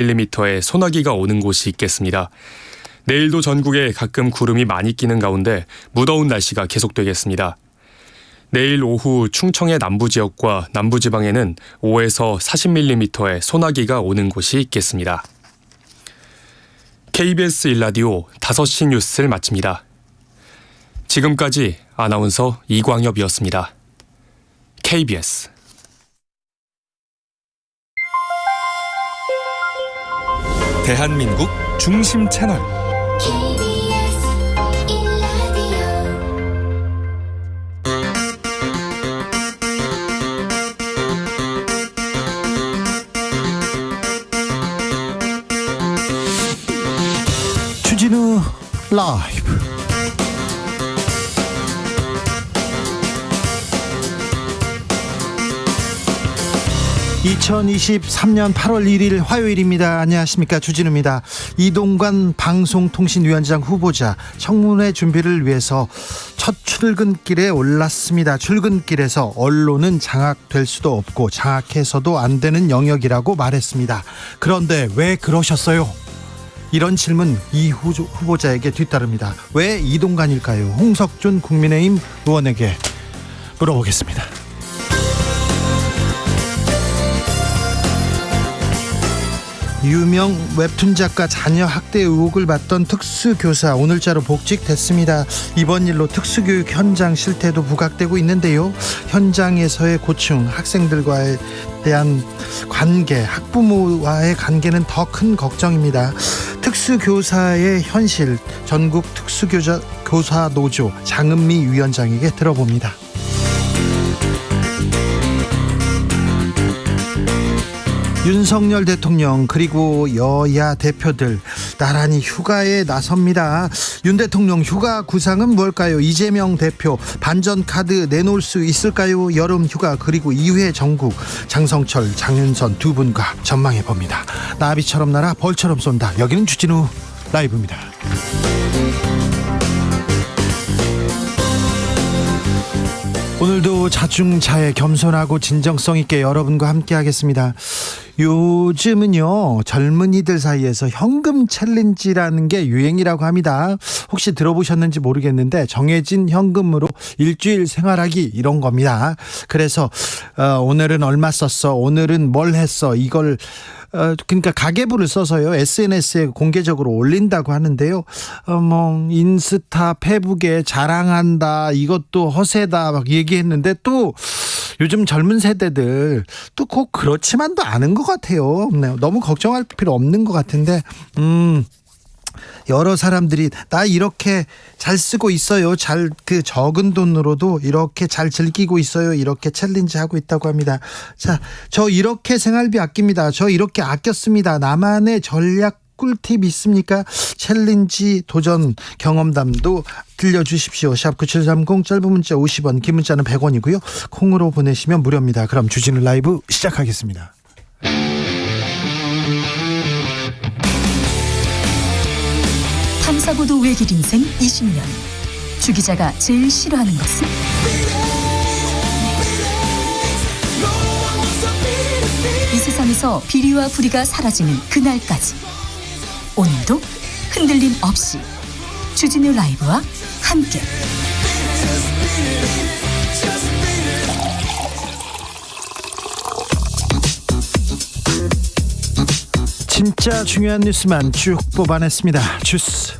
40mm의 소나기가 오는 곳이 있겠습니다. 내일도 전국에 가끔 구름이 많이 끼는 가운데 무더운 날씨가 계속되겠습니다. 내일 오후 충청의 남부 지역과 남부지방에는 5에서 40mm의 소나기가 오는 곳이 있겠습니다. KBS 1라디오 5시 뉴스를 마칩니다. 지금까지 아나운서 이광엽이었습니다. KBS 대한민국 중심 채널 주진우 라이브. (2023년 8월 1일) 화요일입니다. 안녕하십니까, 주진우입니다. 이동관 방송통신위원장 후보자 청문회 준비를 위해서 첫 출근길에 올랐습니다. 출근길에서 언론은 장악될 수도 없고 장악해서도 안 되는 영역이라고 말했습니다. 그런데 왜 그러셨어요? 이런 질문 이 후보자에게 뒤따릅니다. 왜 이동관일까요? 홍석준 국민의힘 의원에게 물어보겠습니다. 유명 웹툰 작가 자녀 학대 의혹을 받던 특수교사 오늘자로 복직됐습니다. 이번 일로 특수교육 현장 실태도 부각되고 있는데요. 현장에서의 고충, 학생들과에 대한 관계, 학부모와의 관계는 더 큰 걱정입니다. 특수교사의 현실, 전국 특수교사 노조 장은미 위원장에게 들어봅니다. 윤석열 대통령 그리고 여야 대표들 나란히 휴가에 나섭니다. 윤 대통령 휴가 구상은 뭘까요? 이재명 대표 반전 카드 내놓을 수 있을까요? 여름 휴가 그리고 이후의 정국, 장성철, 장윤선 두 분과 전망해 봅니다. 나비처럼 날아 벌처럼 쏜다. 여기는 주진우 라이브입니다. 오늘도 자중자애, 겸손하고 진정성 있게 여러분과 함께 하겠습니다. 요즘은요, 젊은이들 사이에서 현금 챌린지라는 게 유행이라고 합니다. 혹시 들어보셨는지 모르겠는데 정해진 현금으로 일주일 생활하기, 이런 겁니다. 그래서 오늘은 얼마 썼어, 오늘은 뭘 했어, 이걸 그러니까 가계부를 써서요 SNS에 공개적으로 올린다고 하는데요. 인스타, 페북에 자랑한다, 이것도 허세다 막 얘기했는데, 또 요즘 젊은 세대들 또 꼭 그렇지만도 않은 것 같아요. 너무 걱정할 필요 없는 것 같은데, 여러 사람들이 나 이렇게 잘 쓰고 있어요, 적은 돈으로도 이렇게 잘 즐기고 있어요, 이렇게 챌린지 하고 있다고 합니다. 자, 저 이렇게 생활비 아낍니다, 저 이렇게 아꼈습니다, 나만의 전략 꿀팁 있습니까? 챌린지 도전 경험담도 들려주십시오. 샵 9730, 짧은 문자 50원, 긴 문자는 100원이고요 콩으로 보내시면 무료입니다. 그럼 주진우 라이브 시작하겠습니다. 탐사보도 외길 인생 20년. 주 기자가 제일 싫어하는 것은? 이 세상에서 비리와 부리가 사라지는 그날까지. 오늘도 흔들림 없이 주진우 라이브와 함께 진짜 중요한 뉴스만 쭉 뽑아냈습니다. 주스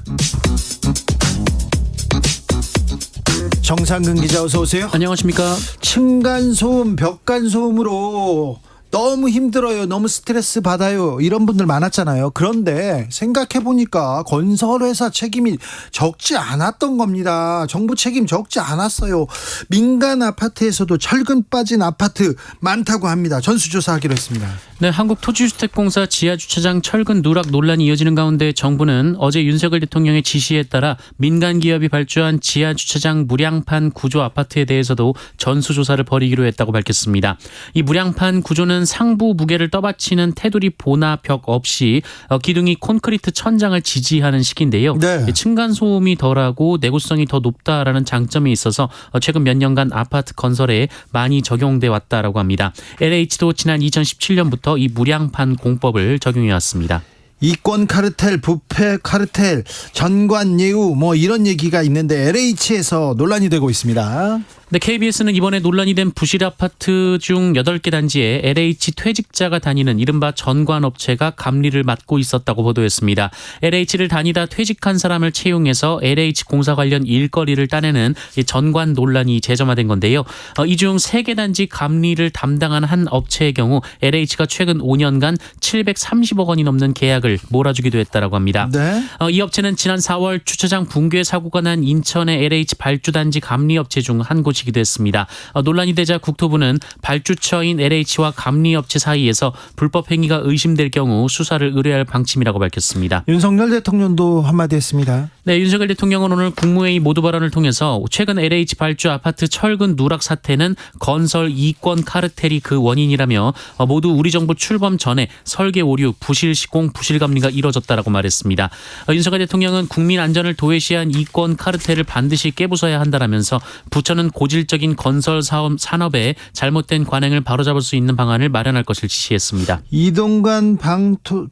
정상근 기자, 어서 오세요. 안녕하십니까. 층간소음, 벽간소음으로 너무 힘들어요, 너무 스트레스 받아요, 이런 분들 많았잖아요. 그런데 생각해보니까 건설회사 책임이 적지 않았던 겁니다. 정부 책임 적지 않았어요. 민간 아파트에서도 철근 빠진 아파트 많다고 합니다. 전수조사하기로 했습니다. 네, 한국토지주택공사 지하주차장 철근 누락 논란이 이어지는 가운데 정부는 어제 윤석열 대통령의 지시에 따라 민간 기업이 발주한 지하주차장 무량판 구조 아파트에 대해서도 전수조사를 벌이기로 했다고 밝혔습니다. 이 무량판 구조는 정부는 상부 무게를 떠받치는 테두리 보나 벽 없이 기둥이 콘크리트 천장을 지지하는 식인데요. 네. 층간 소음이 덜하고 내구성이 더 높다라는 장점이 있어서 최근 몇 년간 아파트 건설에 많이 적용돼 왔다라고 합니다. LH도 지난 2017년부터 이 무량판 공법을 적용해 왔습니다. 이권 카르텔, 부패 카르텔, 전관 예우 뭐 이런 얘기가 있는데 LH에서 논란이 되고 있습니다. 네, KBS는 이번에 논란이 된 부실 아파트 중 8개 단지에 LH 퇴직자가 다니는 이른바 전관업체가 감리를 맡고 있었다고 보도했습니다. LH를 다니다 퇴직한 사람을 채용해서 LH 공사 관련 일거리를 따내는 이 전관 논란이 재점화된 건데요. 이 중 3개 단지 감리를 담당한 한 업체의 경우 LH가 최근 5년간 730억 원이 넘는 계약을 몰아주기도 했다고 합니다. 네. 이 업체는 지난 4월 주차장 붕괴 사고가 난 인천의 LH 발주단지 감리업체 중 한 곳이기도 했습니다. 논란이 되자 국토부는 발주처인 LH와 감리업체 사이에서 불법 행위가 의심될 경우 수사를 의뢰할 방침이라고 밝혔습니다. 윤석열 대통령도 한마디 했습니다. 네, 윤석열 대통령은 오늘 국무회의 모두 발언을 통해서 최근 LH 발주 아파트 철근 누락 사태는 건설 이권 카르텔이 그 원인이라며 모두 우리 정부 출범 전에 설계 오류, 부실 시공, 부실 감리가 이뤄졌다라고 말했습니다. 윤석열 대통령은 국민 안전을 도외시한 이권 카르텔을 반드시 깨부숴야 한다라면서 부처는 고질적인 건설 사업 산업의 잘못된 관행을 바로잡을 수 있는 방안을 마련할 것을 지시했습니다. 이동관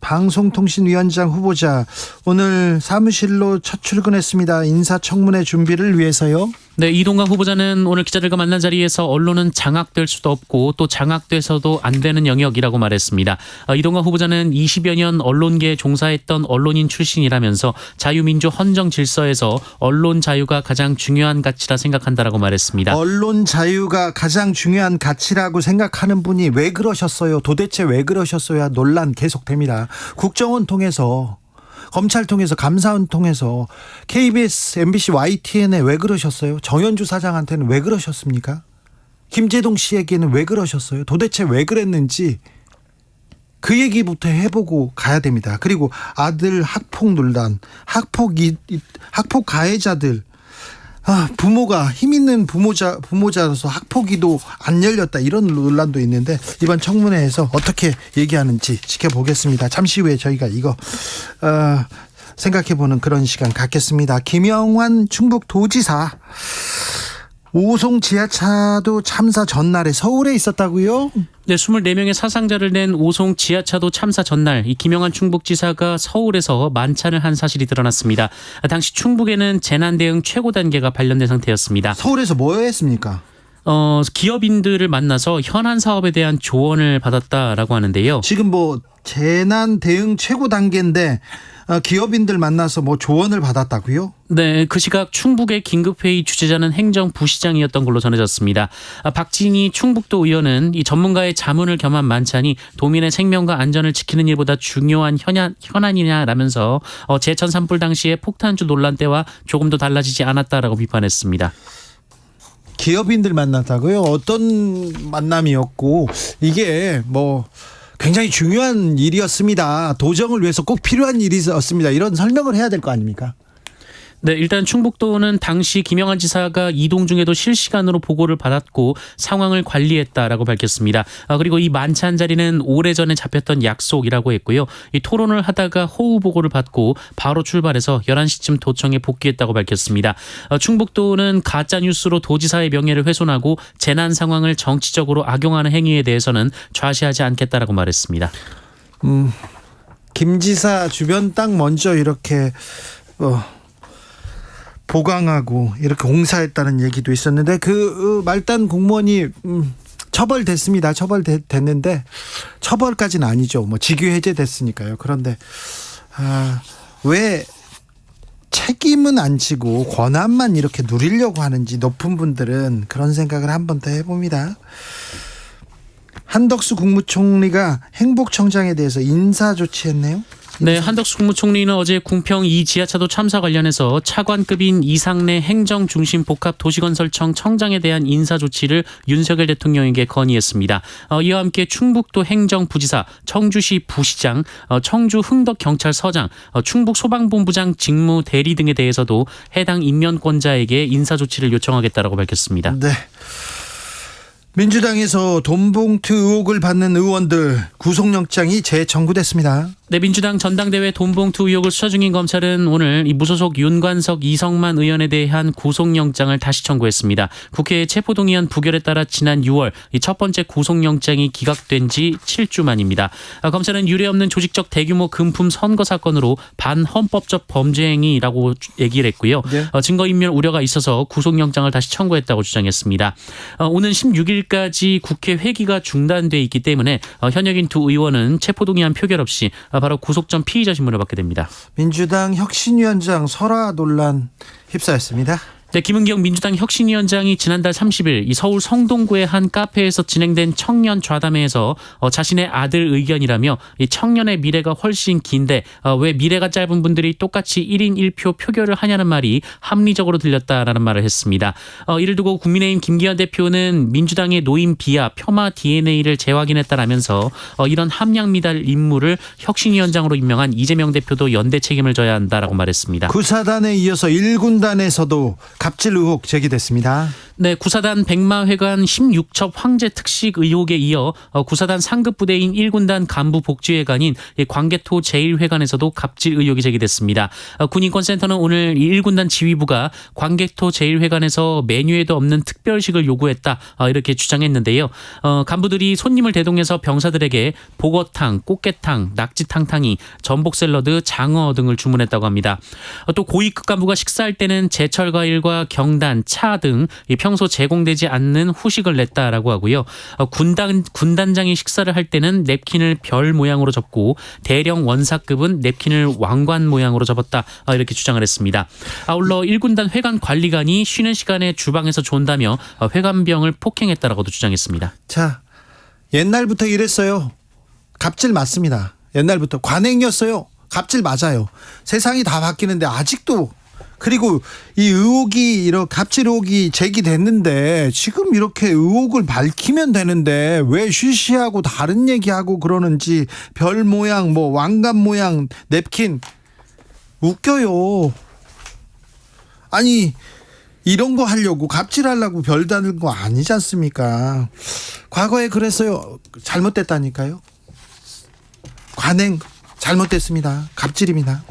방송통신위원장 후보자 오늘 사무실로 첫 출근했습니다. 인사청문회 준비를 위해서요. 네, 이동관 후보자는 오늘 기자들과 만난 자리에서 언론은 장악될 수도 없고 또 장악돼서도 안 되는 영역이라고 말했습니다. 이동관 후보자는 20여 년 언론계에 종사했던 언론인 출신이라면서 자유민주 헌정 질서에서 언론 자유가 가장 중요한 가치라 생각한다라고 말했습니다. 언론 자유가 가장 중요한 가치라고 생각하는 분이 왜 그러셨어요? 도대체 왜 그러셨어야 논란 계속됩니다. 국정원 통해서 검찰 통해서 감사원 통해서 KBS, MBC, YTN에 왜 그러셨어요? 정현주 사장한테는 왜 그러셨습니까? 김재동 씨에게는 왜 그러셨어요? 도대체 왜 그랬는지 그 얘기부터 해보고 가야 됩니다. 그리고 아들 학폭 논란, 학폭 가해자들, 부모가 힘 있는 부모자로서 학폭위도 안 열렸다 이런 논란도 있는데 이번 청문회에서 어떻게 얘기하는지 지켜보겠습니다. 잠시 후에 저희가 이거 생각해보는 그런 시간 갖겠습니다. 김영환 충북도지사 오송 지하차도 참사 전날에 서울에 있었다고요? 네, 24명의 사상자를 낸 오송 지하차도 참사 전날 이 김영환 충북지사가 서울에서 만찬을 한 사실이 드러났습니다. 당시 충북에는 재난 대응 최고 단계가 발령된 상태였습니다. 서울에서 뭐 했습니까? 기업인들을 만나서 현안 사업에 대한 조언을 받았다라고 하는데요. 지금 뭐 재난 대응 최고 단계인데 기업인들 만나서 뭐 조언을 받았다고요? 네, 그 시각 충북의 긴급회의 주재자는 행정부시장이었던 걸로 전해졌습니다. 박진희 충북도 의원은 이 전문가의 자문을 겸한 만찬이 도민의 생명과 안전을 지키는 일보다 중요한 현안이냐라면서 제천 산불 당시의 폭탄주 논란 때와 조금도 달라지지 않았다라고 비판했습니다. 기업인들 만났다고요? 어떤 만남이었고 이게 뭐 굉장히 중요한 일이었습니다. 도정을 위해서 꼭 필요한 일이었습니다. 이런 설명을 해야 될 거 아닙니까? 네, 일단 충북도는 당시 김영환 지사가 이동 중에도 실시간으로 보고를 받았고 상황을 관리했다라고 밝혔습니다. 그리고 이 만찬 자리는 오래전에 잡혔던 약속이라고 했고요. 이 토론을 하다가 호우 보고를 받고 바로 출발해서 11시쯤 도청에 복귀했다고 밝혔습니다. 충북도는 가짜뉴스로 도지사의 명예를 훼손하고 재난 상황을 정치적으로 악용하는 행위에 대해서는 좌시하지 않겠다라고 말했습니다. 김 지사 주변 땅 먼저 이렇게 보강하고 이렇게 공사했다는 얘기도 있었는데 그 말단 공무원이 처벌됐습니다. 처벌됐는데 처벌까지는 아니죠. 뭐 직위 해제됐으니까요. 그런데 왜 책임은 안 지고 권한만 이렇게 누리려고 하는지 높은 분들은 그런 생각을 한 번 더 해봅니다. 한덕수 국무총리가 행복청장에 대해서 인사 조치했네요. 네, 한덕수 국무총리는 어제 궁평 2 지하차도 참사 관련해서 차관급인 이상래 행정중심복합도시건설청 청장에 대한 인사 조치를 윤석열 대통령에게 건의했습니다. 이와 함께 충북도 행정부지사, 청주시 부시장, 청주 흥덕경찰서장, 충북소방본부장 직무 대리 등에 대해서도 해당 임면권자에게 인사 조치를 요청하겠다라고 밝혔습니다. 네. 민주당에서 돈봉투 의혹을 받는 의원들 구속영장이 재청구됐습니다. 네, 민주당 전당대회 돈봉투 의혹을 수사 중인 검찰은 오늘 이 무소속 윤관석, 이성만 의원에 대한 구속영장을 다시 청구했습니다. 국회 체포동의안 부결에 따라 지난 6월 이 첫 번째 구속영장이 기각된 지 7주 만입니다. 검찰은 유례없는 조직적 대규모 금품 선거 사건으로 반헌법적 범죄 행위라고 얘기를 했고요. 네. 증거인멸 우려가 있어서 구속영장을 다시 청구했다고 주장했습니다. 오는 16일까지 국회 회기가 중단돼 있기 때문에 현역인 두 의원은 체포동의안 표결 없이 바로 구속 전 피의자 신문을 받게 됩니다. 민주당 혁신위원장 설화 논란 휩싸였습니다. 네, 김은경 민주당 혁신위원장이 지난달 30일 이 서울 성동구의 한 카페에서 진행된 청년 좌담회에서 자신의 아들 의견이라며 이 청년의 미래가 훨씬 긴데 왜 미래가 짧은 분들이 똑같이 1인 1표 표결을 하냐는 말이 합리적으로 들렸다라는 말을 했습니다. 이를 두고 국민의힘 김기현 대표는 민주당의 노인 비하, 폄하 DNA를 재확인했다라면서 이런 함량 미달 인물을 혁신위원장으로 임명한 이재명 대표도 연대 책임을 져야 한다라고 말했습니다. 구사단에 이어서 1군단에서도 갑질 의혹 제기됐습니다. 네, 구사단 백마회관 16첩 황제 특식 의혹에 이어 구사단 상급 부대인 1군단 간부 복지회관인 광개토 제1회관에서도 갑질 의혹이 제기됐습니다. 군인권센터는 오늘 1군단 지휘부가 광개토 제1회관에서 메뉴에도 없는 특별식을 요구했다 이렇게 주장했는데요. 간부들이 손님을 대동해서 병사들에게 보거탕, 꽃게탕, 낙지탕탕이, 전복 샐러드, 장어 등을 주문했다고 합니다. 또 고위급 간부가 식사할 때는 제철 과일과 경단, 차 등 평소 제공되지 않는 후식을 냈다라고 하고요. 군단장이 식사를 할 때는 냅킨을 별 모양으로 접고 대령 원사급은 냅킨을 왕관 모양으로 접었다 이렇게 주장을 했습니다. 아울러 1군단 회관 관리관이 쉬는 시간에 주방에서 존다며 회관병을 폭행했다라고도 주장했습니다. 자, 옛날부터 이랬어요. 갑질 맞습니다. 옛날부터 관행이었어요. 갑질 맞아요. 세상이 다 바뀌는데 아직도, 그리고 이 의혹이, 이런 갑질 의혹이 제기됐는데 지금 이렇게 의혹을 밝히면 되는데 왜 쉬쉬하고 다른 얘기하고 그러는지. 별 모양, 뭐 왕관 모양, 냅킨, 웃겨요. 아니, 이런 거 하려고, 갑질하려고 별 다는 거 아니지 않습니까? 과거에 그랬어요. 잘못됐다니까요. 관행 잘못됐습니다. 갑질입니다.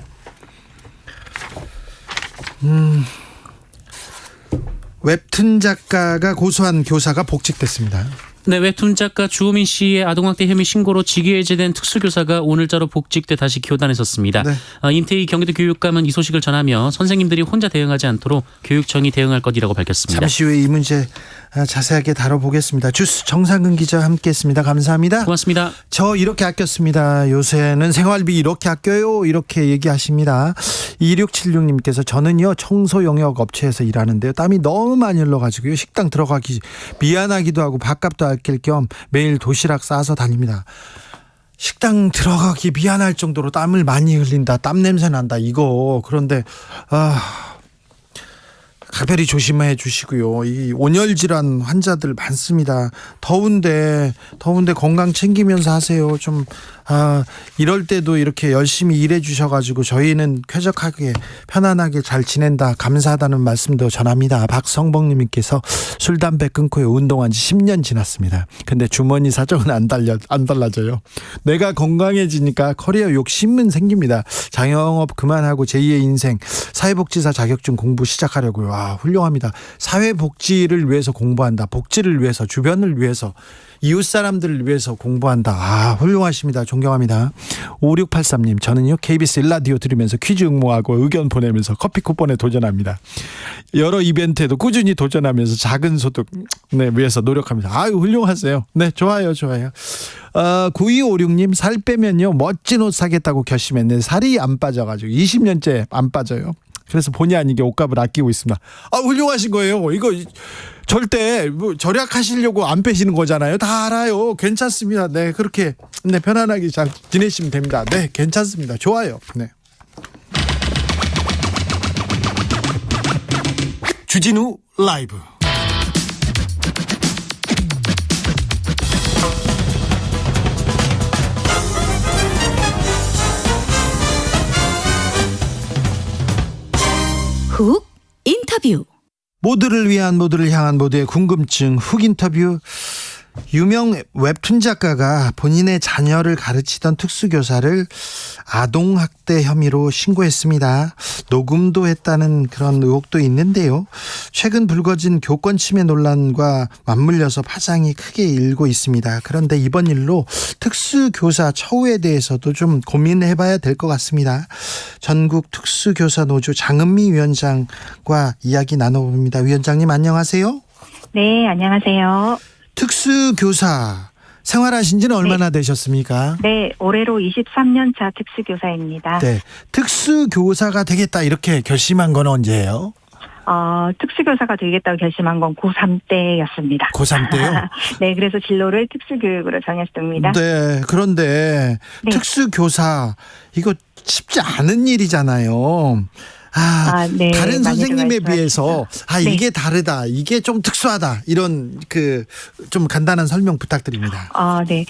웹툰 작가가 고소한 교사가 복직됐습니다. 네, 웹툰 작가 주호민 씨의 아동학대 혐의 신고로 직위해제된 특수교사가 오늘자로 복직돼 다시 교단에 섰습니다. 네. 임태희 경기도 교육감은 이 소식을 전하며 선생님들이 혼자 대응하지 않도록 교육청이 대응할 것이라고 밝혔습니다. 잠시 후에 이 문제 자세하게 다뤄보겠습니다. 주스 정상근 기자 함께했습니다. 감사합니다. 고맙습니다. 저 이렇게 아꼈습니다. 요새는 생활비 이렇게 아껴요. 이렇게 얘기하십니다. 2676님께서 저는요 청소 영역 업체에서 일하는데요. 땀이 너무 많이 흘러가지고요. 식당 들어가기 미안하기도 하고 밥값도 아낄 겸 매일 도시락 싸서 다닙니다. 식당 들어가기 미안할 정도로 땀을 많이 흘린다. 땀 냄새 난다. 이거 그런데 각별히 조심해 주시고요. 이 온열 질환 환자들 많습니다. 더운데 건강 챙기면서 하세요. 좀 이럴 때도 이렇게 열심히 일해 주셔가지고 저희는 쾌적하게 편안하게 잘 지낸다, 감사하다는 말씀도 전합니다. 박성봉님께서 술 담배 끊고 운동한 지 10년 지났습니다. 근데 주머니 사정은 안 달라져요. 내가 건강해지니까 커리어 욕심은 생깁니다. 자영업 그만하고 제2의 인생 사회복지사 자격증 공부 시작하려고요. 훌륭합니다. 사회복지를 위해서 공부한다. 복지를 위해서, 주변을 위해서, 이웃 사람들을 위해서 공부한다. 훌륭하십니다. 존경합니다. 5683님, 저는요 KBS 1라디오 들으면서 퀴즈 응모하고 의견 보내면서 커피 쿠폰에 도전합니다. 여러 이벤트에도 꾸준히 도전하면서 작은 소득 위해서 노력합니다. 훌륭하세요. 네, 좋아요. 9256님, 살 빼면요 멋진 옷 사겠다고 결심했는데 살이 안 빠져가지고 20년째 안 빠져요. 그래서 본의 아니게 옷값을 아끼고 있습니다. 훌륭하신 거예요. 이거 절대 절약하시려고 안 빼시는 거잖아요. 다 알아요. 괜찮습니다. 네, 그렇게 편안하게 잘 지내시면 됩니다. 네, 괜찮습니다. 좋아요. 네. 주진우 라이브. 훅 인터뷰. 모두를 위한, 모두를 향한 모두의 궁금증 훅 인터뷰. 유명 웹툰 작가가 본인의 자녀를 가르치던 특수교사를 아동학대 혐의로 신고했습니다. 녹음도 했다는 그런 의혹도 있는데요. 최근 불거진 교권 침해 논란과 맞물려서 파장이 크게 일고 있습니다. 그런데 이번 일로 특수교사 처우에 대해서도 좀 고민해봐야 될 것 같습니다. 전국 특수교사 노조 장은미 위원장과 이야기 나눠봅니다. 위원장님 안녕하세요. 네, 안녕하세요. 특수교사 생활하신 지는 얼마나 되셨습니까? 네, 올해로 23년 차 특수교사입니다. 네. 특수교사가 되겠다 이렇게 결심한 건 언제예요? 특수교사가 되겠다고 결심한 건 고3 때였습니다. 고3 때요? 네, 그래서 진로를 특수교육으로 정했습니다. 네. 그런데 네. 특수교사 이거 쉽지 않은 일이잖아요. 네, 다른 많이들 선생님에 말씀하시죠. 비해서 네. 이게 다르다, 이게 좀 특수하다 이런 좀 간단한 설명 부탁드립니다. 네.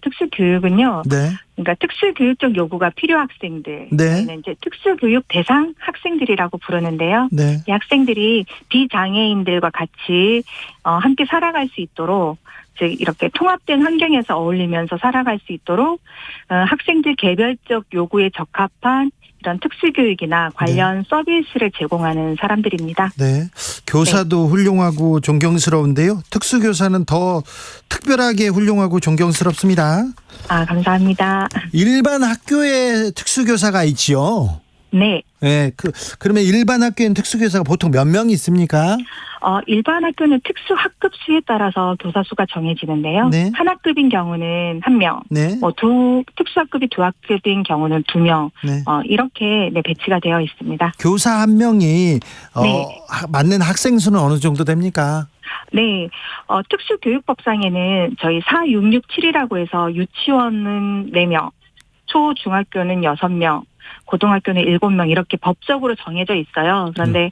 특수교육은요. 네, 그러니까 특수교육적 요구가 필요 학생들. 네. 저희는 이제 특수교육 대상 학생들이라고 부르는데요. 네, 이 학생들이 비장애인들과 같이 함께 살아갈 수 있도록 즉 이렇게 통합된 환경에서 어울리면서 살아갈 수 있도록 학생들 개별적 요구에 적합한 이런 특수교육이나 관련 서비스를 제공하는 사람들입니다. 네. 교사도 훌륭하고 존경스러운데요. 특수교사는 더 특별하게 훌륭하고 존경스럽습니다. 감사합니다. 일반 학교에 특수교사가 있지요. 네. 네, 그러면 일반 학교엔 특수교사가 보통 몇 명 있습니까? 일반 학교는 특수학급 수에 따라서 교사 수가 정해지는데요. 네. 한 학급인 경우는 1명, 네. 특수학급이 2학급인 경우는 2명, 네. 이렇게 배치가 되어 있습니다. 교사 한 명이 네. 맞는 학생 수는 어느 정도 됩니까? 네, 특수교육법상에는 저희 4667이라고 해서 유치원은 4명, 초중학교는 6명, 고등학교는 7명 이렇게 법적으로 정해져 있어요. 그런데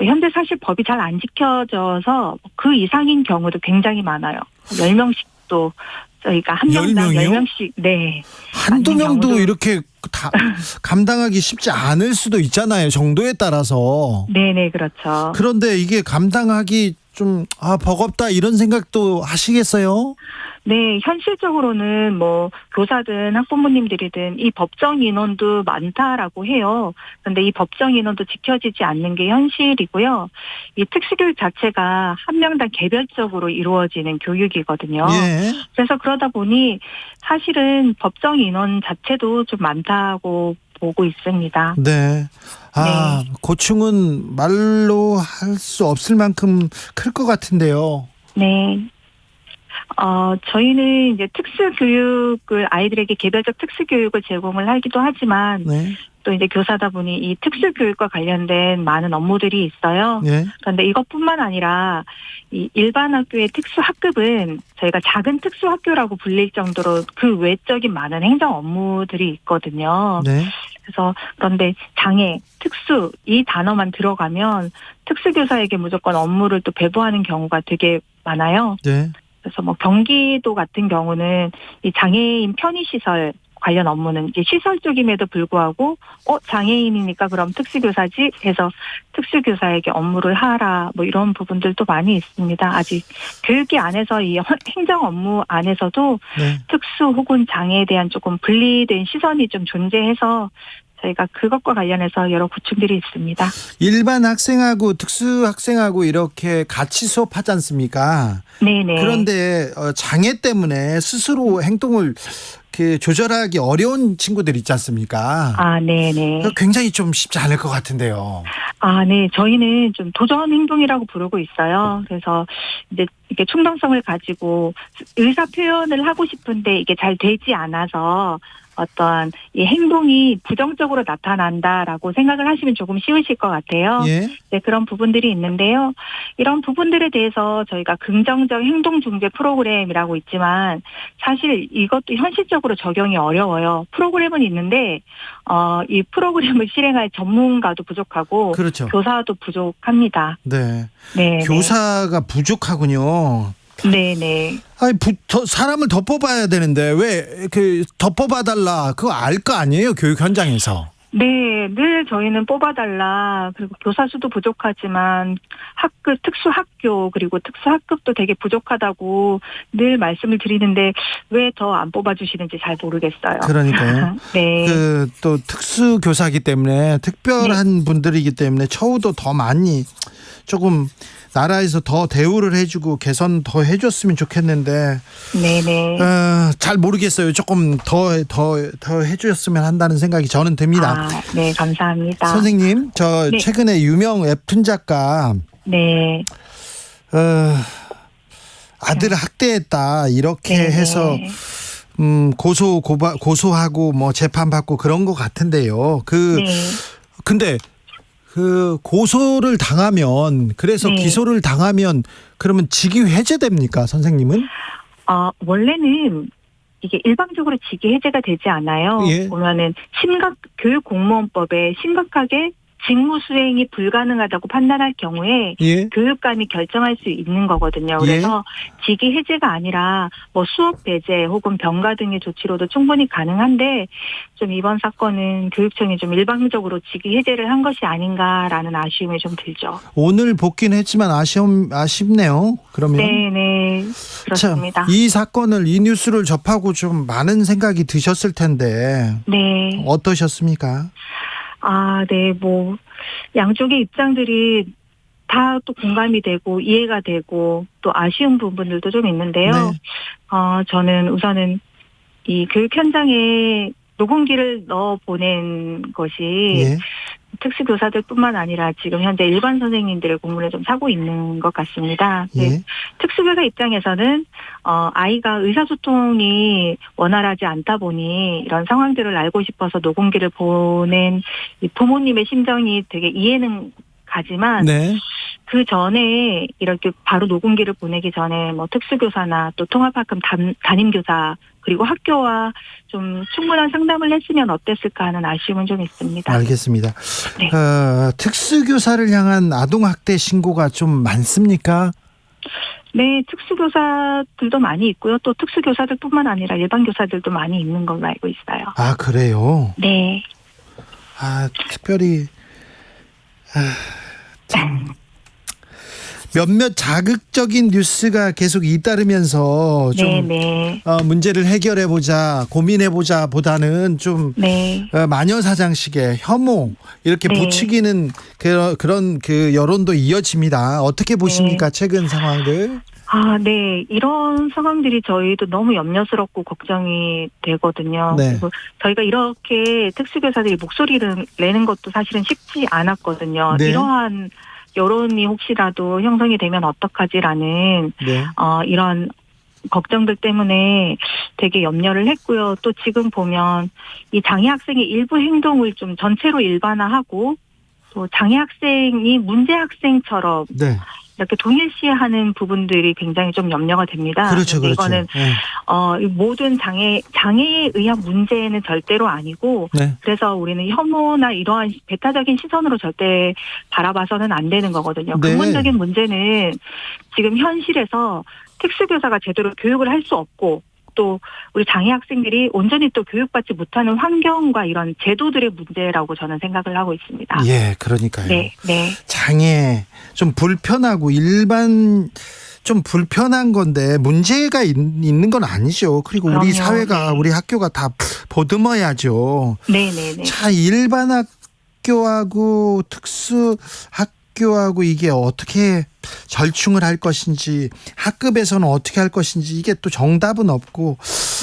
현재 사실 법이 잘 안 지켜져서 그 이상인 경우도 굉장히 많아요. 10명씩도 저희가 한 명당 10명이요? 10명씩 네. 한두 맞는 명도 경우도- 이렇게 다 감당하기 쉽지 않을 수도 있잖아요. 정도에 따라서. 네네 그렇죠. 그런데 이게 감당하기 좀 버겁다 이런 생각도 하시겠어요? 네, 현실적으로는 교사든 학부모님들이든 이 법정 인원도 많다라고 해요. 그런데 이 법정 인원도 지켜지지 않는 게 현실이고요. 이 특수교육 자체가 한 명당 개별적으로 이루어지는 교육이거든요. 예. 그래서 그러다 보니 사실은 법정 인원 자체도 좀 많다고 보고 있습니다. 네. 고충은 말로 할 수 없을 만큼 클 것 같은데요. 네. 저희는 이제 특수교육을 아이들에게 개별적 특수교육을 제공을 하기도 하지만 네. 또 이제 교사다 보니 이 특수교육과 관련된 많은 업무들이 있어요. 예. 그런데 이것뿐만 아니라 이 일반 학교의 특수학급은 저희가 작은 특수학교라고 불릴 정도로 그 외적인 많은 행정 업무들이 있거든요. 네. 그래서 그런데 장애, 특수 이 단어만 들어가면 특수교사에게 무조건 업무를 또 배부하는 경우가 되게 많아요. 네. 그래서 경기도 같은 경우는 이 장애인 편의시설 관련 업무는 이제 시설 쪽임에도 불구하고 장애인이니까 그럼 특수교사지 해서 특수교사에게 업무를 하라 이런 부분들도 많이 있습니다. 아직 교육기 안에서 이 행정 업무 안에서도 네. 특수 혹은 장애에 대한 조금 분리된 시선이 좀 존재해서 저희가 그것과 관련해서 여러 고충들이 있습니다. 일반 학생하고 특수 학생하고 이렇게 같이 수업하지 않습니까? 네네. 그런데 장애 때문에 스스로 행동을 조절하기 어려운 친구들 있지 않습니까? 네네. 굉장히 좀 쉽지 않을 것 같은데요. 네. 저희는 좀 도전 행동이라고 부르고 있어요. 그래서 이제 이게 충동성을 가지고 의사 표현을 하고 싶은데 이게 잘 되지 않아서 어떤 이 행동이 부정적으로 나타난다라고 생각을 하시면 조금 쉬우실 것 같아요. 예. 네, 그런 부분들이 있는데요. 이런 부분들에 대해서 저희가 긍정적 행동 중재 프로그램이라고 있지만 사실 이것도 현실적으로 적용이 어려워요. 프로그램은 있는데 이 프로그램을 실행할 전문가도 부족하고 그렇죠. 교사도 부족합니다. 네. 네. 교사가 부족하군요. 네네. 사람을 더 뽑아야 되는데 왜 더 뽑아달라 그거 알 거 아니에요 교육 현장에서. 네, 늘 저희는 뽑아달라. 그리고 교사 수도 부족하지만 학급, 특수학교, 그리고 특수학급도 되게 부족하다고 늘 말씀을 드리는데 왜 더 안 뽑아주시는지 잘 모르겠어요. 그러니까요. 네. 또 특수교사이기 때문에 특별한 분들이기 때문에 처우도 더 많이 조금 나라에서 더 대우를 해주고 개선 더 해줬으면 좋겠는데 네네. 잘 모르겠어요. 조금 더 해주셨으면 한다는 생각이 저는 듭니다. 아, 네, 감사합니다. 선생님, 저 네. 최근에 유명 웹툰 작가 네. 아들을 학대했다 이렇게 네네. 해서 고소하고 뭐 재판 받고 그런 것 같은데요. 네. 근데 그 고소를 당하면 그래서 네. 기소를 당하면 그러면 직위 해제됩니까, 선생님은? 원래는 이게 일방적으로 직위 해제가 되지 않아요. 예. 보면은 교육공무원법에 심각하게 직무 수행이 불가능하다고 판단할 경우에 예. 교육감이 결정할 수 있는 거거든요. 그래서 직위 해제가 아니라 뭐 수업 배제 혹은 병가 등의 조치로도 충분히 가능한데 좀 이번 사건은 교육청이 좀 일방적으로 직위 해제를 한 것이 아닌가라는 아쉬움이 좀 들죠. 오늘 복귀는 했지만 아쉽네요. 그러면 네, 그렇습니다. 참, 이 사건을 이 뉴스를 접하고 좀 많은 생각이 드셨을 텐데 네. 어떠셨습니까? 네, 뭐 양쪽의 입장들이 다 또 공감이 되고 이해가 되고 또 아쉬운 부분들도 좀 있는데요. 네. 저는 우선은 이 교육 현장에 녹음기를 넣어 보낸 것이 예. 특수교사들뿐만 아니라 지금 현재 일반 선생님들의 공문에 좀 사고 있는 것 같습니다. 네. 예. 특수교사 입장에서는 아이가 의사소통이 원활하지 않다 보니 이런 상황들을 알고 싶어서 녹음기를 보낸 이 부모님의 심정이 되게 이해는 가지만 네. 그 전에 이렇게 바로 녹음기를 보내기 전에 뭐 특수교사나 또 통합학급 담임교사 그리고 학교와 좀 충분한 상담을 했으면 어땠을까 하는 아쉬움은 좀 있습니다. 알겠습니다. 네. 특수교사를 향한 아동학대 신고가 좀 많습니까? 네, 특수교사들도 많이 있고요. 또 특수교사들뿐만 아니라 일반 교사들도 많이 있는 걸로 알고 있어요. 아, 그래요? 네. 특별히 참 몇몇 자극적인 뉴스가 계속 잇따르면서 좀 네. 문제를 해결해보자, 고민해보자 보다는 좀 네. 마녀사장식의 혐오 이렇게 네. 부추기는 그런 그 여론도 이어집니다. 어떻게 보십니까? 최근 상황들? 네. 이런 상황들이 저희도 너무 염려스럽고 걱정이 되거든요. 네. 그리고 저희가 이렇게 특수교사들이 목소리를 내는 것도 사실은 쉽지 않았거든요. 네. 이러한 여론이 혹시라도 형성이 되면 어떡하지라는 네. 이런 걱정들 때문에 되게 염려를 했고요. 또 지금 보면 이 장애 학생의 일부 행동을 좀 전체로 일반화하고 또 장애 학생이 문제 학생처럼 네. 이렇게 동일시하는 부분들이 굉장히 좀 염려가 됩니다. 그렇죠, 그렇죠. 이거는 네. 모든 장애에 의한 문제는 절대로 아니고 네. 그래서 우리는 혐오나 이러한 배타적인 시선으로 절대 바라봐서는 안 되는 거거든요. 네. 근본적인 문제는 지금 현실에서 특수교사가 제대로 교육을 할 수 없고 또 우리 장애 학생들이 온전히 또 교육받지 못하는 환경과 이런 제도들의 문제라고 저는 생각을 하고 있습니다. 예, 그러니까요. 네. 장애 좀 불편하고 좀 불편한 건데 문제가 있는 건 아니죠. 그리고 우리 그럼요. 사회가 네. 우리 학교가 다 보듬어야죠. 네네네. 자, 일반 학교하고 특수 학교하고 이게 어떻게 절충을 할 것인지 학급에서는 어떻게 할 것인지 이게 또 정답은 없고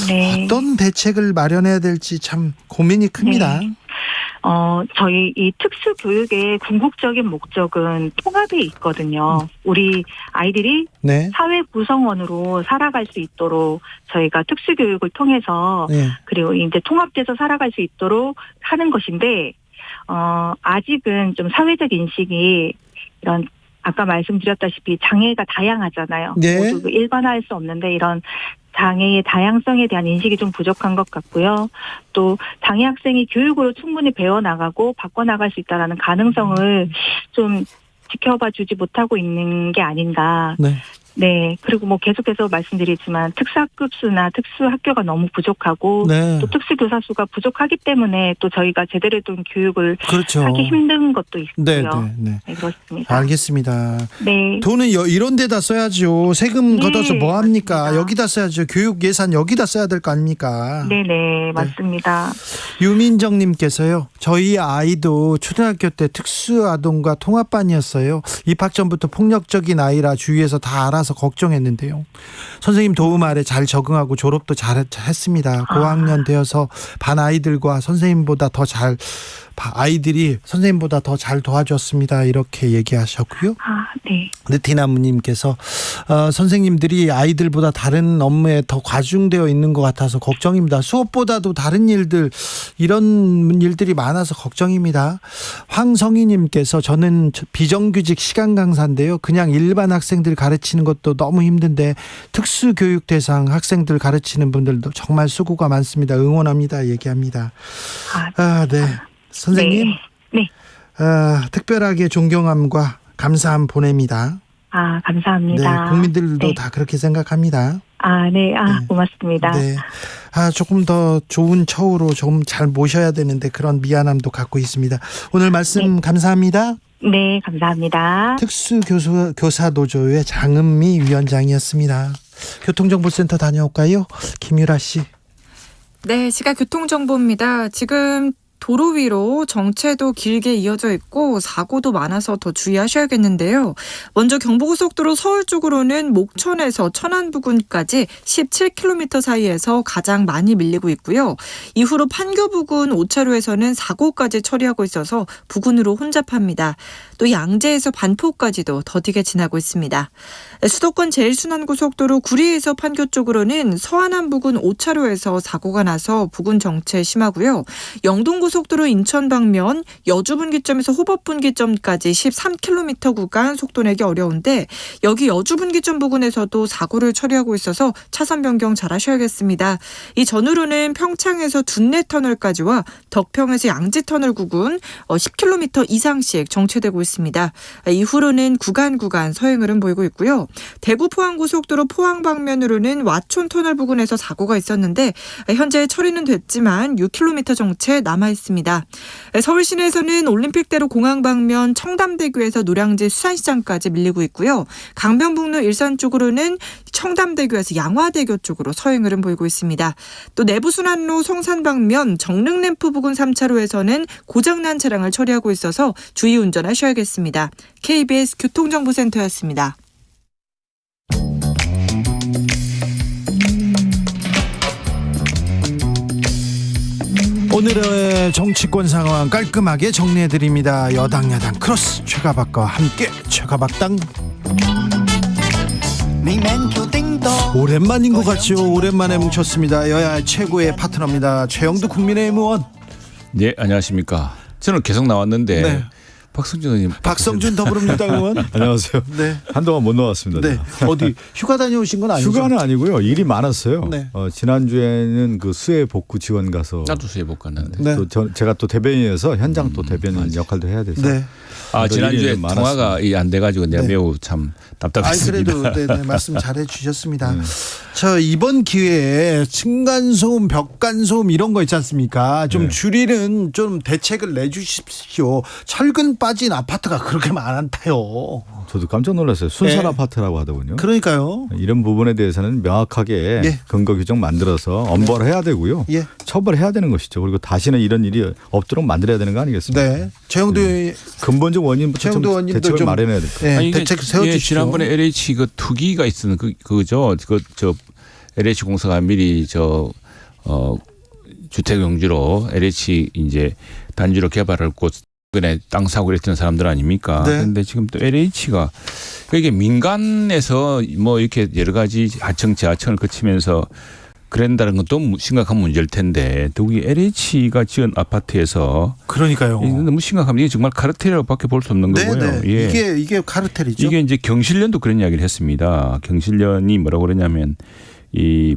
네. 어떤 대책을 마련해야 될지 참 고민이 큽니다. 네. 저희 이 특수교육의 궁극적인 목적은 통합에 있거든요. 우리 아이들이 네. 사회 구성원으로 살아갈 수 있도록 저희가 특수교육을 통해서 네. 그리고 이제 통합돼서 살아갈 수 있도록 하는 것인데, 아직은 좀 사회적 인식이 이런 아까 말씀드렸다시피 장애가 다양하잖아요. 네. 모두 일반화할 수 없는데 이런 장애의 다양성에 대한 인식이 좀 부족한 것 같고요. 또 장애 학생이 교육으로 충분히 배워나가고 바꿔나갈 수 있다는 가능성을 좀 지켜봐 주지 못하고 있는 게 아닌가. 네. 네. 그리고 뭐 계속해서 말씀드리지만 특사급수나 특수학교가 너무 부족하고 네. 또 특수교사 수가 부족하기 때문에 또 저희가 제대로 된 교육을 그렇죠. 하기 힘든 것도 있고요. 네, 네, 네. 네, 그렇습니다. 알겠습니다. 네. 돈은 이런 데다 써야죠. 세금 네, 걷어서 뭐 합니까? 맞습니다. 여기다 써야죠. 교육 예산 여기다 써야 될 거 아닙니까? 네네, 맞습니다. 유민정님께서요. 저희 아이도 초등학교 때 특수아동과 통합반이었어요. 입학 전부터 폭력적인 아이라 주위에서 다 알아서 걱정했는데요. 선생님 도움 아래 잘 적응하고 졸업도 잘 했습니다. 고학년 되어서 반 아이들과 선생님보다 더 잘 아이들이 선생님보다 더 잘 도와줬습니다. 이렇게 얘기하셨고요. 네. 느티나무님께서 선생님들이 아이들보다 다른 업무에 더 과중되어 있는 것 같아서 걱정입니다. 수업보다도 다른 일들 이런 일들이 많아서 걱정입니다. 황성희님께서 저는 비정규직 시간 강사인데요. 그냥 일반 학생들 가르치는 것도 너무 힘든데 특수교육 대상 학생들 가르치는 분들도 정말 수고가 많습니다. 응원합니다. 얘기합니다. 네. 선생님. 네. 특별하게 존경함과 감사함 보냅니다. 감사합니다. 네, 국민들도 네. 다 그렇게 생각합니다. 네. 고맙습니다. 네. 조금 더 좋은 처우로 좀 잘 모셔야 되는데 그런 미안함도 갖고 있습니다. 오늘 말씀 감사합니다. 네, 감사합니다. 특수교사 노조의 장은미 위원장이었습니다. 교통정보센터 다녀올까요? 김유라 씨. 네, 시각 교통정보입니다. 지금 도로 위로 정체도 길게 이어져 있고 사고도 많아서 더 주의하셔야겠는데요. 먼저 경부고속도로 서울 쪽으로는 목천에서 천안 부근까지 17km 사이에서 가장 많이 밀리고 있고요. 이후로 판교 부근 5차로에서는 사고까지 처리하고 있어서 부근으로 혼잡합니다. 또 양재에서 반포까지도 더디게 지나고 있습니다. 수도권 제일순환고속도로 구리에서 판교 쪽으로는 서안암 부근 5차로에서 사고가 나서 부근 정체 심하고요. 영동고속도로 인천 방면 여주분기점에서 호법분기점까지 13km 구간 속도 내기 어려운데 여기 여주분기점 부근에서도 사고를 처리하고 있어서 차선 변경 잘 하셔야겠습니다. 이 전후로는 평창에서 둔내터널까지와 덕평에서 양지터널 구근 10km 이상씩 정체되고 있습니다. 이후로는 구간 서행 흐름 보이고 있고요. 대구 포항고속도로 포항 방면으로는 와촌터널 부근에서 사고가 있었는데 현재 처리는 됐지만 6km 정체 남아 있습니다. 서울 시내에서는 올림픽대로 공항 방면 청담대교에서 노량진 수산시장까지 밀리고 있고요. 강변북로 일산 쪽으로는 청담대교에서 양화대교 쪽으로 서행 흐름 보이고 있습니다. 또 내부순환로 성산 방면 정릉램프 부근 3차로에서는 고장난 차량을 처리하고 있어서 주의 운전하셔야겠습니다. KBS 교통정보센터였습니다. 오늘의 정치권 상황 깔끔하게 정리해드립니다. 여당 야당 크로스 최가박과 함께 최가박당. 오랜만인 것 같죠. 오랜만에 뭉쳤습니다. 여야 최고의 파트너입니다. 최영두 국민의힘 의원. 네, 안녕하십니까. 저는 계속 나왔는데 네. 박성준 의원님. 박성준 더불어민주당 의원. 안녕하세요. 네. 한동안 못 나왔습니다. 네. 어디 휴가 다녀오신 건 아니죠? 휴가는 아니고요. 일이 많았어요. 네. 지난주에는 그 수해 복구 지원 가서 나도 수해 복 갔는데. 네. 또 제가 또 대변인이어서 현장 또 대변인 역할도 해야 돼서. 네. 지난주에 통화가 안 돼가지고 내가 네. 매우 참 답답했습니다. 그래도 네, 말씀 잘해 주셨습니다. 저 이번 기회에 층간소음, 벽간소음 이런 거 있지 않습니까? 좀 네. 줄이는 좀 대책을 내주십시오. 철근 빠진 아파트가 그렇게 많다요. 저도 깜짝 놀랐어요. 순살 네. 아파트라고 하더군요. 그러니까요. 이런 부분에 대해서는 명확하게 예. 근거 규정 만들어서 엄벌해야 되고요. 예. 처벌해야 되는 것이죠. 그리고 다시는 이런 일이 없도록 만들어야 되는 거 아니겠습니까? 네. 최영두 근본적 원인부터 최영두 좀 의원님도 대책을 좀 마련해야 될 거예요. 네, 아니, 대책 세워주십시오. 지난번에 LH 그 투기가 있었는 그죠. 저 LH 공사가 미리 주택 용지로 LH 이제 단지로 개발했고 그네 땅 사고 했던 사람들 아닙니까? 네. 그런데 지금 또 LH가 이게 민간에서 뭐 이렇게 여러 가지 하청 지하청을 거치면서 그런다는 건 또 심각한 문제일 텐데 더욱이 LH가 지은 아파트에서 그러니까요. 너무 심각합니다. 이게 정말 카르텔이라고밖에 볼 수 없는 네, 거고요. 네. 예. 이게 카르텔이죠. 이게 이제 경실련도 그런 이야기를 했습니다. 경실련이 뭐라고 그러냐면 이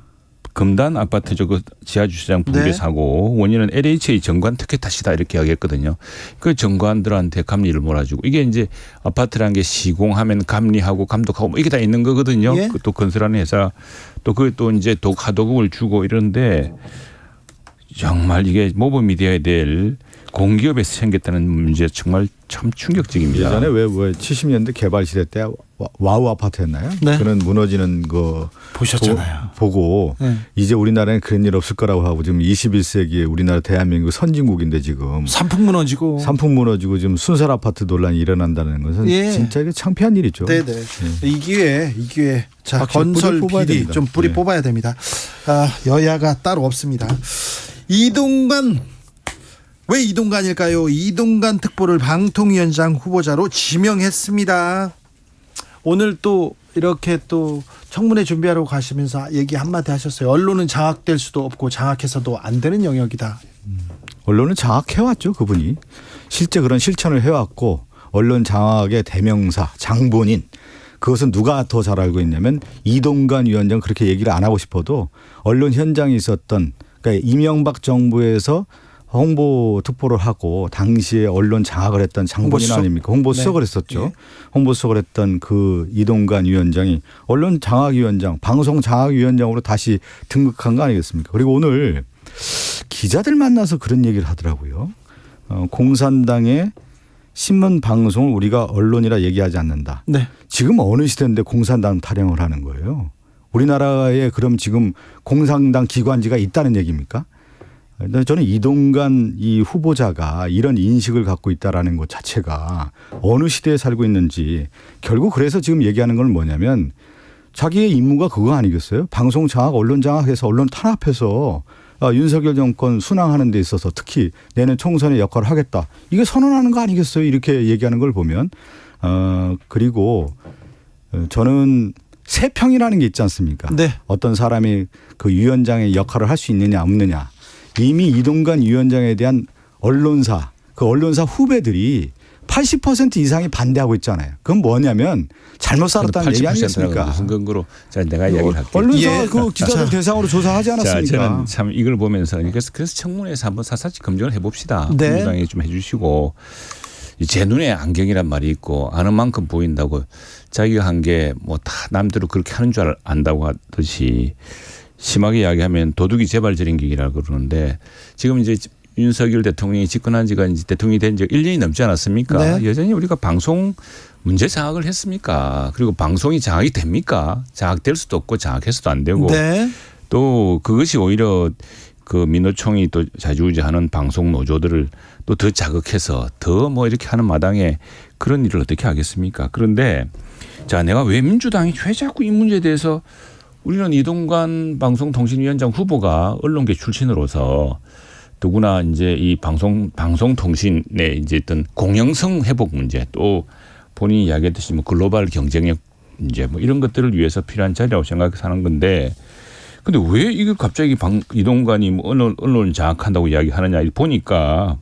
금단 아파트 그 지하 주차장 붕괴 네. 사고 원인은 LH의 정관 특혜 탓이다 이렇게 이야기했거든요. 그 정관들한테 감리를 몰아주고 이게 이제 아파트라는 게 시공하면 감리하고 감독하고 뭐 이게 다 있는 거거든요. 예. 또 건설하는 회사 또 그게 또 이제 하도급을 주고 이런데 정말 이게 모범이 되어야 될 공기업에서 생겼다는 문제 정말 참 충격적입니다. 예전에 왜 70년대 개발 시대 때 와우 아파트였나요? 네. 그런 무너지는 거 보셨잖아요. 보고 네. 이제 우리나라엔 그런 일 없을 거라고 하고 지금 21세기에 우리나라 대한민국 선진국인데 지금 산풍 무너지고. 산풍 무너지고 지금 순살 아파트 논란이 일어난다는 것은 예. 진짜 이게 창피한 일이죠. 네네. 이 기회에 자 확실히 건설 뿌리 뽑아야 비리 됩니다. 좀 뿌리 네. 뽑아야 됩니다. 여야가 따로 없습니다. 왜 이동관일까요? 이동관 특보를 방통위원장 후보자로 지명했습니다. 오늘 또 이렇게 또 청문회 준비하러 가시면서 얘기 한마디 하셨어요. 언론은 장악될 수도 없고 장악해서도 안 되는 영역이다. 언론은 장악해왔죠, 그분이. 실제 그런 실천을 해왔고 언론 장악의 대명사, 장본인. 그것은 누가 더 잘 알고 있냐면 이동관 위원장 그렇게 얘기를 안 하고 싶어도 언론 현장에 있었던 그러니까 이명박 정부에서 홍보 특보를 하고 당시에 언론 장악을 했던 장본인 홍보수석? 아닙니까? 홍보수석을 네. 했었죠. 예. 홍보수석을 했던 그 이동관 위원장이 언론 장악위원장, 방송 장악위원장으로 다시 등극한 거 아니겠습니까? 그리고 오늘 기자들 만나서 그런 얘기를 하더라고요. 공산당의 신문 방송을 우리가 언론이라 얘기하지 않는다. 네. 지금 어느 시대인데 공산당 타령을 하는 거예요. 우리나라에 그럼 지금 공산당 기관지가 있다는 얘기입니까? 저는 이동관 이 후보자가 이런 인식을 갖고 있다라는 것 자체가 어느 시대에 살고 있는지 결국 그래서 지금 얘기하는 건 뭐냐면 자기의 임무가 그거 아니겠어요? 방송 장악, 언론 장악해서 언론 탄압해서 윤석열 정권 순항하는 데 있어서 특히 내년 총선의 역할을 하겠다. 이게 선언하는 거 아니겠어요? 이렇게 얘기하는 걸 보면 그리고 저는 세평이라는 게 있지 않습니까? 네. 어떤 사람이 그 위원장의 역할을 할 수 있느냐 없느냐. 이미 이동관 위원장에 대한 언론사, 그 언론사 후배들이 80% 이상이 반대하고 있잖아요. 그건 뭐냐면 잘못 살았다는 얘기 아니겠습니까? 무슨 근거로 자 내가 이야기를 할게요. 언론사 예. 그 기자들 대상으로 조사하지 자, 않았습니까? 저는 참 이걸 보면서 그래서 청문회에서 한번 사사치 검증을 해봅시다. 네. 민주당이 좀 해주시고 제 눈에 안경이란 말이 있고 아는 만큼 보인다고 자기가 한 게 뭐 다 남들은 그렇게 하는 줄 안다고 하듯이 심하게 이야기하면 도둑이 재발절인격이라고 그러는데 지금 이제 윤석열 대통령이 집권한 지가 이제 대통령이 된 지 1년이 넘지 않았습니까? 네. 여전히 우리가 방송 문제 장악을 했습니까? 그리고 방송이 장악이 됩니까? 장악될 수도 없고 장악해서도 안 되고 네. 또 그것이 오히려 그 민노총이 또 자주우지하는 방송 노조들을 또 더 자극해서 더 뭐 이렇게 하는 마당에 그런 일을 어떻게 하겠습니까? 그런데 자 내가 왜 민주당이 왜 자꾸 이 문제에 대해서 우리는 이동관 방송통신위원장 후보가 언론계 출신으로서 더구나 이제 이 방송통신의 이제 어떤 공영성 회복 문제 또 본인이 이야기했듯이 뭐 글로벌 경쟁력 문제 뭐 이런 것들을 위해서 필요한 자리라고 생각해서 하는 건데 근데 왜 이걸 갑자기 이동관이 뭐 언론을 장악한다고 이야기하느냐 보니까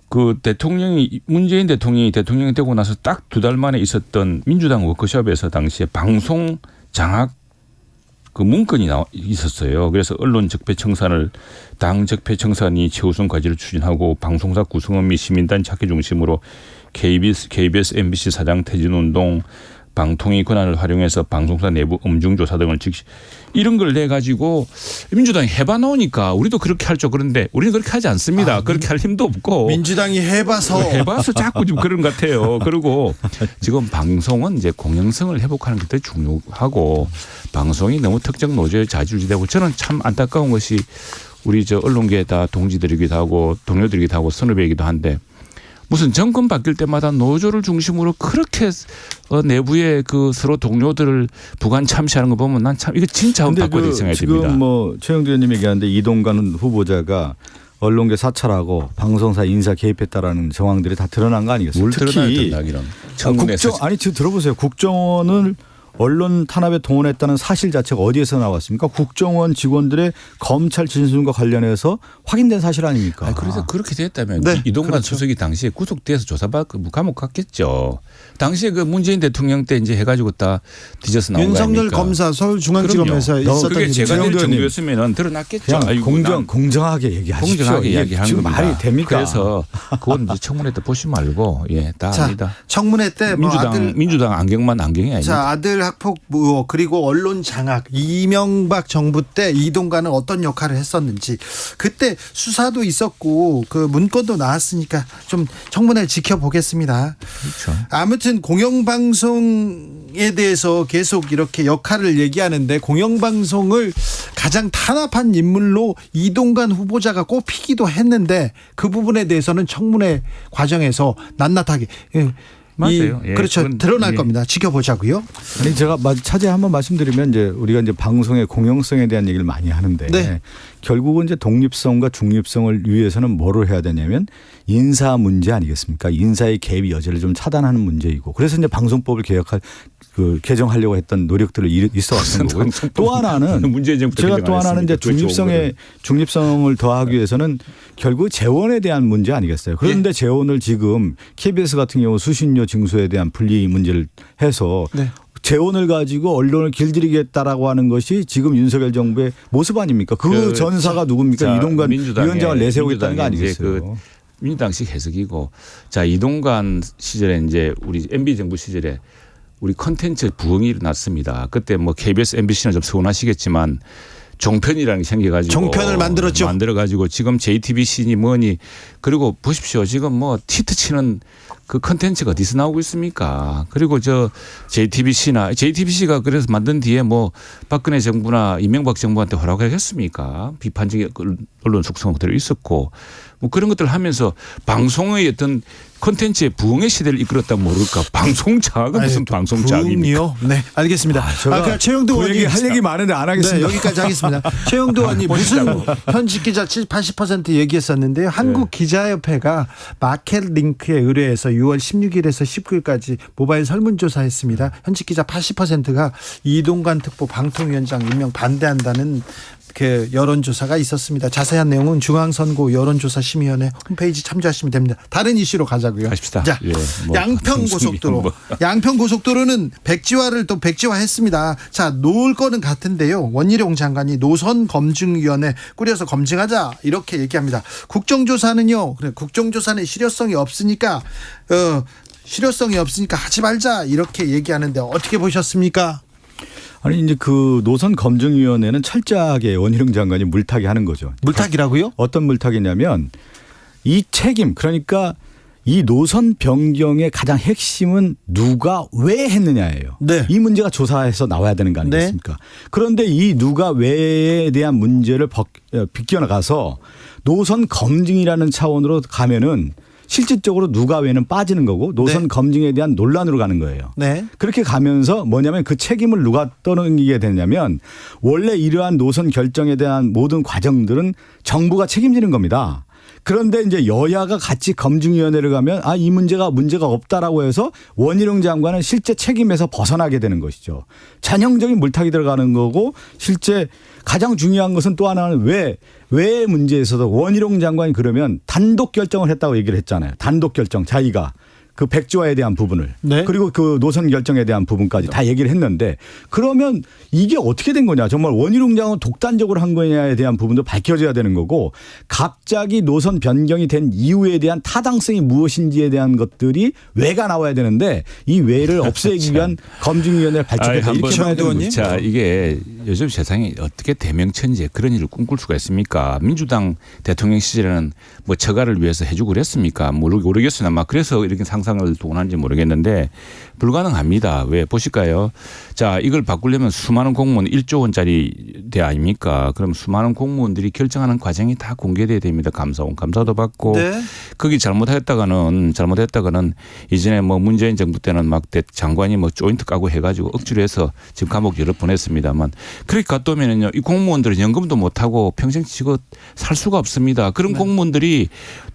그 대통령이 문재인 대통령이 되고 나서 딱 2달 만에 있었던 민주당 워크숍에서 당시에 방송 장악 그 문건이 있었어요. 그래서 언론 적폐청산을 당 적폐청산이 최우선 과제를 추진하고 방송사 구성원 및 시민단 찾기 중심으로 KBS, MBC 사장 퇴진운동 방통위 권한을 활용해서 방송사 내부 음중조사 등을 즉시 이런 걸 내가지고 민주당이 해봐 놓으니까 우리도 그렇게 할 줄 그런데 우리는 그렇게 하지 않습니다. 그렇게 할 힘도 없고. 민주당이 해봐서 자꾸 좀 그런 것 같아요. 그리고 지금 방송은 이제 공영성을 회복하는 게 더 중요하고 방송이 너무 특정 노조에 좌지우지되고 저는 참 안타까운 것이 우리 저 언론계에 다 동지들이기도 하고 동료들이기도 하고 선후배이기도 한데 무슨 정권 바뀔 때마다 노조를 중심으로 그렇게 내부의 그 서로 동료들을 부관 참시하는 거 보면 난 참 이거 진짜 한번 바꿔야 될 생각이 듭니다. 지금 뭐 최영두 의원님 얘기하는데 이동관 후보자가 언론계 사찰하고 방송사 인사 개입했다라는 정황들이 다 드러난 거 아니겠어요? 뭘 특히 드러나야 된다 이런. 지금 들어보세요. 국정원을 언론 탄압에 동원했다는 사실 자체가 어디에서 나왔습니까? 국정원 직원들의 검찰 진술과 관련해서 확인된 사실 아닙니까? 그래서 그렇게 됐다면 네, 이동관 그렇죠. 수석이 당시에 구속돼서 조사받고 감옥 갔겠죠. 당시에 그 문재인 대통령 때 이제 해가지고 다 뒤져서 나온 거 윤석열 아닙니까? 검사 서울중앙지검에서 그럼요. 있었던 그게 일이죠. 제가 될 의원님. 정도였으면 드러났겠죠. 그냥 아이고, 난 공정하게 얘기하십시오. 공정하게 이게 이야기하는 지금 겁니다. 말이 됩니까? 그래서 그건 이제 청문회 때 보시 말고 다 자, 압니다. 청문회 때 뭐 민주당 안경만 안경이 아닙니다. 자, 아들 학폭 의혹 그리고 언론 장악 이명박 정부 때 이동관은 어떤 역할을 했었는지 그때 수사도 있었고 그 문건도 나왔으니까 좀 청문회 지켜보겠습니다. 그렇죠. 아무튼 공영방송에 대해서 계속 이렇게 역할을 얘기하는데 공영방송을 가장 탄압한 인물로 이동관 후보자가 꼽히기도 했는데 그 부분에 대해서는 청문회 과정에서 낱낱하게 맞아요. 예, 그렇죠. 그건, 드러날 예. 겁니다. 지켜보자고요. 아니 제가 차제 한번 말씀드리면 이제 우리가 이제 방송의 공영성에 대한 얘기를 많이 하는데 네. 결국은 이제 독립성과 중립성을 위해서는 뭐를 해야 되냐면 인사 문제 아니겠습니까? 인사의 개입 여지를 좀 차단하는 문제이고 그래서 이제 방송법을 개정하려고 했던 노력들을 있어왔던 거고요. 또 하나는 문재인 정부 때 제가 개정 또 안 하나는 이제 했습니까? 중립성을 더하기 위해서는 결국 재원에 대한 문제 아니겠어요? 그런데 재원을 지금 KBS 같은 경우 수신료 징수에 대한 분리 문제를 해서 네. 재원을 가지고 언론을 길들이겠다라고 하는 것이 지금 윤석열 정부의 모습 아닙니까? 그 전사가 누굽니까? 이동관 위원장을 내세우겠다는 거 아니겠어요? 민주당식 해석이고 자 이동관 시절에 이제 우리 MB 정부 시절에 우리 콘텐츠 부흥이 일어났습니다. 그때 뭐 KBS, MBC는 좀 서운하시겠지만 종편이라는 게 생겨가지고 종편을 만들었죠. 만들어가지고 지금 JTBC니 뭐니 그리고 보십시오. 지금 뭐 티트 치는 그 컨텐츠가 어디서 나오고 있습니까? 그리고 저 JTBC가 그래서 만든 뒤에 뭐 박근혜 정부나 이명박 정부한테 허락하겠습니까? 비판적인 언론 속성 그대로 있었고 뭐 그런 것들을 하면서 방송의 어떤 콘텐츠의 부흥의 시대를 이끌었다면 모를까. 방송자가 무슨 방송자입니까? 네, 알겠습니다. 그냥 최영도 의원이 할 얘기 많은데 안 하겠습니다. 네, 여기까지 하겠습니다. 최영도 의원이 무슨 현직 기자 80% 얘기했었는데요. 한국 기자협회가 마켓 링크에 의뢰해서 6월 16일에서 19일까지 모바일 설문조사했습니다. 현직 기자 80%가 이동관 특보 방통위원장 임명 반대한다는 그 여론조사가 있었습니다. 자세한 내용은 중앙선거 여론조사심의위원회 홈페이지 참조하시면 됩니다. 다른 이슈로 가자고요. 가십시다. 자, 예, 뭐 양평고속도로. 양평고속도로는 백지화를 또 백지화했습니다. 자, 놓을 거는 같은데요. 원희룡 장관이 노선검증위원회 꾸려서 검증하자 이렇게 얘기합니다. 국정조사는요. 그래, 국정조사는 실효성이 없으니까 하지 말자 이렇게 얘기하는데 어떻게 보셨습니까? 아니 이제 그 노선검증위원회는 철저하게 원희룡 장관이 물타기 하는 거죠. 물타기라고요? 어떤 물타기냐면 이 책임 그러니까 이 노선 변경의 가장 핵심은 누가 왜 했느냐예요. 네. 이 문제가 조사해서 나와야 되는 거 아니겠습니까? 네. 그런데 이 누가 왜에 대한 문제를 비껴나가서 노선 검증이라는 차원으로 가면은 실질적으로 누가 왜는 빠지는 거고 노선 네. 검증에 대한 논란으로 가는 거예요. 네. 그렇게 가면서 뭐냐면 그 책임을 누가 떠넘기게 되냐면 원래 이러한 노선 결정에 대한 모든 과정들은 정부가 책임지는 겁니다. 그런데 이제 여야가 같이 검증위원회를 가면 이 문제가 없다라고 해서 원희룡 장관은 실제 책임에서 벗어나게 되는 것이죠. 전형적인 물타기 들어가는 거고 실제 가장 중요한 것은 또 하나는 왜 문제에서도 원희룡 장관이 그러면 단독 결정을 했다고 얘기를 했잖아요. 단독 결정 자기가. 그 백지화에 대한 부분을 네. 그리고 그 노선 결정에 대한 부분까지 다 얘기를 했는데 그러면 이게 어떻게 된 거냐 정말 원희룡 장관은 독단적으로 한 거냐에 대한 부분도 밝혀져야 되는 거고 갑자기 노선 변경이 된 이유에 대한 타당성이 무엇인지에 대한 것들이 왜가 나와야 되는데 이 왜를 없애기 위한 검증위원회를 발족했다 이렇게 봐야 되는 거죠. 자 이게 요즘 세상에 어떻게 대명천지에 그런 일을 꿈꿀 수가 있습니까? 민주당 대통령 시절에는 뭐 처가를 위해서 해주고 그랬습니까? 모르겠으나 막 그래서 이렇게 상상을 동원하는지 모르겠는데 불가능합니다. 왜 보실까요? 자 이걸 바꾸려면 수많은 공무원 1조 원짜리 대 아닙니까? 그럼 수많은 공무원들이 결정하는 과정이 다 공개돼야 됩니다. 감사도 받고 네. 거기 잘못했다가는 이전에 뭐 문재인 정부 때는 막 장관이 뭐 조인트 까고 해가지고 억지로 해서 지금 감옥 여러 번 했습니다만 그렇게 갔다 오면은요 이 공무원들은 연금도 못 하고 평생 치고 살 수가 없습니다. 그런 네. 공무원들이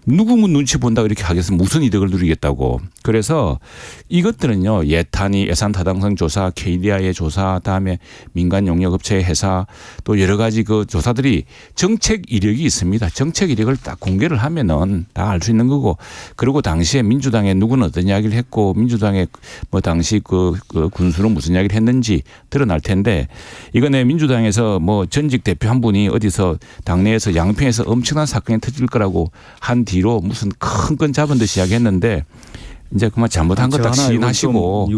누구 눈치 본다 이렇게 하겠으면 무슨 이득을 누리겠다고 그래서 이것들은요, 예탄위 예산 타당성 조사, KDI의 조사, 다음에 민간 용역업체의 회사, 또 여러 가지 그 조사들이 정책 이력이 있습니다. 정책 이력을 딱 공개를 하면은 다 알 수 있는 거고, 그리고 당시에 민주당에 누구는 어떤 이야기를 했고, 민주당의 뭐 당시 그 군수는 무슨 이야기를 했는지 드러날 텐데, 이번에 민주당에서 뭐 전직 대표 한 분이 어디서 당내에서 양평에서 엄청난 사건이 터질 거라고 한 뒤로 무슨 큰 건 잡은 듯이 이야기했는데, 이제 그만 잘못한 거 딱 시인하시고,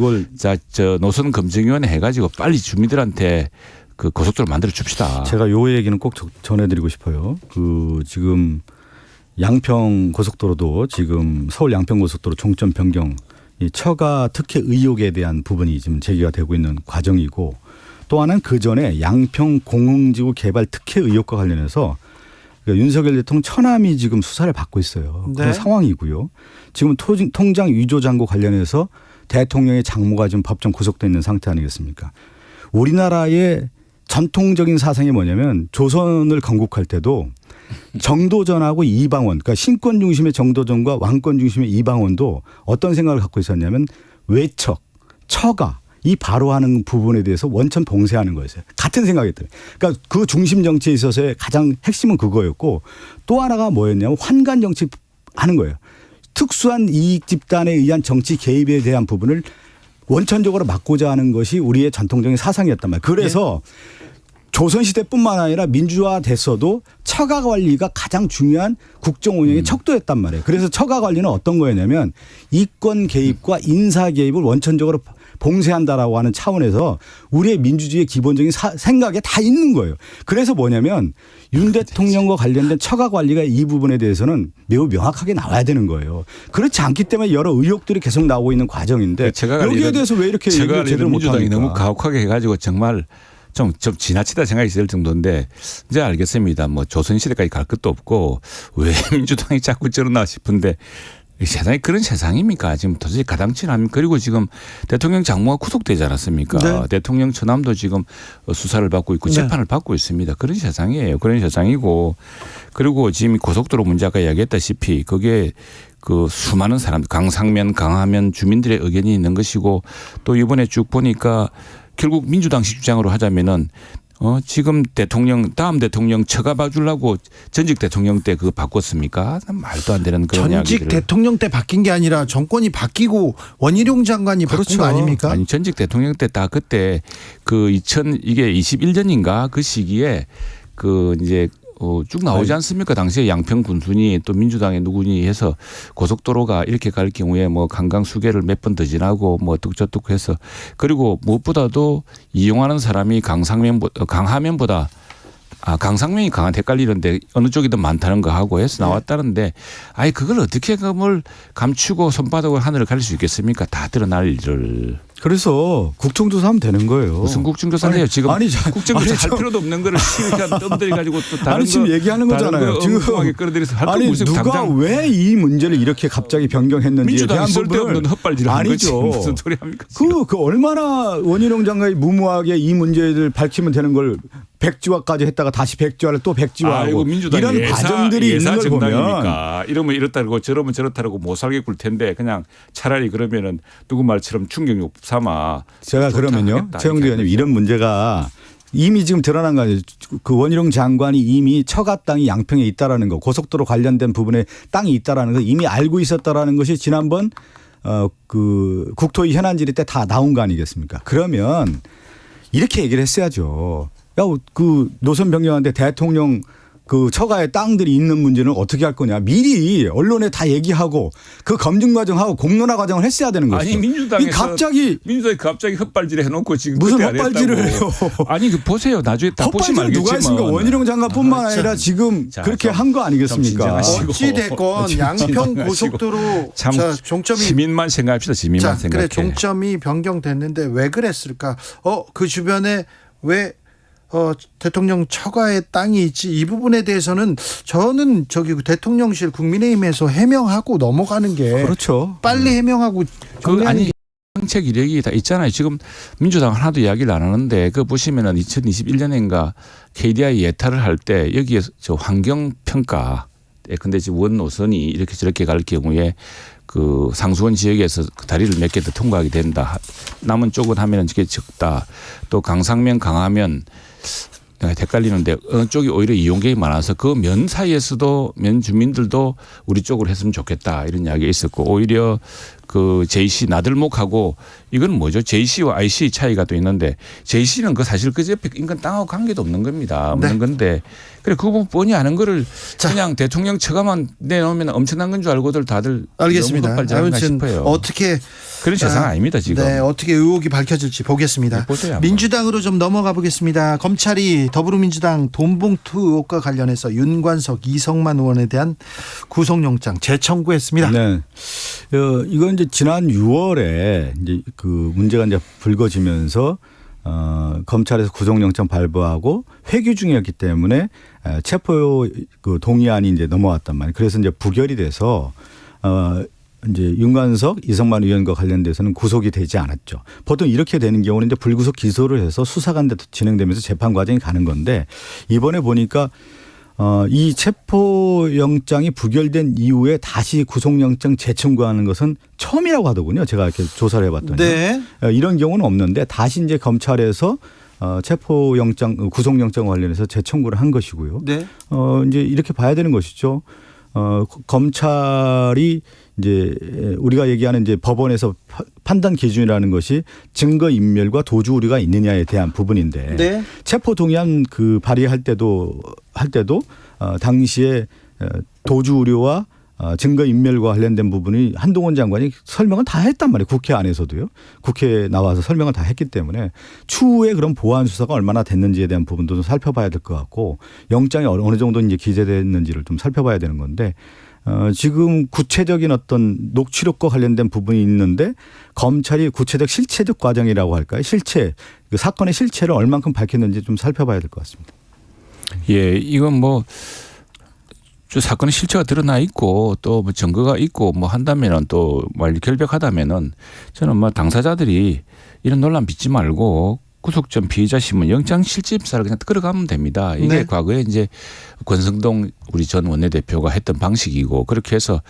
저 노선 검증위원회 해가지고 빨리 주민들한테 그 고속도로 만들어 줍시다. 제가 요 얘기는 꼭 전해드리고 싶어요. 그 지금 양평 고속도로도 지금 서울 양평 고속도로 종점 변경 이 처가 특혜 의혹에 대한 부분이 지금 제기가 되고 있는 과정이고, 또 하나는 그 전에 양평 공흥지구 개발 특혜 의혹과 관련해서 윤석열 대통령 처남이 지금 수사를 받고 있어요. 그런 상황이고요. 지금 통장 위조 잔고 관련해서 대통령의 장모가 지금 법정 구속돼 있는 상태 아니겠습니까? 우리나라의 전통적인 사상이 뭐냐면 조선을 건국할 때도 정도전하고 이방원, 그러니까 신권 중심의 정도전과 왕권 중심의 이방원도 어떤 생각을 갖고 있었냐면 외척, 처가 이 바로하는 부분에 대해서 원천 봉쇄하는 거였어요. 같은 생각이었대요. 그러니까 그 중심 정치에 있어서의 가장 핵심은 그거였고, 또 하나가 뭐였냐면 환관 정치 하는 거예요. 특수한 이익 집단에 의한 정치 개입에 대한 부분을 원천적으로 막고자 하는 것이 우리의 전통적인 사상이었단 말이에요. 그래서 조선시대뿐만 아니라 민주화 됐어도 처가 관리가 가장 중요한 국정 운영의 척도였단 말이에요. 그래서 처가 관리는 어떤 거였냐면 이권 개입과 인사 개입을 원천적으로 봉쇄한다라고 하는 차원에서 우리의 민주주의의 기본적인 생각에 다 있는 거예요. 그래서 뭐냐면 윤 대통령과 관련된 처가 관리가 이 부분에 대해서는 매우 명확하게 나와야 되는 거예요. 그렇지 않기 때문에 여러 의혹들이 계속 나오고 있는 과정인데 여기에 대해서 왜 이렇게 얘기를 제대로 못합니까? 민주당이 너무 가혹하게 해가지고 정말 좀 지나치다 생각이 들 정도인데, 이제 알겠습니다. 뭐 조선시대까지 갈 것도 없고 왜 민주당이 자꾸 저러나 싶은데, 세상이 그런 세상입니까? 지금 도저히 가당치 않습니까? 그리고 지금 대통령 장모가 구속되지 않았습니까? 네. 대통령 처남도 지금 수사를 받고 있고 재판을 받고 있습니다. 그런 세상이에요. 그런 세상이고, 그리고 지금 고속도로 문제 아까 이야기했다시피 그게 그 수많은 사람들, 강상면, 강하면 주민들의 의견이 있는 것이고, 또 이번에 쭉 보니까 결국 민주당식 주장으로 하자면은 지금 다음 대통령 처가 봐주려고 전직 대통령 때 그거 바꿨습니까? 말도 안 되는 그런 이야기를. 전직 대통령 때 바뀐 게 아니라 정권이 바뀌고 원희룡 장관이 바꾼 거 아닙니까? 아니, 전직 대통령 때 다 그때 그 이게 21년인가 그 시기에 그 이제 쭉 나오지 않습니까? 당시에 양평 군순이 또 민주당의 누구니 해서 고속도로가 이렇게 갈 경우에 뭐 강강 수계를 몇 번 더 지나고 뭐 어떡저떡 해서, 그리고 무엇보다도 이용하는 사람이 강하면보다 강상면이 강한 헷갈리는데 어느 쪽이 더 많다는 거 하고 해서 나왔다는데, 아니 그걸 어떻게 그걸 감추고 손바닥으로 하늘을 가릴 수 있겠습니까? 다 드러날 일을. 그래서 국정조사하면 되는 거예요. 무슨 국정조사를 해요? 지금 국정조사 할 필요도 없는 거를 시위한 떠들이 가지고 또 다른 지금 얘기하는 거잖아요. 지금 끌어들여서 할 아니 누가 당장 왜 이 문제를 이렇게 갑자기 변경했는지 민주당이 쓸데없는 헛발질을 하는 거지. 무슨 소리 합니까? 그 얼마나 원희룡 장관이 무모하게 이 문제를 밝히면 되는 걸 백지화까지 했다가 다시 백지화를 또 백지화하고 이런 과정들이 있는 걸 보면, 이러면 이렇다고 저러면 저렇다고 못 살게 굴 텐데 그냥 차라리 그러면은 누구 말처럼 충격욕 삼아. 제가 그러면요, 최영두 의원님, 이런 문제가 이미 지금 드러난 거 아니에요. 그 원희룡 장관이 이미 처가 땅이 양평에 있다라는 거, 고속도로 관련된 부분에 땅이 있다라는 거 이미 알고 있었다라는 것이 지난번 그 국토위 현안 질의 때 다 나온 거 아니겠습니까? 그러면 이렇게 얘기를 했어야죠. 야, 그 노선 변경하는데 대통령 그 처가의 땅들이 있는 문제는 어떻게 할 거냐. 미리 언론에 다 얘기하고 그 검증 과정하고 공론화 과정을 했어야 되는 거죠. 아니 민주당이 갑자기 헛발질 해놓고 지금 무슨 헛발질을 해요. 아니 그 보세요. 나중에 다 보시면 알겠지만. 누가 했습니까? 원희룡 장관뿐만 아니라 지금 그렇게 한 거 아니겠습니까? 어찌 됐건 양평 고속도로 종점이 시민만 생각합시다. 시민만 생각해. 그래, 종점이 변경됐는데 왜 그랬을까? 그 주변에 왜 대통령 처가의 땅이 있지, 이 부분에 대해서는 저는 대통령실 국민의힘에서 해명하고 넘어가는 게 그렇죠. 빨리 해명하고 아니 정책 이력이 다 있잖아요. 지금 민주당 하나도 이야기를 안 하는데 그 보시면은 2021년인가 KDI 예타를 할 때 여기에 저 환경 평가 근데 지금 원 노선이 이렇게 저렇게 갈 경우에 그 상수원 지역에서 그 다리를 몇 개 더 통과하게 된다. 남은 쪽은 하면은 이게 적다. 또 강상면 강하면 내가 헷갈리는데 어느 쪽이 오히려 이용객이 많아서 그 면 사이에서도 면 주민들도 우리 쪽으로 했으면 좋겠다 이런 이야기가 있었고 오히려 그 JC 나들목하고 이건 뭐죠? JC와 IC 차이가 또 있는데 JC는 그 사실 그 옆에 인간 땅하고 관계도 없는 겁니다. 없는 건데 그래 그 부분 뻔히 아는 거를 그냥 대통령 처가만 내놓으면 엄청난 건 줄 알고들 다들 알겠습니다. 너무 헛발질하나 싶어요. 어떻게 그런 세상 아닙니다 지금. 네, 어떻게 의혹이 밝혀질지 보겠습니다. 보세요, 민주당으로 좀 넘어가 보겠습니다. 검찰이 더불어민주당 돈봉투 의혹과 관련해서 윤관석, 이성만 의원에 대한 구속영장 재청구했습니다. 네. 이건 이제 지난 6월에 이제 그 문제가 이제 불거지면서 검찰에서 구속영장 발부하고 회기 중이었기 때문에 체포 그 동의안이 이제 넘어왔단 말이에요. 그래서 이제 부결이 돼서 이제 윤관석, 이성만 의원과 관련돼서는 구속이 되지 않았죠. 보통 이렇게 되는 경우는 이제 불구속 기소를 해서 수사가 진행되면서 재판 과정이 가는 건데 이번에 보니까 이 체포영장이 부결된 이후에 다시 구속영장 재청구하는 것은 처음이라고 하더군요. 제가 이렇게 조사를 해봤더니 네. 이런 경우는 없는데 다시 이제 검찰에서 체포영장, 구속영장 관련해서 재청구를 한 것이고요. 네. 이제 이렇게 봐야 되는 것이죠. 검찰이 이제 우리가 얘기하는 이제 법원에서 판단 기준이라는 것이 증거 인멸과 도주 우려가 있느냐에 대한 부분인데 네. 체포 동의안 그 발의할 때도 당시에 도주 우려와 증거 인멸과 관련된 부분이 한동훈 장관이 설명을 다 했단 말이에요. 국회 안에서도요. 국회에 나와서 설명을 다 했기 때문에 추후에 그런 보완 수사가 얼마나 됐는지에 대한 부분도 좀 살펴봐야 될 것 같고 영장이 어느 정도 이제 기재됐는지를 좀 살펴봐야 되는 건데 지금 구체적인 어떤 녹취록과 관련된 부분이 있는데 검찰이 구체적 실체적 과정이라고 할까요? 실체, 그 사건의 실체를 얼만큼 밝혔는지 좀 살펴봐야 될 것 같습니다. 예, 이건 뭐 사건의 실체가 드러나 있고 또 뭐 증거가 있고 뭐 한다면은 또 결백하다면은 저는 뭐 당사자들이 이런 논란 빚지 말고 구속 전 피의자 신문 영장 실질심사를 그냥 끌어가면 됩니다. 이게 네. 과거에 이제 권성동 우리 전 원내대표가 했던 방식이고 그렇게 해서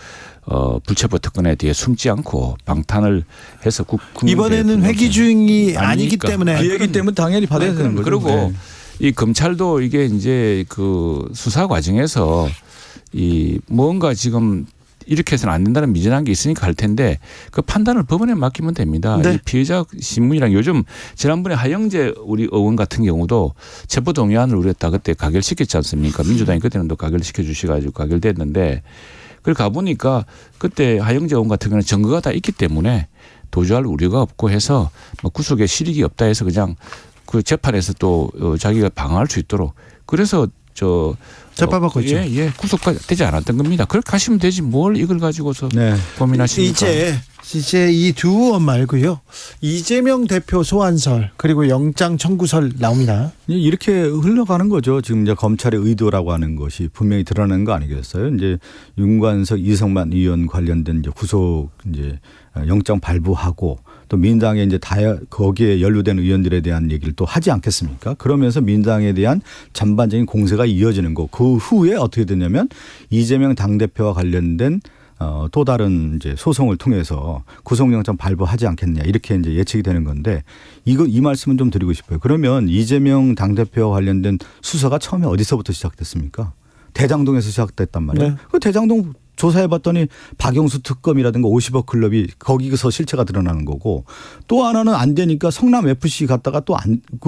불체포 특권에 대해 숨지 않고 방탄을 해서 이번에는 회기 중이 아니기 때문에 기획이기 때문에 당연히 받아야 되는 거죠. 그리고 네. 이 검찰도 이게 이제 그 수사 과정에서 이 뭔가 지금 이렇게 해서는 안 된다는 미진한 게 있으니까 할 텐데 그 판단을 법원에 맡기면 됩니다. 네. 이 피해자 신문이랑 요즘 지난번에 하영재 우리 의원 같은 경우도 체포 동의안을 우리가 그때 가결시켰지 않습니까? 민주당이 그때는 또 가결시켜 주셔가지고 가결됐는데 그걸 가보니까 그때 하영재 의원 같은 경우는 증거가 다 있기 때문에 도주할 우려가 없고 해서 뭐 구속에 실익이 없다 해서 그냥 그 재판에서 또 자기가 방어할 수 있도록 그래서 재판받고 있죠. 예, 구속가 되지 않았던 겁니다. 그렇게 하시면 되지 뭘 이걸 가지고서 네. 고민하십니까? 이제 이 두 의원 말고요. 이재명 대표 소환설 그리고 영장 청구설 나옵니다. 이렇게 흘러가는 거죠. 지금 이제 검찰의 의도라고 하는 것이 분명히 드러나는 거 아니겠어요? 이제 윤관석, 이성만 의원 관련된 이제 구속 이제 영장 발부하고 또 민당에 이제 거기에 연루된 의원들에 대한 얘기를 또 하지 않겠습니까? 그러면서 민당에 대한 전반적인 공세가 이어지는 거. 그 후에 어떻게 되냐면 이재명 당대표와 관련된 또 다른 이제 소송을 통해서 구속영장 발부하지 않겠냐 이렇게 이제 예측이 되는 건데 이 말씀은 좀 드리고 싶어요. 그러면 이재명 당대표와 관련된 수사가 처음에 어디서부터 시작됐습니까? 대장동에서 시작됐단 말이에요. 네. 그 대장동 조사해봤더니 박영수 특검이라든가 50억 클럽이 거기서 실체가 드러나는 거고 또 하나는 안 되니까 성남 FC 갔다가 또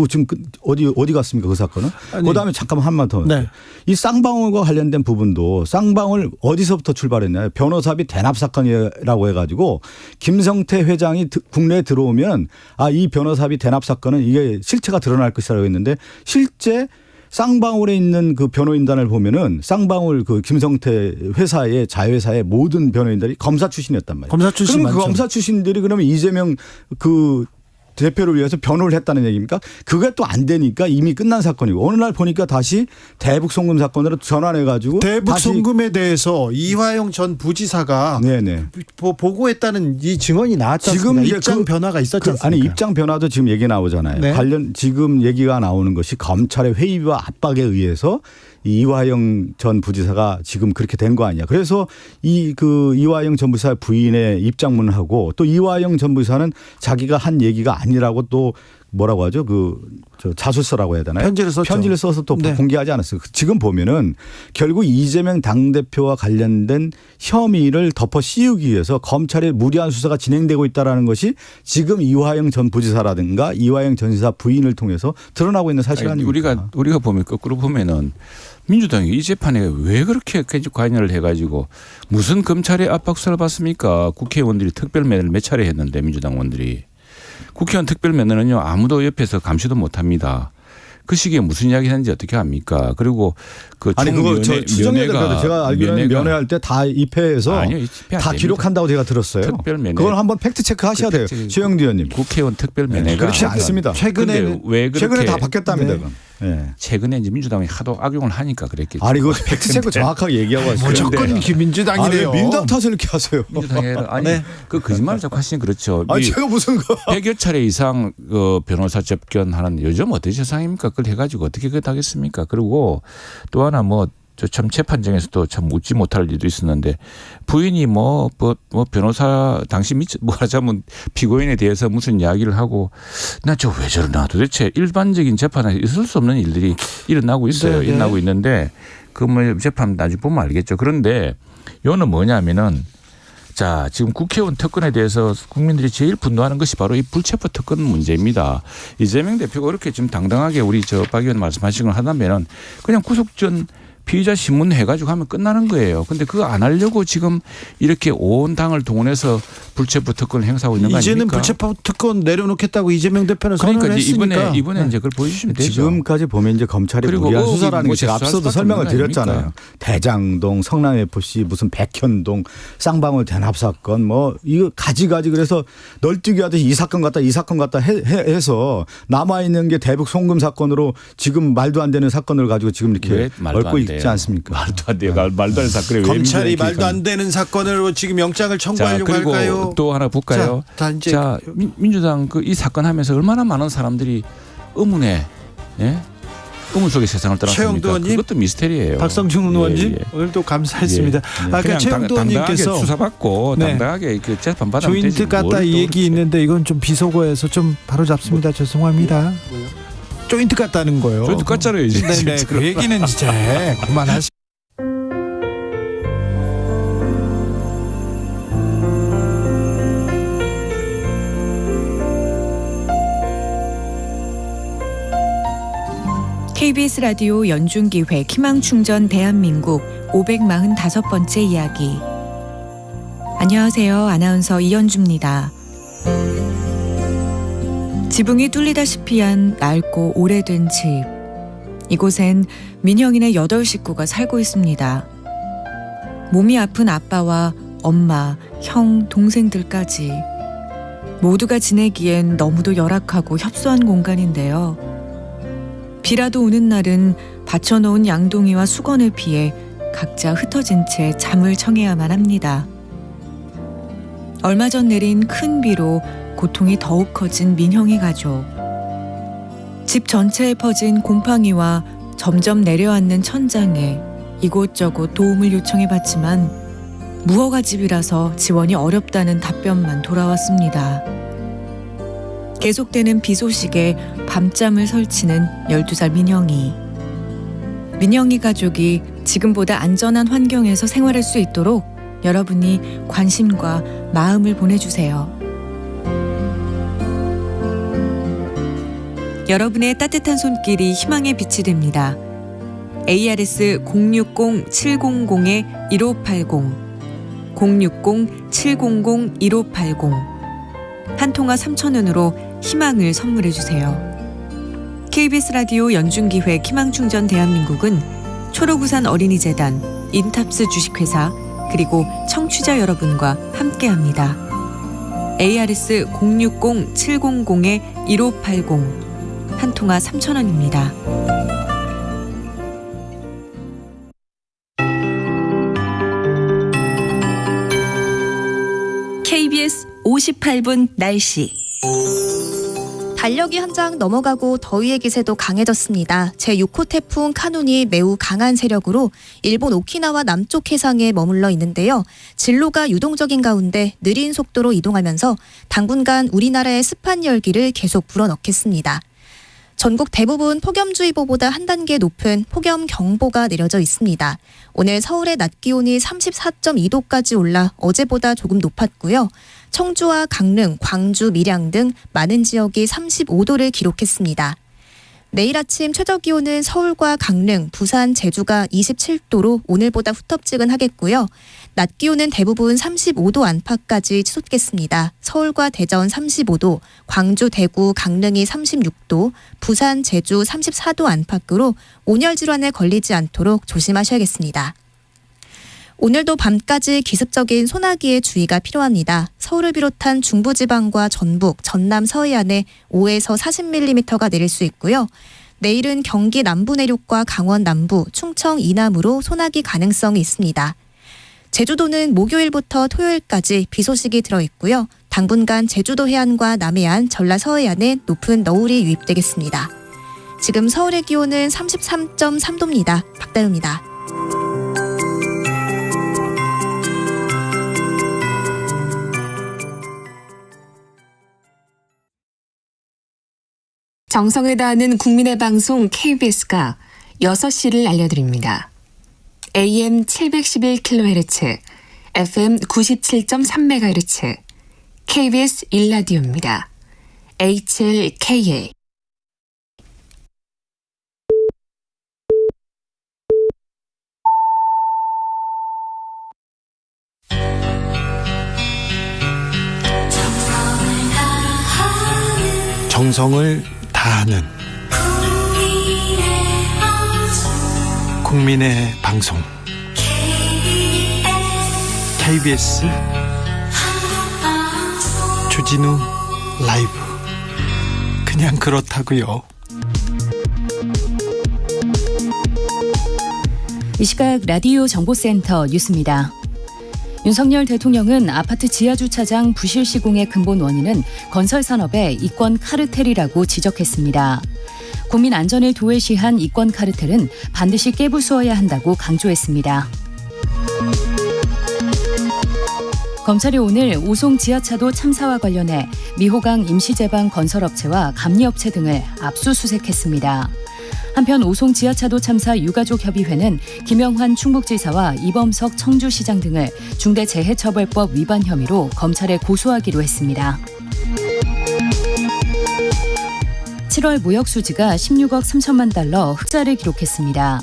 지금 어디 갔습니까 그 사건은? 그다음에 잠깐만 한번 더. 네. 이 쌍방울과 관련된 부분도 쌍방울 어디서부터 출발했나요? 변호사비 대납 사건이라고 해가지고 김성태 회장이 국내에 들어오면 이 변호사비 대납 사건은 이게 실체가 드러날 것이라고 했는데 실제 쌍방울에 있는 그 변호인단을 보면은 쌍방울 그 김성태 회사의 자회사의 모든 변호인들이 검사 출신이었단 말이에요. 검사 출신 그럼 그 많죠. 검사 출신들이 그러면 이재명 그 대표를 위해서 변호를 했다는 얘기입니까? 그게 또 안 되니까 이미 끝난 사건이고 어느 날 보니까 다시 대북 송금 사건으로 전환해가지고 대북 다시 송금에 대해서 이화영 전 부지사가 네네. 보고했다는 이 증언이 나왔지 않습니까? 지금 입장 변화가 있었지 않습니까? 아니 입장 변화도 지금 얘기 나오잖아요. 네. 지금 얘기가 나오는 것이 검찰의 회의와 압박에 의해서 이 이화영 전 부지사가 지금 그렇게 된 거 아니야. 그래서 이화영 전 부지사 부인의 입장문을 하고 또 이화영 전 부지사는 자기가 한 얘기가 아니라고 또 뭐라고 하죠? 저 자술서라고 해야 되나요? 편지를 썼죠. 편지를 써서 또 네. 공개하지 않았어요. 지금 보면은 결국 이재명 당대표와 관련된 혐의를 덮어 씌우기 위해서 검찰의 무리한 수사가 진행되고 있다는 것이 지금 이화영 전 부지사라든가 이화영 전 지사 부인을 통해서 드러나고 있는 사실 아닙니까? 우리가 보면 거꾸로 보면은 민주당이 이 재판에 왜 그렇게 관여를 해가지고 무슨 검찰의 압박수사를 받습니까? 국회의원들이 특별면을 몇 차례 했는데 민주당 의원들이. 국회의원 특별면허는요 아무도 옆에서 감시도 못합니다. 그 시기에 무슨 이야기 하는지 어떻게 합니까? 그리고 그 아니 그거 저 추정해 대표도 제가 알기로는 면회할 때 다 입회해서 아니요, 입회 안 다 됩니다. 기록한다고 제가 들었어요. 특별면회. 그걸 한번 팩트 체크 하셔야 돼요. 최영두 의원님. 국회의원 특별면회가 그렇지 않습니다. 최근에 최근에 다 바뀌었답니다. 네. 그건. 네. 최근에 이제 민주당이 하도 악용을 하니까 그랬겠죠. 아니 그거 팩트 체크 정확하게 얘기하고 왔어요. 무조건 민주당이래요. 민주당 탓을 이렇게 하세요. 민주당에 아니 네. 그 거짓말을 자꾸 하시는 그렇죠. 아니 제가 무슨 거 100여 차례 이상 변호사 접견하는 요즘 어떤 세상입니까? 그걸 해가지고 어떻게 그걸 하겠습니까? 그리고 또 하나 저 참 재판정에서도 참 웃지 못할 일도 있었는데 부인이 변호사 당시 말하자면 피고인에 대해서 무슨 이야기를 하고 나 저 왜 저러나 도대체 일반적인 재판에 있을 수 없는 일들이 일어나고 있어요. 네, 네. 일어나고 있는데 그 재판 나중에 보면 알겠죠. 그런데 요는 뭐냐면은 자, 지금 국회의원 특권에 대해서 국민들이 제일 분노하는 것이 바로 이 불체포 특권 문제입니다. 이재명 대표가 그렇게 좀 당당하게 우리 박 의원 말씀하신 걸 하다면은 그냥 구속 전 피의자 신문 해가지고 하면 끝나는 거예요. 근데 그거 안 하려고 지금 이렇게 온 당을 동원해서 불체포 특권을 행사하고 있는 거 아닙니까? 이제는 불체포 특권 내려놓겠다고 이재명 대표는 그러니까 선언을 이제 했으니까. 이번에 이제 그걸 보여주시면 되죠. 지금까지 보면 이제 검찰이 그리고 무리한 수사라는 뭐 게 제가 재수할 앞서도 수밖에 설명을 없는 거 드렸잖아요. 아닙니까? 대장동, 성남FC, 무슨 백현동, 쌍방울 대납 사건 이거 가지가지 그래서 널뛰기 하듯이 이 사건 같다 해서 남아있는 게 대북 송금 사건으로 지금 말도 안 되는 사건을 가지고 지금 이렇게 얽고 있지 않습니까? 말도 안 돼요. 말도 안 되는 사건에 왜 검찰이 민주당이 말도 안 되는 사건으로 지금 영장을 자, 청구하려고 그리고 할까요? 또 하나 볼까요? 자, 민주당 이 사건 하면서 얼마나 많은 사람들이 의문에 의문 속의 세상을 떠났습니까? 최영두 의원님, 그것도 미스테리예요. 박성중 의원님 예. 오늘도 감사했습니다. 아까 그냥 최영두 당당하게 의원님께서 수사받고 네. 당당하게 그 재판 받으면 되지. 조인트 같다 이 얘기 있는데 이건 좀 비속어에서 좀 바로 잡습니다. 죄송합니다. 조인트 같다는 거요. 조인트 같잖아요 이제. 네네. 그 얘기는 진짜 그만하시. KBS 라디오 연중기획 희망충전 대한민국 545번째 이야기. 안녕하세요. 아나운서 이연주입니다. 지붕이 뚫리다시피 한 낡고 오래된 집. 이곳엔 민형이네 8식구가 살고 있습니다. 몸이 아픈 아빠와 엄마, 형, 동생들까지 모두가 지내기엔 너무도 열악하고 협소한 공간인데요. 비라도 오는 날은 받쳐놓은 양동이와 수건을 피해 각자 흩어진 채 잠을 청해야만 합니다. 얼마 전 내린 큰 비로 고통이 더욱 커진 민형이 가족. 집 전체에 퍼진 곰팡이와 점점 내려앉는 천장에 이곳저곳 도움을 요청해봤지만 무허가 집이라서 지원이 어렵다는 답변만 돌아왔습니다. 계속되는 비 소식에 밤잠을 설치는 12살 민영이. 민영이 가족이 지금보다 안전한 환경에서 생활할 수 있도록 여러분이 관심과 마음을 보내주세요. 여러분의 따뜻한 손길이 희망의 빛이 됩니다. ARS 060-700-1580 060-700-1580 한 통화 3,000원으로 희망을 선물해 주세요. KBS 라디오 연중기획 희망충전 대한민국은 초록우산 어린이재단, 인탑스 주식회사 그리고 청취자 여러분과 함께합니다. ARS 060-700-1580 한 통화 3,000원입니다. KBS 58분 날씨. 달력이 한 장 넘어가고 더위의 기세도 강해졌습니다. 제6호 태풍 카눈이 매우 강한 세력으로 일본 오키나와 남쪽 해상에 머물러 있는데요. 진로가 유동적인 가운데 느린 속도로 이동하면서 당분간 우리나라의 습한 열기를 계속 불어넣겠습니다. 전국 대부분 폭염주의보보다 한 단계 높은 폭염경보가 내려져 있습니다. 오늘 서울의 낮 기온이 34.2도까지 올라 어제보다 조금 높았고요. 청주와 강릉, 광주, 밀양 등 많은 지역이 35도를 기록했습니다. 내일 아침 최저기온은 서울과 강릉, 부산, 제주가 27도로 오늘보다 후텁지근하겠고요. 낮 기온은 대부분 35도 안팎까지 치솟겠습니다. 서울과 대전 35도, 광주, 대구, 강릉이 36도, 부산, 제주 34도 안팎으로 온열 질환에 걸리지 않도록 조심하셔야겠습니다. 오늘도 밤까지 기습적인 소나기에 주의가 필요합니다. 서울을 비롯한 중부지방과 전북, 전남 서해안에 5에서 40mm가 내릴 수 있고요. 내일은 경기 남부 내륙과 강원 남부, 충청 이남으로 소나기 가능성이 있습니다. 제주도는 목요일부터 토요일까지 비 소식이 들어있고요. 당분간 제주도 해안과 남해안, 전라 서해안에 높은 너울이 유입되겠습니다. 지금 서울의 기온은 33.3도입니다. 박다루입니다. 정성을 다하는 국민의 방송 KBS가 6시를 알려드립니다. AM 711kHz, FM 97.3MHz, KBS 1라디오입니다. HLKA. 정성을 다하는 국민의 방송 KBS 주진우 라이브. 그냥 그렇다고요. 이 시각 라디오 정보센터 뉴스입니다. 윤석열 대통령은 아파트 지하주차장 부실 시공의 근본 원인은 건설산업의 이권 카르텔이라고 지적했습니다. 국민 안전을 도외시한 이권 카르텔은 반드시 깨부수어야 한다고 강조했습니다. 검찰이 오늘 오송 지하차도 참사와 관련해 미호강 임시제방 건설업체와 감리업체 등을 압수수색했습니다. 한편 오송 지하차도 참사 유가족협의회는 김영환 충북지사와 이범석 청주시장 등을 중대재해처벌법 위반 혐의로 검찰에 고소하기로 했습니다. 7월 무역수지가 16억 3천만 달러 흑자를 기록했습니다.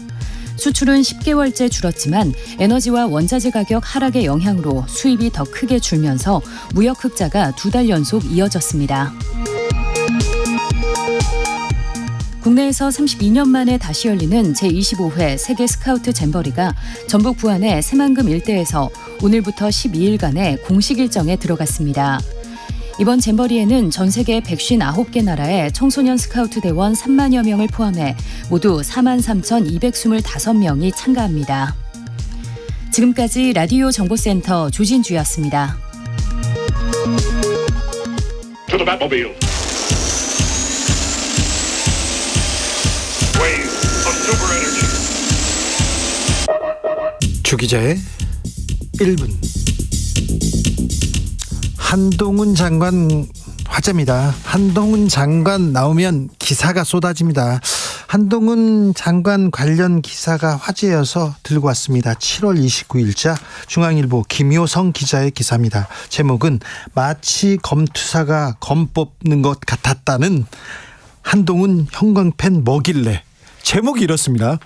수출은 10개월째 줄었지만 에너지와 원자재 가격 하락의 영향으로 수입이 더 크게 줄면서 무역 흑자가 2달 연속 이어졌습니다. 국내에서 32년 만에 다시 열리는 제25회 세계 스카우트 잼버리가 전북 부안의 새만금 일대에서 오늘부터 12일간의 공식 일정에 들어갔습니다. 이번 잼버리에는 전 세계 159개 나라의 청소년 스카우트 대원 3만여 명을 포함해 모두 43,225명이 참가합니다. 지금까지 라디오 정보센터 조진주였습니다. 주기자의 1분. 한동훈 장관 화제입니다. 한동훈 장관 나오면 기사가 쏟아집니다. 한동훈 장관 관련 기사가 화제여서 들고 왔습니다. 7월 29일자 중앙일보 김효성 기자의 기사입니다. 제목은 마치 검투사가 검 뽑는 것 같았다는 한동훈 형광펜 뭐길래. 제목이 이렇습니다.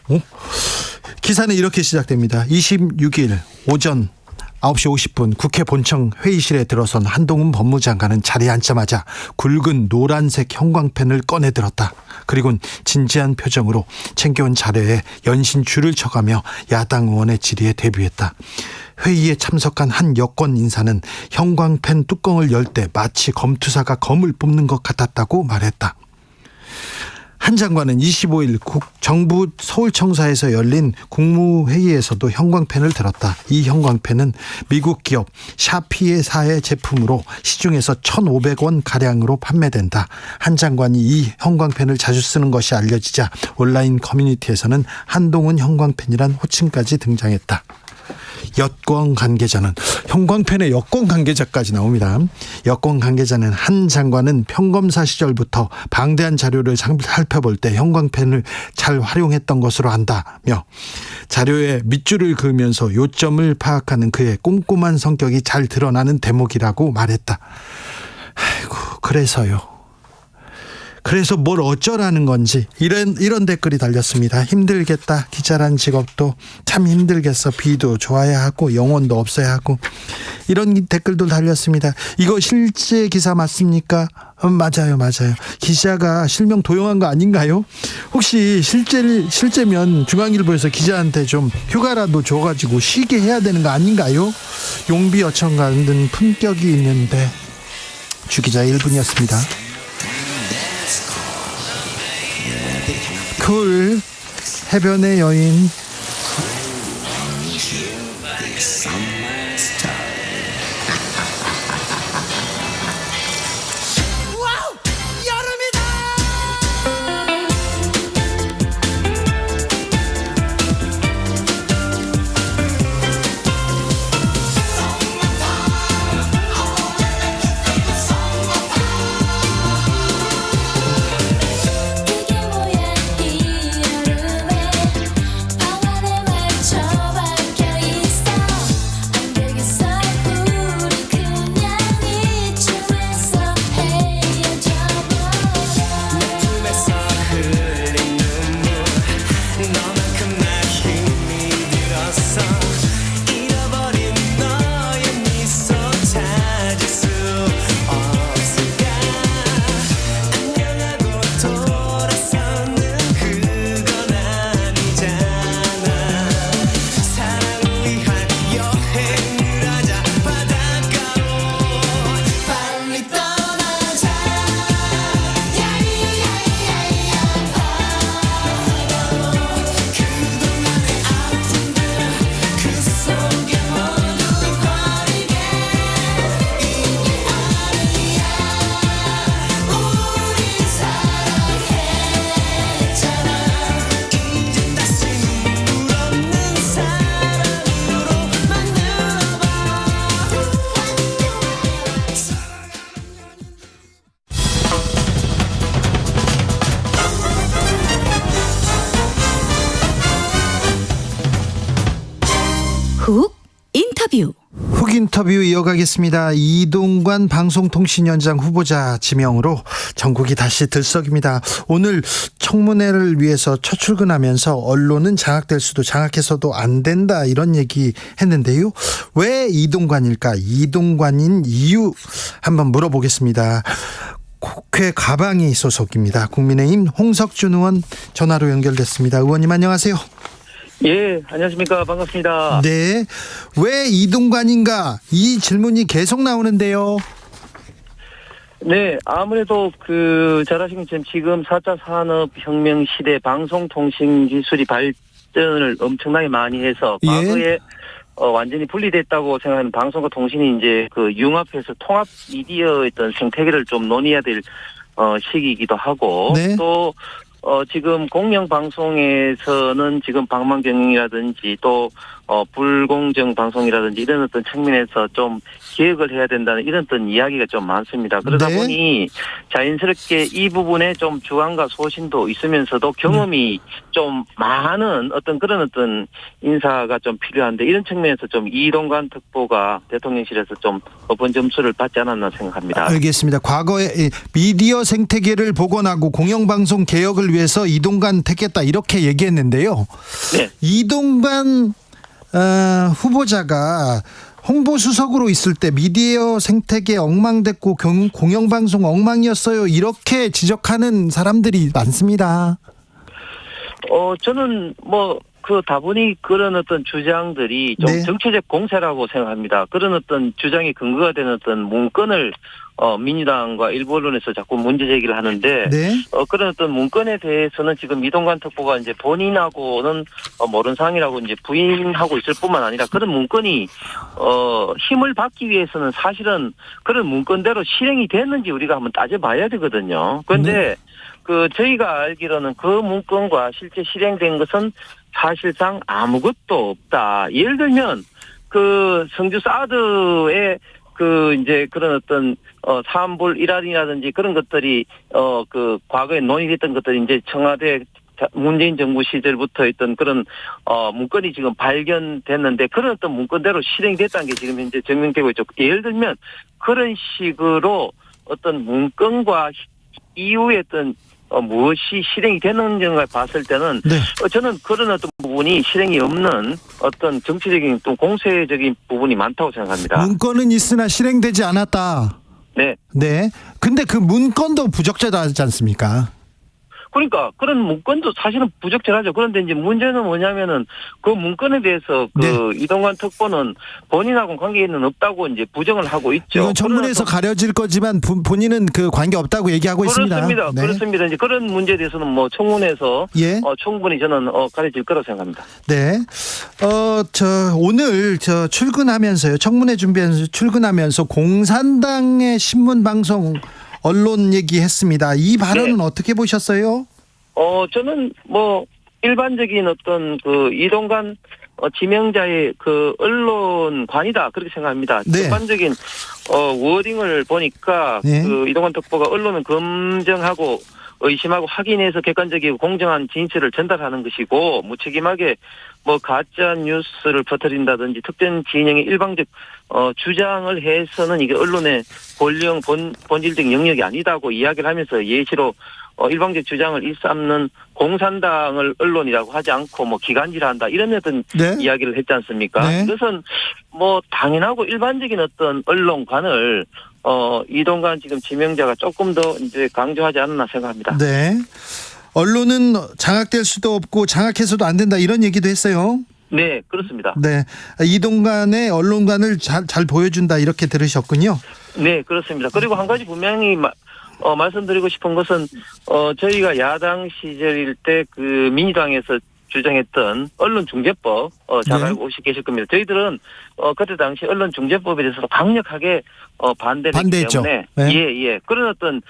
기사는 이렇게 시작됩니다. 26일 오전 9시 50분 국회 본청 회의실에 들어선 한동훈 법무장관은 자리에 앉자마자 굵은 노란색 형광펜을 꺼내 들었다. 그리고는 진지한 표정으로 챙겨온 자료에 연신 줄을 쳐가며 야당 의원의 질의에 대비했다. 회의에 참석한 한 여권 인사는 형광펜 뚜껑을 열 때 마치 검투사가 검을 뽑는 것 같았다고 말했다. 한 장관은 25일 정부 서울청사에서 열린 국무회의에서도 형광펜을 들었다. 이 형광펜은 미국 기업 샤피에사의 제품으로 시중에서 1,500원 가량으로 판매된다. 한 장관이 이 형광펜을 자주 쓰는 것이 알려지자 온라인 커뮤니티에서는 한동훈 형광펜이란 호칭까지 등장했다. 여권 관계자는 형광펜의 여권 관계자까지 나옵니다. 여권 관계자는 한 장관은 평검사 시절부터 방대한 자료를 살펴볼 때 형광펜을 잘 활용했던 것으로 안다며 자료에 밑줄을 그으면서 요점을 파악하는 그의 꼼꼼한 성격이 잘 드러나는 대목이라고 말했다. 아이고, 그래서 뭘 어쩌라는 건지 이런 댓글이 달렸습니다. 힘들겠다. 기자란 직업도 참 힘들겠어. 비도 좋아야 하고 영혼도 없어야 하고 이런 댓글도 달렸습니다. 이거 실제 기사 맞습니까? 맞아요. 기자가 실명 도용한 거 아닌가요? 혹시 실제면 중앙일보에서 기자한테 좀 휴가라도 줘가지고 쉬게 해야 되는 거 아닌가요? 용비 어청 가는 품격이 있는데. 주기자 1분이었습니다. 쿨 해변의 여인. 훅 인터뷰. 훅 인터뷰 이어가겠습니다. 이동관 방송통신위원장 후보자 지명으로 전국이 다시 들썩입니다. 오늘 청문회를 위해서 첫 출근하면서 언론은 장악될 수도 장악해서도 안 된다 이런 얘기 했는데요. 왜 이동관일까? 이동관인 이유 한번 물어보겠습니다. 국회 가방이 소속입니다. 국민의힘 홍석준 의원 전화로 연결됐습니다. 의원님 안녕하세요. 예, 안녕하십니까. 반갑습니다. 네. 왜 이동관인가? 이 질문이 계속 나오는데요. 네, 아무래도 잘 아시는 것처럼 지금 4차 산업혁명 시대 방송통신 기술이 발전을 엄청나게 많이 해서 과거에 완전히 분리됐다고 생각하는 방송과 통신이 이제 융합해서 통합 미디어의 어떤 생태계를 좀 논의해야 될 시기이기도 하고 네. 또 지금 공영방송에서는 지금 방망경영이라든지 또 불공정 방송이라든지 이런 어떤 측면에서 좀 기획을 해야 된다는 이런 어떤 이야기가 좀 많습니다. 그러다 보니 자연스럽게 이 부분에 좀 주관과 소신도 있으면서도 경험이 좀 많은 그런 인사가 좀 필요한데 이런 측면에서 좀 이동관 특보가 대통령실에서 좀 높은 점수를 받지 않았나 생각합니다. 알겠습니다. 과거에 미디어 생태계를 복원하고 공영방송 개혁을 위해서 이동관 택했다 이렇게 얘기했는데요. 네. 이동관 후보자가 홍보수석으로 있을 때 미디어 생태계 엉망됐고 공영방송 엉망이었어요. 이렇게 지적하는 사람들이 많습니다. 저는 그 다분히 그런 어떤 주장들이 좀 네. 정치적 공세라고 생각합니다. 그런 어떤 주장이 근거가 되는 어떤 문건을 민주당과 일부 언론에서 자꾸 문제 제기를 하는데 네. 그런 어떤 문건에 대해서는 지금 이동관 특보가 이제 본인하고는 모르는 사항이라고 이제 부인하고 있을 뿐만 아니라 그런 문건이 힘을 받기 위해서는 사실은 그런 문건대로 실행이 됐는지 우리가 한번 따져봐야 되거든요. 그런데 저희가 알기로는 그 문건과 실제 실행된 것은 사실상 아무것도 없다. 예를 들면 성주 사드의 이제 그런 어떤 사안불 일환이라든지 그런 것들이 과거에 논의됐던 것들이 이제 청와대 문재인 정부 시절부터 있던 그런 문건이 지금 발견됐는데 그런 어떤 문건대로 실행이 됐다는 게 지금 현재 증명되고 있죠. 예를 들면 그런 식으로 어떤 문건과 이후에 어떤 무엇이 실행이 되는지를 봤을 때는 네. 저는 그런 어떤 부분이 실행이 없는 어떤 정치적인 또 공세적인 부분이 많다고 생각합니다. 문건은 있으나 실행되지 않았다. 네. 네. 근데 그 문건도 부적절하지 않습니까? 그러니까 그런 문건도 사실은 부적절하죠. 그런데 이제 문제는 뭐냐면은 그 문건에 대해서 이동관 특보는 본인하고는 관계는 없다고 이제 부정을 하고 있죠. 이건 청문회에서 가려질 거지만 본인은 그 관계 없다고 얘기하고 있습니다. 그렇습니다. 네. 그렇습니다. 이제 그런 문제에 대해서는 뭐 청문회에서 예. 충분히 저는 가려질 거라고 생각합니다. 네. 오늘 출근하면서요. 청문회 준비하면서 출근하면서 공산당의 신문 방송 언론 얘기했습니다. 이 발언은 어떻게 보셨어요? 저는 일반적인 어떤 이동관 지명자의 언론관이다 그렇게 생각합니다. 네. 일반적인 워딩을 보니까 네. 이동관 특보가 언론을 검증하고 의심하고 확인해서 객관적이고 공정한 진실을 전달하는 것이고 무책임하게 가짜 뉴스를 퍼뜨린다든지 특정 진영의 일방적 주장을 해서는 이게 언론의 본질적인 영역이 아니다고 이야기를 하면서 예시로 일방적 주장을 일삼는 공산당을 언론이라고 하지 않고 기간지라 이런 어떤 네. 이야기를 했지 않습니까? 네. 이것은 당연하고 일반적인 어떤 언론관을 이동관 지금 지명자가 조금 더 이제 강조하지 않았나 생각합니다. 네. 언론은 장악될 수도 없고 장악해서도 안 된다 이런 얘기도 했어요. 네, 그렇습니다. 네. 이동관의 언론관을 잘 보여준다 이렇게 들으셨군요. 네, 그렇습니다. 그리고 한 가지 분명히 말씀드리고 싶은 것은 저희가 야당 시절일 때 민주당에서 주장했던 언론중재법 잘 알고 계실 겁니다. 저희들은 그때 당시 언론중재법에 대해서 강력하게 반대했기 때문에 예 그런 어떤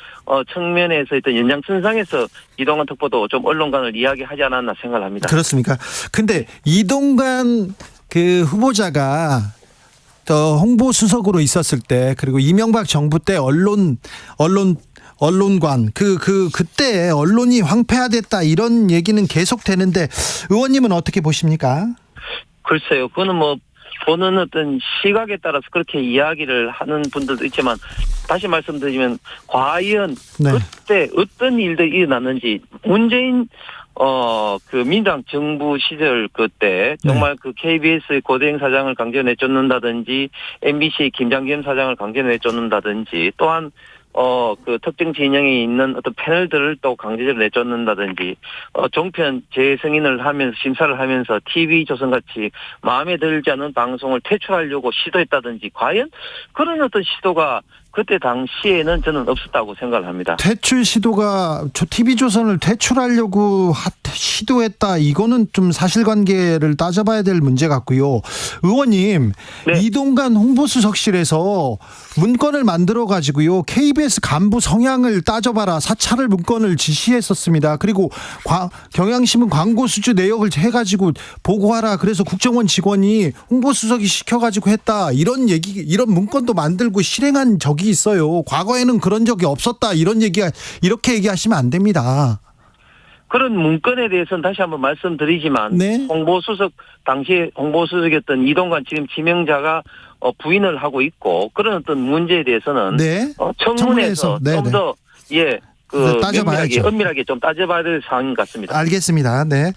측면에서 있던 연장선상에서 이동관 특보도 좀 언론관을 이야기하지 않았나 생각을 합니다. 그렇습니까? 근데 이동관 후보자가 홍보 수석으로 있었을 때 그리고 이명박 정부 때 언론관 그때 언론이 황폐화됐다 이런 얘기는 계속 되는데 의원님은 어떻게 보십니까? 글쎄요, 그거는 보는 어떤 시각에 따라서 그렇게 이야기를 하는 분들도 있지만 다시 말씀드리면 과연 그때 어떤 일들이 일어났는지 문재인 민주당 정부 시절 그때 정말 KBS의 고대행 사장을 강제로 내쫓는다든지 MBC 김장겸 사장을 강제로 내쫓는다든지 또한 특정 진영에 있는 어떤 패널들을 또 강제적으로 내쫓는다든지, 종편 재승인을 하면서, 심사를 하면서 TV조선같이 마음에 들지 않은 방송을 퇴출하려고 시도했다든지, 과연 그런 어떤 시도가 그때 당시에는 저는 없었다고 생각을 합니다. 퇴출 시도가 TV조선을 퇴출하려고 시도했다. 이거는 좀 사실관계를 따져봐야 될 문제 같고요. 의원님, 이동관 홍보수석실에서 문건을 만들어가지고요. KBS 간부 성향을 따져봐라. 사찰을 문건을 지시했었습니다. 그리고 경향신문 광고 수주 내역을 해가지고 보고하라. 그래서 국정원 직원이 홍보수석이 시켜가지고 했다. 이런 문건도 만들고 실행한 적이 있어요. 과거에는 그런 적이 없었다. 이렇게 얘기하시면 안 됩니다. 그런 문건에 대해서는 다시 한번 말씀드리지만 당시에 홍보수석이었던 이동관 지금 지명자가 부인을 하고 있고 그런 어떤 문제에 대해서는 청문회에서 좀 더 따져봐야죠. 엄밀하게 좀 따져봐야 될 상황인 것 같습니다. 알겠습니다. 네.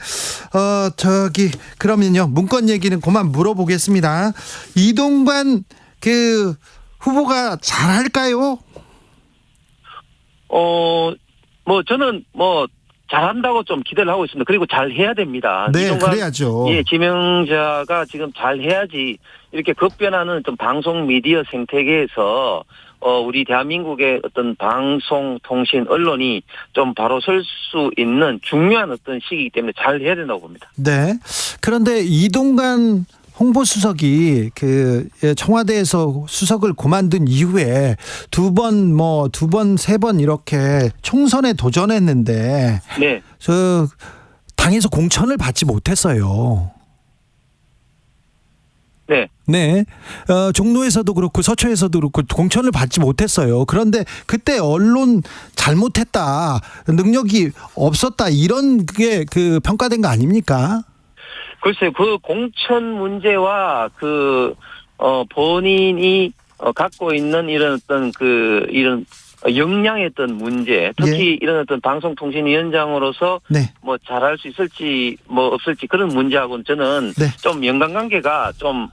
그러면요. 문건 얘기는 그만 물어보겠습니다. 이동관 후보가 잘할까요? 저는 잘한다고 좀 기대를 하고 있습니다. 그리고 잘 해야 됩니다. 네, 이동관, 그래야죠. 예, 지명자가 지금 잘 해야지 이렇게 급변하는 어떤 방송 미디어 생태계에서 우리 대한민국의 어떤 방송, 통신, 언론이 좀 바로 설 수 있는 중요한 어떤 시기이기 때문에 잘 해야 된다고 봅니다. 네. 그런데 이동관 홍보수석이 그 청와대에서 수석을 그만둔 이후에 두 번, 세 번 이렇게 총선에 도전했는데 네. 저 당에서 공천을 받지 못했어요. 네. 네. 종로에서도 그렇고 서초에서도 그렇고 공천을 받지 못했어요. 그런데 그때 언론 잘못했다, 능력이 없었다, 이런 게 그 평가된 거 아닙니까? 글쎄요, 그 공천 문제와 본인이 갖고 있는 이런 어떤 이런 역량의 어떤 문제, 특히 이런 어떤 방송통신위원장으로서 네. 뭐 잘할 수 있을지 뭐 없을지 그런 문제하고는 저는 네. 좀 연관관계가 좀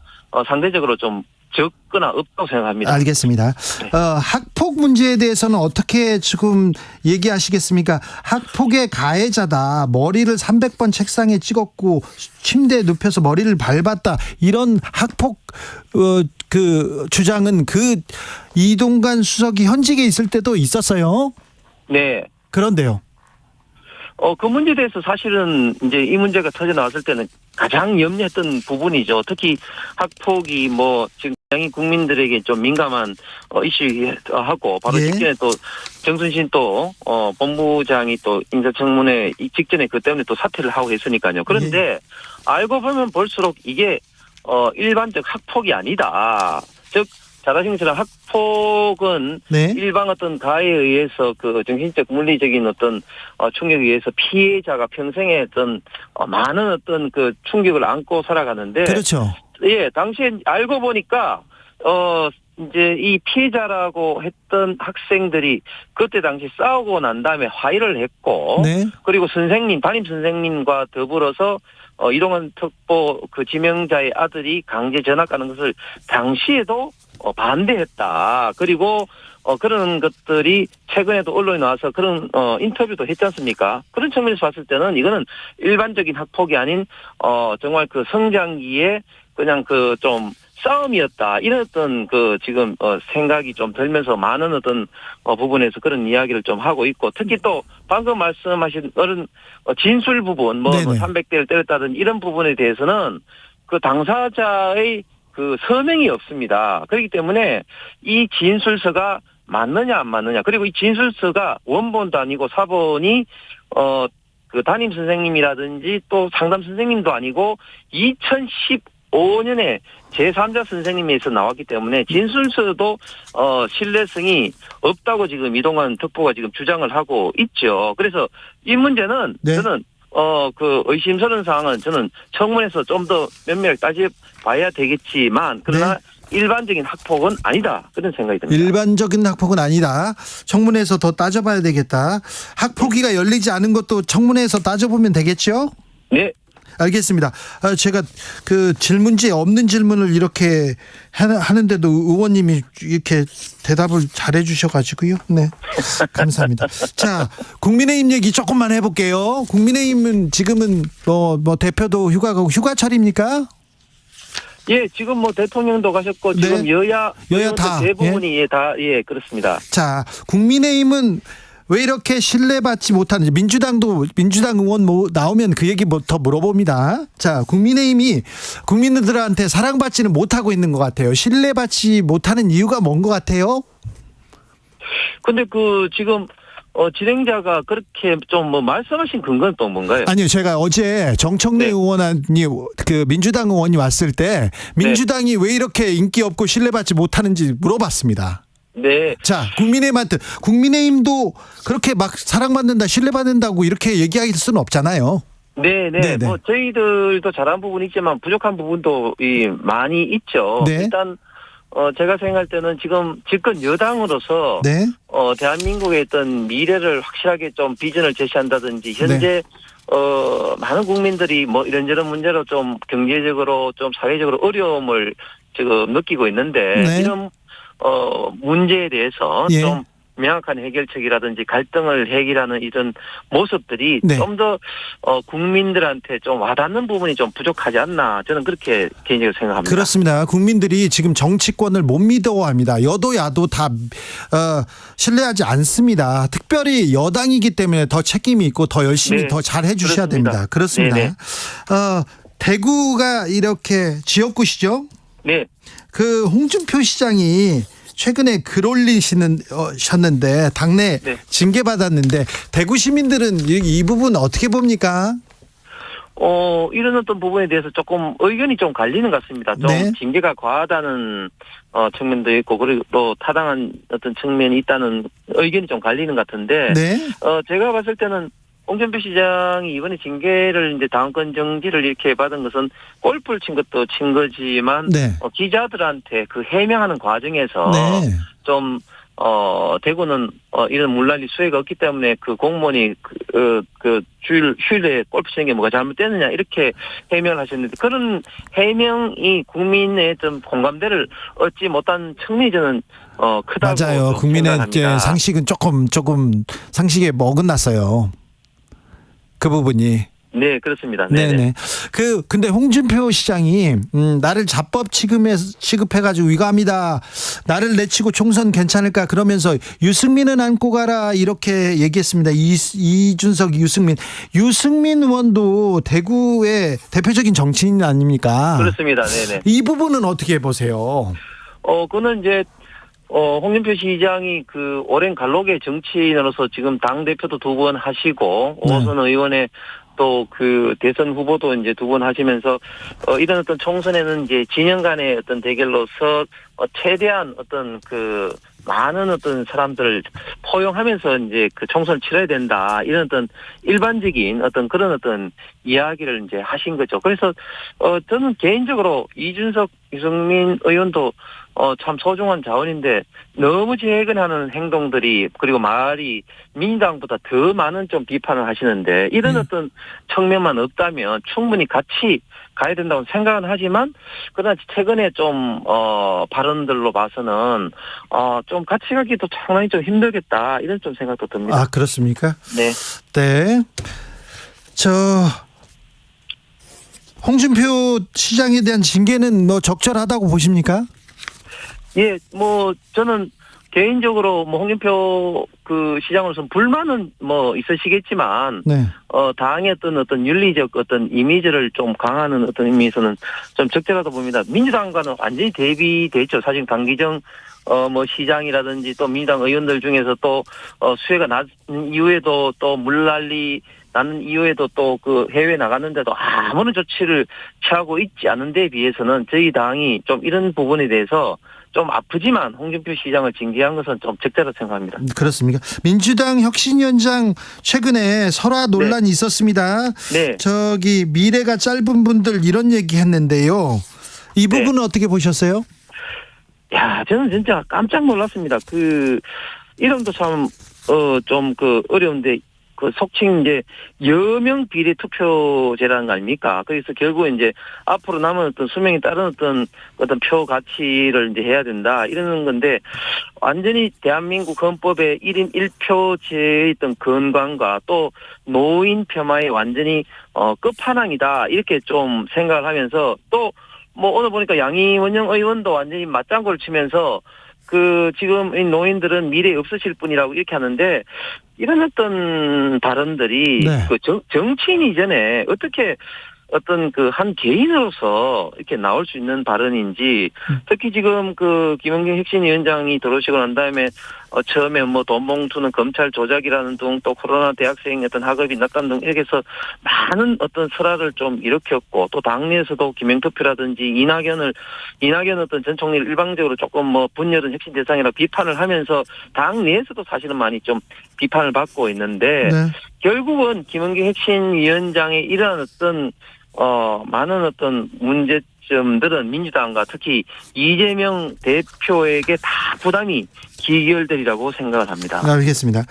상대적으로 좀 적거나 없다고 생각합니다. 알겠습니다. 학폭 문제에 대해서는 어떻게 지금 얘기하시겠습니까? 학폭의 가해자다, 머리를 300번 책상에 찍었고 침대에 눕혀서 머리를 밟았다, 이런 학폭 그 주장은 그 이동관 수석이 현직에 있을 때도 있었어요. 네. 그런데요. 그 문제에 대해서 사실은 이제 이 문제가 터져 나왔을 때는 가장 염려했던 부분이죠. 특히 학폭이 뭐 지금 굉장히 국민들에게 좀 민감한 이슈하고 바로 직전에 또 정순신 또 본부장이 또 인사청문회 직전에 그 때문에 또 사퇴를 하고 했으니까요. 그런데 알고 보면 볼수록 이게 일반적 학폭이 아니다. 즉 잘 아시는 것처럼 학폭은 일반 어떤 가해에 의해서 그 정신적 물리적인 어떤 충격에 의해서 피해자가 평생에 어떤 많은 어떤 그 충격을 안고 살아가는데, 그렇죠. 예, 당시에 알고 보니까 이제 이 피해자라고 했던 학생들이 그때 당시 싸우고 난 다음에 화해를 했고, 그리고 담임 선생님과 더불어서 이동관 특보 그 지명자의 아들이 강제 전학 가는 것을 당시에도 반대했다. 그리고 그런 것들이 최근에도 언론에 나와서 그런 인터뷰도 했지 않습니까? 그런 측면에서 봤을 때는 이거는 일반적인 학폭이 아닌 정말 그 성장기에 그냥 그 좀 싸움이었다, 이런 어떤 그 지금 생각이 좀 들면서 많은 어떤 부분에서 그런 이야기를 좀 하고 있고, 특히 또 방금 말씀하신 어른 진술 부분, 뭐 300대를 때렸다든 이런 부분에 대해서는 그 당사자의 그 서명이 없습니다. 그렇기 때문에 이 진술서가 맞느냐 안 맞느냐, 그리고 이 진술서가 원본도 아니고 사본이 그 담임 선생님이라든지 또 상담 선생님도 아니고 2015년에 제3자 선생님에서 나왔기 때문에 진술서도 신뢰성이 없다고 지금 이동관 특보가 지금 주장을 하고 있죠. 그래서 이 문제는 저는 그 의심스러운 사항은 저는 청문회에서 좀 더 면밀하게 따져봐야 되겠지만, 그러나 일반적인 학폭은 아니다, 그런 생각이 듭니다. 일반적인 학폭은 아니다. 청문회에서 더 따져봐야 되겠다. 학폭위가 열리지 않은 것도 청문회에서 따져보면 되겠죠? 네. 알겠습니다. 제가 그 질문지에 없는 질문을 이렇게 하는데도 의원님이 이렇게 대답을 잘해 주셔가지고요. 네. 감사합니다. 자, 국민의힘 얘기 조금만 해볼게요. 국민의힘은 지금은 뭐 대표도 휴가 가고 휴가철입니까? 예, 지금 뭐 대통령도 가셨고 지금 여야 다 대부분이 다 그렇습니다. 자, 국민의힘은 왜 이렇게 신뢰받지 못하는지, 민주당 의원 나오면 그 얘기 더 물어봅니다. 자, 국민의힘이 국민들한테 사랑받지는 못하고 있는 것 같아요. 신뢰받지 못하는 이유가 뭔 것 같아요? 근데 그 지금 진행자가 그렇게 좀 뭐 말씀하신 근거는 또 뭔가요? 아니요, 제가 어제 정청래 의원이 그 민주당 의원이 왔을 때 민주당이 왜 이렇게 인기 없고 신뢰받지 못하는지 물어봤습니다. 네. 자, 국민의힘도 그렇게 막 사랑받는다, 신뢰받는다고 이렇게 얘기할 수는 없잖아요. 네. 뭐 저희들도 잘한 부분이 있지만 부족한 부분도 많이 있죠. 일단 제가 생각할 때는 지금 집권 여당으로서 대한민국의 어떤 미래를 확실하게 좀 비전을 제시한다든지, 현재 많은 국민들이 뭐 이런저런 문제로 좀 경제적으로 좀 사회적으로 어려움을 지금 느끼고 있는데, 이런 문제에 대해서 좀 명확한 해결책이라든지 갈등을 해결하는 이런 모습들이 네. 좀 더 국민들한테 좀 와닿는 부분이 좀 부족하지 않나 저는 그렇게 개인적으로 생각합니다. 그렇습니다. 국민들이 지금 정치권을 못 믿어합니다. 여도 야도 다 신뢰하지 않습니다. 특별히 여당이기 때문에 더 책임이 있고 더 열심히 네. 더 잘 해주셔야 그렇습니다. 됩니다. 그렇습니다. 네네. 대구가 이렇게 지역구시죠? 네. 그 홍준표 시장이 최근에 글 올리셨는데 당내 네. 징계받았는데 대구 시민들은 이 부분 어떻게 봅니까? 이런 어떤 부분에 대해서 조금 의견이 좀 갈리는 것 같습니다. 좀 네. 징계가 과하다는 측면도 있고 그리고 또 타당한 어떤 측면이 있다는 의견이 좀 갈리는 것 같은데 네. 제가 봤을 때는 홍준표 시장이 이번에 징계를 이제 당권 정지를 이렇게 받은 것은 골프를 친 것도 친 거지만 네. 기자들한테 그 해명하는 과정에서 네. 좀 대구는 이런 물난리 수혜가 없기 때문에 그 공무원이 휴일에 골프 치는 게 뭐가 잘못됐느냐 이렇게 해명을 하셨는데 그런 해명이 국민의 좀 공감대를 얻지 못한 측면이 저는 크다고 맞아요. 국민의 생각합니다. 상식은 조금 상식에 어긋났어요. 그 부분이. 네, 그렇습니다. 네네. 근데 홍준표 시장이 나를 자법 취급해가지고 위감이다. 나를 내치고 총선 괜찮을까 그러면서 유승민은 안고 가라 이렇게 얘기했습니다. 이준석, 유승민 의원도 대구의 대표적인 정치인 아닙니까? 그렇습니다. 네네. 이 부분은 어떻게 보세요? 그는 이제 홍준표 시장이 그 오랜 갈록의 정치인으로서 지금 당 대표도 2번 하시고 네. 오선 의원의 또 그 대선 후보도 이제 2번 하시면서 이런 어떤 총선에는 이제 진영 간의 어떤 대결로서 최대한 어떤 그 많은 어떤 사람들을 포용하면서 이제 그 총선을 치러야 된다. 이런 어떤 일반적인 어떤 그런 어떤 이야기를 이제 하신 거죠. 그래서 저는 개인적으로 이준석, 유승민 의원도 참 소중한 자원인데 너무 재해근하는 행동들이 그리고 말이 민주당보다 더 많은 좀 비판을 하시는데 이런 어떤 측면만 없다면 충분히 같이 가야 된다고 생각은 하지만 그러나 최근에 좀 발언들로 봐서는 좀 같이 가기도 상당히 좀 힘들겠다 이런 좀 생각도 듭니다. 아, 그렇습니까? 네. 네. 홍준표 시장에 대한 징계는 뭐 적절하다고 보십니까? 예, 뭐 저는 개인적으로 뭐 홍준표 그 시장으로서는 불만은 뭐 있으시겠지만 네. 당의 어떤 윤리적 어떤 이미지를 좀 강화하는 어떤 의미에서는 좀 적절하다고 봅니다. 민주당과는 완전히 대비돼 있죠. 사실 당기정 뭐 시장이라든지 또 민주당 의원들 중에서 또 수혜가 낮은 이후에도 또 물난리 나는 이후에도 또 그 해외 나갔는데도 아무런 조치를 취하고 있지 않은 데에 비해서는 저희 당이 좀 이런 부분에 대해서 좀 아프지만 홍준표 시장을 징계한 것은 좀 적절하다고 생각합니다. 그렇습니까? 민주당 혁신위원장 최근에 설화 논란이 있었습니다. 네. 미래가 짧은 분들 이런 얘기 했는데요. 이 부분은 어떻게 보셨어요? 야, 저는 진짜 깜짝 놀랐습니다. 그 이름도 참 좀 그 어려운데 그 속칭 이제 여명 비례 투표제라는 거 아닙니까? 그래서 결국 이제 앞으로 남은 어떤 수명에 따른 어떤 표 가치를 이제 해야 된다 이러는 건데 완전히 대한민국 헌법의 1인 1표제의 어떤 건강과 또 노인 폄하의 완전히 끝판왕이다 이렇게 좀 생각을 하면서 또 뭐 오늘 보니까 양이원영 의원도 완전히 맞장구를 치면서 그 지금 이 노인들은 미래에 없으실 분이라고 이렇게 하는데 이런 어떤 발언들이 네. 그 정치인 이전에 어떻게 어떤 그 한 개인으로서 이렇게 나올 수 있는 발언인지 특히 지금 그 김영경 혁신위원장이 들어오시고 난 다음에 처음에 뭐 돈 봉투는 검찰 조작이라는 등 또 코로나 대학생 어떤 학업이 낮다는 등 이렇게 해서 많은 어떤 설화를 좀 일으켰고 또 당내에서도 김영투표라든지 이낙연 어떤 전 총리를 일방적으로 조금 뭐 분열은 혁신 대상이라 비판을 하면서 당내에서도 사실은 많이 좀 비판을 받고 있는데 네. 결국은 김영경 혁신위원장의 이러한 어떤 많은 어떤 문제 점들은 민주당과 특히 이재명 대표에게 다 부담이 기결되리라고 생각을 합니다. 알겠습니다.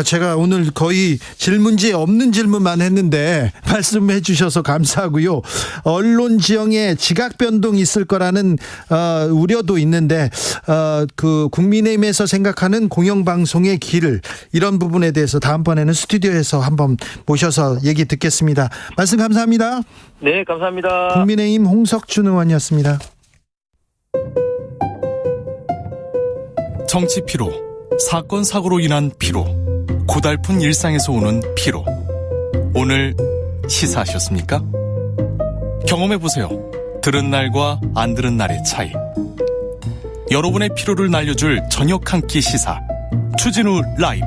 제가 오늘 거의 질문지에 없는 질문만 했는데 말씀해 주셔서 감사하고요. 언론 지형에 지각 변동이 있을 거라는 우려도 있는데 그 국민의힘에서 생각하는 공영방송의 길 이런 부분에 대해서 다음번에는 스튜디오에서 한번 모셔서 얘기 듣겠습니다. 말씀 감사합니다. 네, 감사합니다. 국민의힘 홍석준 의원이었습니다. 정치 피로, 사건 사고로 인한 피로, 고달픈 일상에서 오는 피로. 오늘 시사하셨습니까? 경험해보세요. 들은 날과 안 들은 날의 차이. 여러분의 피로를 날려줄 저녁 한 끼 시사. 추진우 라이브.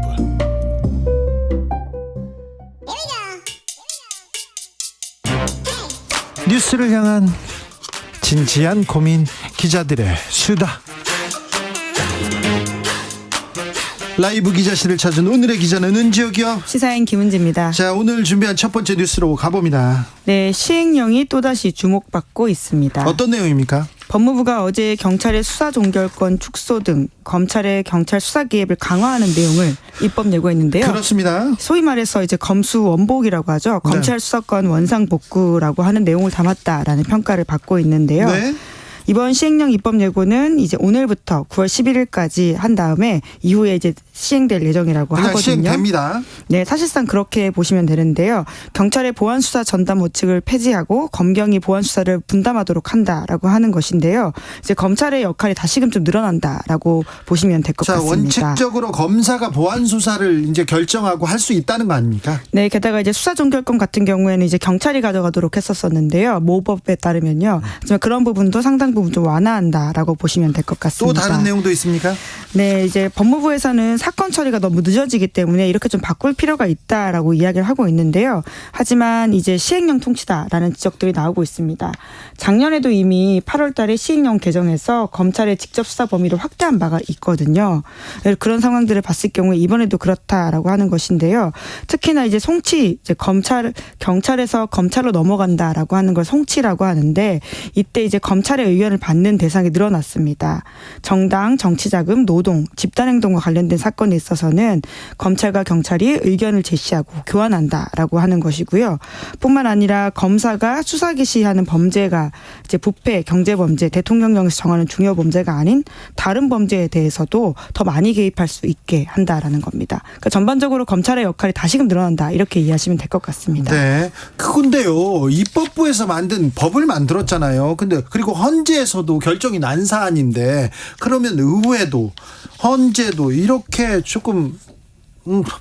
뉴스를 향한 진지한 고민, 기자들의 수다. 라이브 기자실을 찾은 오늘의 기자는 은지혁이요. 시사인 김은지입니다. 자, 오늘 준비한 첫 번째 뉴스로 가봅니다. 네, 시행령이 또다시 주목받고 있습니다. 어떤 내용입니까? 법무부가 어제 경찰의 수사 종결권 축소 등 검찰의 경찰 수사 개입을 강화하는 내용을 입법 예고했는데요. 그렇습니다. 소위 말해서 이제 검수 원복이라고 하죠. 검찰 수사권 원상 복구라고 하는 내용을 담았다라는 평가를 받고 있는데요. 네. 이번 시행령 입법 예고는 이제 오늘부터 9월 11일까지 한 다음에 이후에 이제 시행될 예정이라고 하거든요. 시행됩니다. 네, 사실상 그렇게 보시면 되는데요. 경찰의 보안 수사 전담 모측을 폐지하고 검경이 보안 수사를 분담하도록 한다라고 하는 것인데요. 이제 검찰의 역할이 다시금 좀 늘어난다라고 보시면 될 것 같습니다. 원칙적으로 검사가 보안 수사를 이제 결정하고 할 수 있다는 거 아닙니까? 네, 게다가 이제 수사 종결권 같은 경우에는 이제 경찰이 가져가도록 했었었는데요. 모법에 따르면요. 하지만 그런 부분도 상당 부분 좀 완화한다라고 보시면 될 것 같습니다. 또 다른 내용도 있습니까? 네, 이제 법무부에서는 사건 처리가 너무 늦어지기 때문에 이렇게 좀 바꿀 필요가 있다라고 이야기를 하고 있는데요. 하지만 이제 시행령 통치다라는 지적들이 나오고 있습니다. 작년에도 이미 8월 달에 시행령 개정해서 검찰의 직접 수사 범위를 확대한 바가 있거든요. 그런 상황들을 봤을 경우에 이번에도 그렇다라고 하는 것인데요. 특히나 이제 송치, 이제 경찰에서 검찰로 넘어간다라고 하는 걸 송치라고 하는데 이때 이제 검찰의 의견을 받는 대상이 늘어났습니다. 정당, 정치자금, 노동, 집단행동과 관련된 사건에 있어서는 검찰과 경찰이 의견을 제시하고 교환한다라고 하는 것이고요. 뿐만 아니라 검사가 수사 개시하는 범죄가 이제 부패, 경제범죄, 대통령령에서 정하는 중요 범죄가 아닌 다른 범죄에 대해서도 더 많이 개입할 수 있게 한다라는 겁니다. 그러니까 전반적으로 검찰의 역할이 다시금 늘어난다 이렇게 이해하시면 될 것 같습니다. 네. 그런데요, 입법부에서 만든 법을 만들었잖아요. 근데 그리고 헌재에서도 결정이 난 사안인데 그러면 의회도 헌재도 이렇게 조금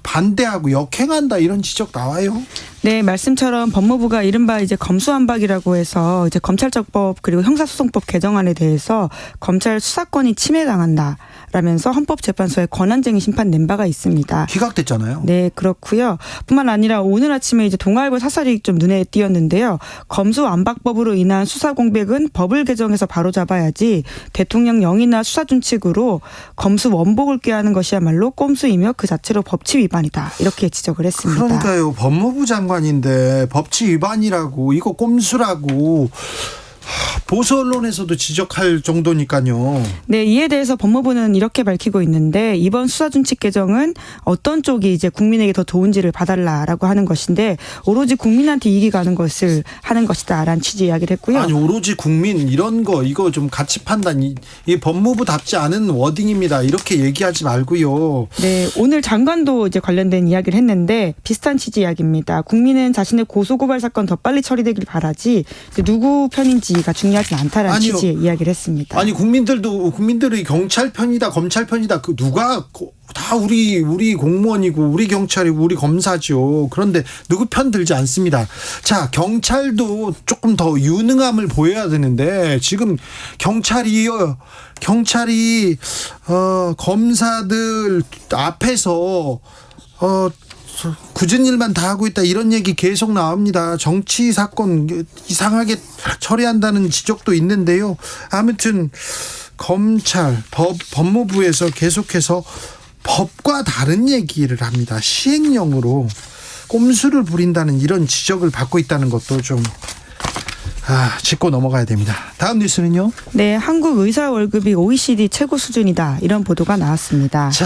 반대하고 역행한다 이런 지적 나와요. 네, 말씀처럼 법무부가 이른바 이제 검수완박이라고 해서 이제 검찰적법 그리고 형사소송법 개정안에 대해서 검찰 수사권이 침해당한다라면서 헌법재판소에 권한쟁의 심판 낸 바가 있습니다. 기각됐잖아요. 네, 그렇고요. 뿐만 아니라 오늘 아침에 이제 동아일보 사설이 좀 눈에 띄었는데요. 검수완박법으로 인한 수사 공백은 법을 개정해서 바로잡아야지 대통령 영이나 수사준칙으로 검수 원복을 꾀하는 것이야말로 꼼수이며 그 자체로 법치 위반이다. 이렇게 지적을 했습니다. 그러니까요. 법무부 장관인데 법치 위반이라고 이거 꼼수라고 보수 언론에서도 지적할 정도니까요. 네, 이에 대해서 법무부는 이렇게 밝히고 있는데 이번 수사준칙 개정은 어떤 쪽이 이제 국민에게 더 좋은지를 봐달라라고 하는 것인데 오로지 국민한테 이익이 가는 것을 하는 것이다라는 취지 이야기를 했고요. 아니 오로지 국민 이런 거 이거 좀 가치 판단 이 법무부답지 않은 워딩입니다. 이렇게 얘기하지 말고요. 네, 오늘 장관도 이제 관련된 이야기를 했는데 비슷한 취지 이야기입니다. 국민은 자신의 고소고발 사건 더 빨리 처리되길 바라지 누구 편인지 가 중요하진 않다라는 취지의 이야기를 했습니다. 아니 국민들이 경찰 편이다 검찰 편이다 그 누가 다 우리 공무원이고 우리 경찰이고 우리 검사죠. 그런데 누구 편 들지 않습니다. 자, 경찰도 조금 더 유능함을 보여야 되는데 지금 경찰이 검사들 앞에서 굳은 일만 다 하고 있다 이런 얘기 계속 나옵니다. 정치 사건 이상하게 처리한다는 지적도 있는데요. 아무튼 검찰, 법무부에서 계속해서 법과 다른 얘기를 합니다. 시행령으로 꼼수를 부린다는 이런 지적을 받고 있다는 것도 좀 짚고 넘어가야 됩니다. 다음 뉴스는요? 네, 한국 의사 월급이 OECD 최고 수준이다. 이런 보도가 나왔습니다. 자,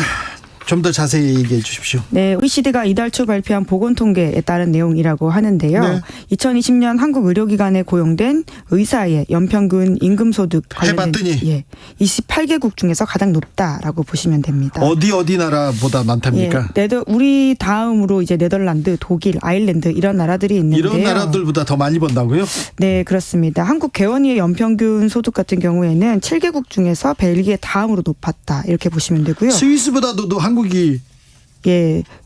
좀 더 자세히 얘기해 주십시오. 네, OECD가 이달 초 발표한 보건 통계에 따른 내용이라고 하는데요. 네. 2020년 한국 의료기관에 고용된 의사의 연평균 임금 소득 해봤더니 28개국 중에서 가장 높다라고 보시면 됩니다. 어디 나라보다 많답니까? 우리 다음으로 이제 네덜란드, 독일, 아일랜드 이런 나라들이 있는데요. 이런 나라들보다 더 많이 번다고요? 네, 그렇습니다. 한국 개원의의 연평균 소득 같은 경우에는 7개국 중에서 벨기에 다음으로 높았다. 이렇게 보시면 되고요. 스위스보다도 한국이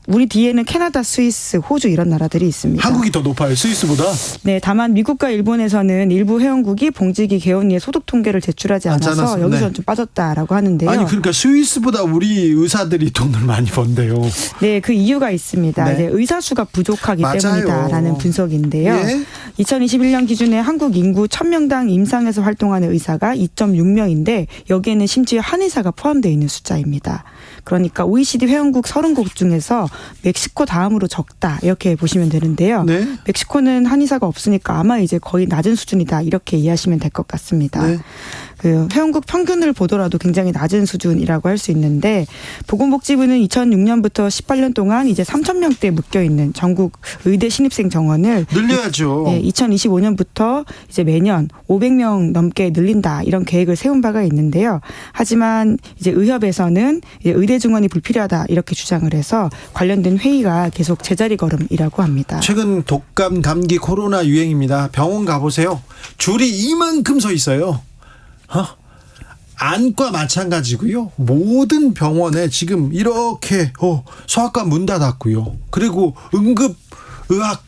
우리 뒤에는 캐나다, 스위스, 호주 이런 나라들이 있습니다. 한국이 더 높아요, 스위스보다? 네, 다만 미국과 일본에서는 일부 회원국이 봉지기 개원의의 소득 통계를 제출하지 않아서 여기서 좀 빠졌다라고 하는데요. 아니 그러니까 스위스보다 우리 의사들이 돈을 많이 번대요. 네, 그 이유가 있습니다. 네. 이제 의사 수가 부족하기 맞아요. 때문이다라는 분석인데요. 예? 2021년 기준에 한국 인구 1000명당 임상에서 활동하는 의사가 2.6명인데 여기에는 심지어 한의사가 포함되어 있는 숫자입니다. 그러니까 OECD 회원국 30곳 중에서 멕시코 다음으로 적다 이렇게 보시면 되는데요. 네. 멕시코는 한의사가 없으니까 아마 이제 거의 낮은 수준이다 이렇게 이해하시면 될 것 같습니다. 네. 그 회원국 평균을 보더라도 굉장히 낮은 수준이라고 할 수 있는데 보건복지부는 2006년부터 18년 동안 이제 3,000명대에 묶여 있는 전국 의대 신입생 정원을 늘려야죠. 2025년부터 이제 매년 500명 넘게 늘린다 이런 계획을 세운 바가 있는데요. 하지만 이제 의협에서는 이제 의대 증원이 불필요하다 이렇게 주장을 해서 관련된 회의가 계속 제자리 걸음이라고 합니다. 최근 독감, 감기, 코로나 유행입니다. 병원 가보세요. 줄이 이만큼 서 있어요. 안과 마찬가지고요. 모든 병원에 지금 이렇게 소아과 문 닫았고요. 그리고 응급의학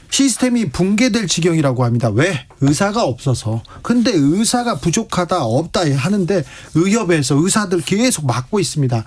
시스템이 붕괴될 지경이라고 합니다. 왜? 의사가 없어서. 근데 의사가 부족하다 없다 하는데 의협에서 의사들 계속 막고 있습니다.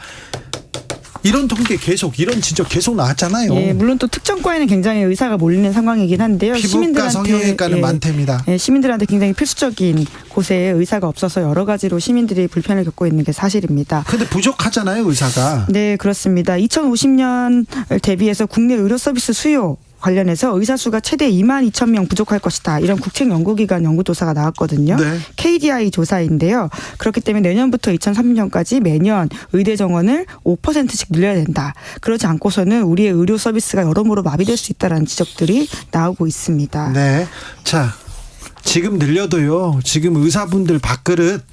이런 통계 이런 지적 계속 나왔잖아요. 예, 물론 또 특정과에는 굉장히 의사가 몰리는 상황이긴 한데요. 피부과, 성형외과는 많답니다. 시민들한테 굉장히 필수적인 곳에 의사가 없어서 여러 가지로 시민들이 불편을 겪고 있는 게 사실입니다. 근데 부족하잖아요, 의사가. 네, 그렇습니다. 2050년을 대비해서 국내 의료 서비스 수요 관련해서 의사 수가 최대 22,000명 부족할 것이다. 이런 국책연구기관 연구조사가 나왔거든요. 네. KDI 조사인데요. 그렇기 때문에 내년부터 2030년까지 매년 의대 정원을 5%씩 늘려야 된다. 그러지 않고서는 우리의 의료 서비스가 여러모로 마비될 수 있다는 지적들이 나오고 있습니다. 네. 자, 지금 늘려도요. 지금 의사분들 밥그릇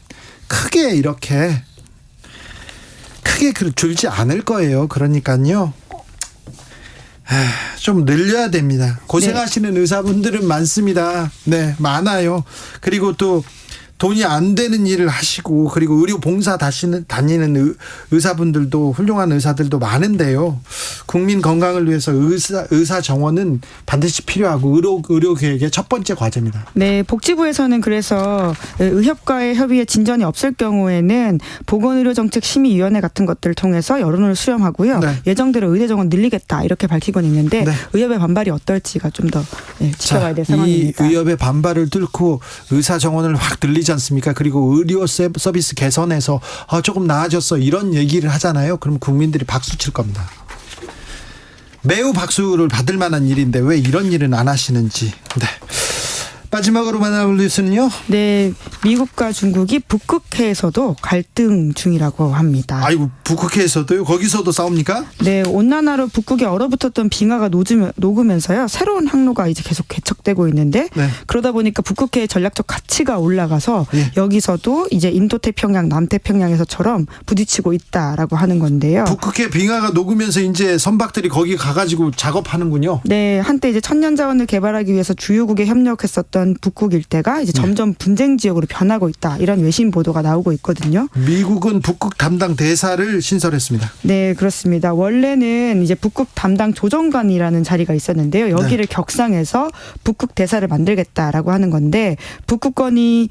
크게 줄지 않을 거예요. 그러니까요. 좀 늘려야 됩니다. 고생하시는 의사분들은 많습니다. 네, 많아요. 그리고 또 돈이 안 되는 일을 하시고 그리고 의료 봉사 다니는 의사분들도 훌륭한 의사들도 많은데요. 국민 건강을 위해서 의사 정원은 반드시 필요하고 의료 계획의 첫 번째 과제입니다. 네, 복지부에서는 그래서 의협과의 협의에 진전이 없을 경우에는 보건의료정책심의위원회 같은 것들을 통해서 여론을 수렴하고요. 네. 예정대로 의대 정원 늘리겠다 이렇게 밝히곤 있는데 의협의 반발이 어떨지가 좀 더 지켜봐야 될 상황입니다. 이 의협의 반발을 뚫고 의사 정원을 확 늘리지 않습니까? 그리고 의료 서비스 개선해서 조금 나아졌어 이런 얘기를 하잖아요. 그럼 국민들이 박수 칠 겁니다. 매우 박수를 받을 만한 일인데 왜 이런 일은 안 하시는지. 네. 마지막으로 만나볼 뉴스는요. 네, 미국과 중국이 북극해에서도 갈등 중이라고 합니다. 아이고, 북극해에서도요? 거기서도 싸웁니까? 네, 온난화로 북극에 얼어붙었던 빙하가 녹으면서요. 새로운 항로가 이제 계속 개척되고 있는데 그러다 보니까 북극해의 전략적 가치가 올라가서 여기서도 이제 인도태평양, 남태평양에서처럼 부딪히고 있다라고 하는 건데요. 북극해 빙하가 녹으면서 이제 선박들이 거기 가가지고 작업하는군요. 네, 한때 이제 천년자원을 개발하기 위해서 주요국에 협력했었던 북극 일대가 이제 점점 분쟁 지역으로 변하고 있다. 이런 외신 보도가 나오고 있거든요. 미국은 북극 담당 대사를 신설했습니다. 네, 그렇습니다. 원래는 이제 북극 담당 조정관이라는 자리가 있었는데요. 여기를 격상해서 북극 대사를 만들겠다라고 하는 건데 북극권이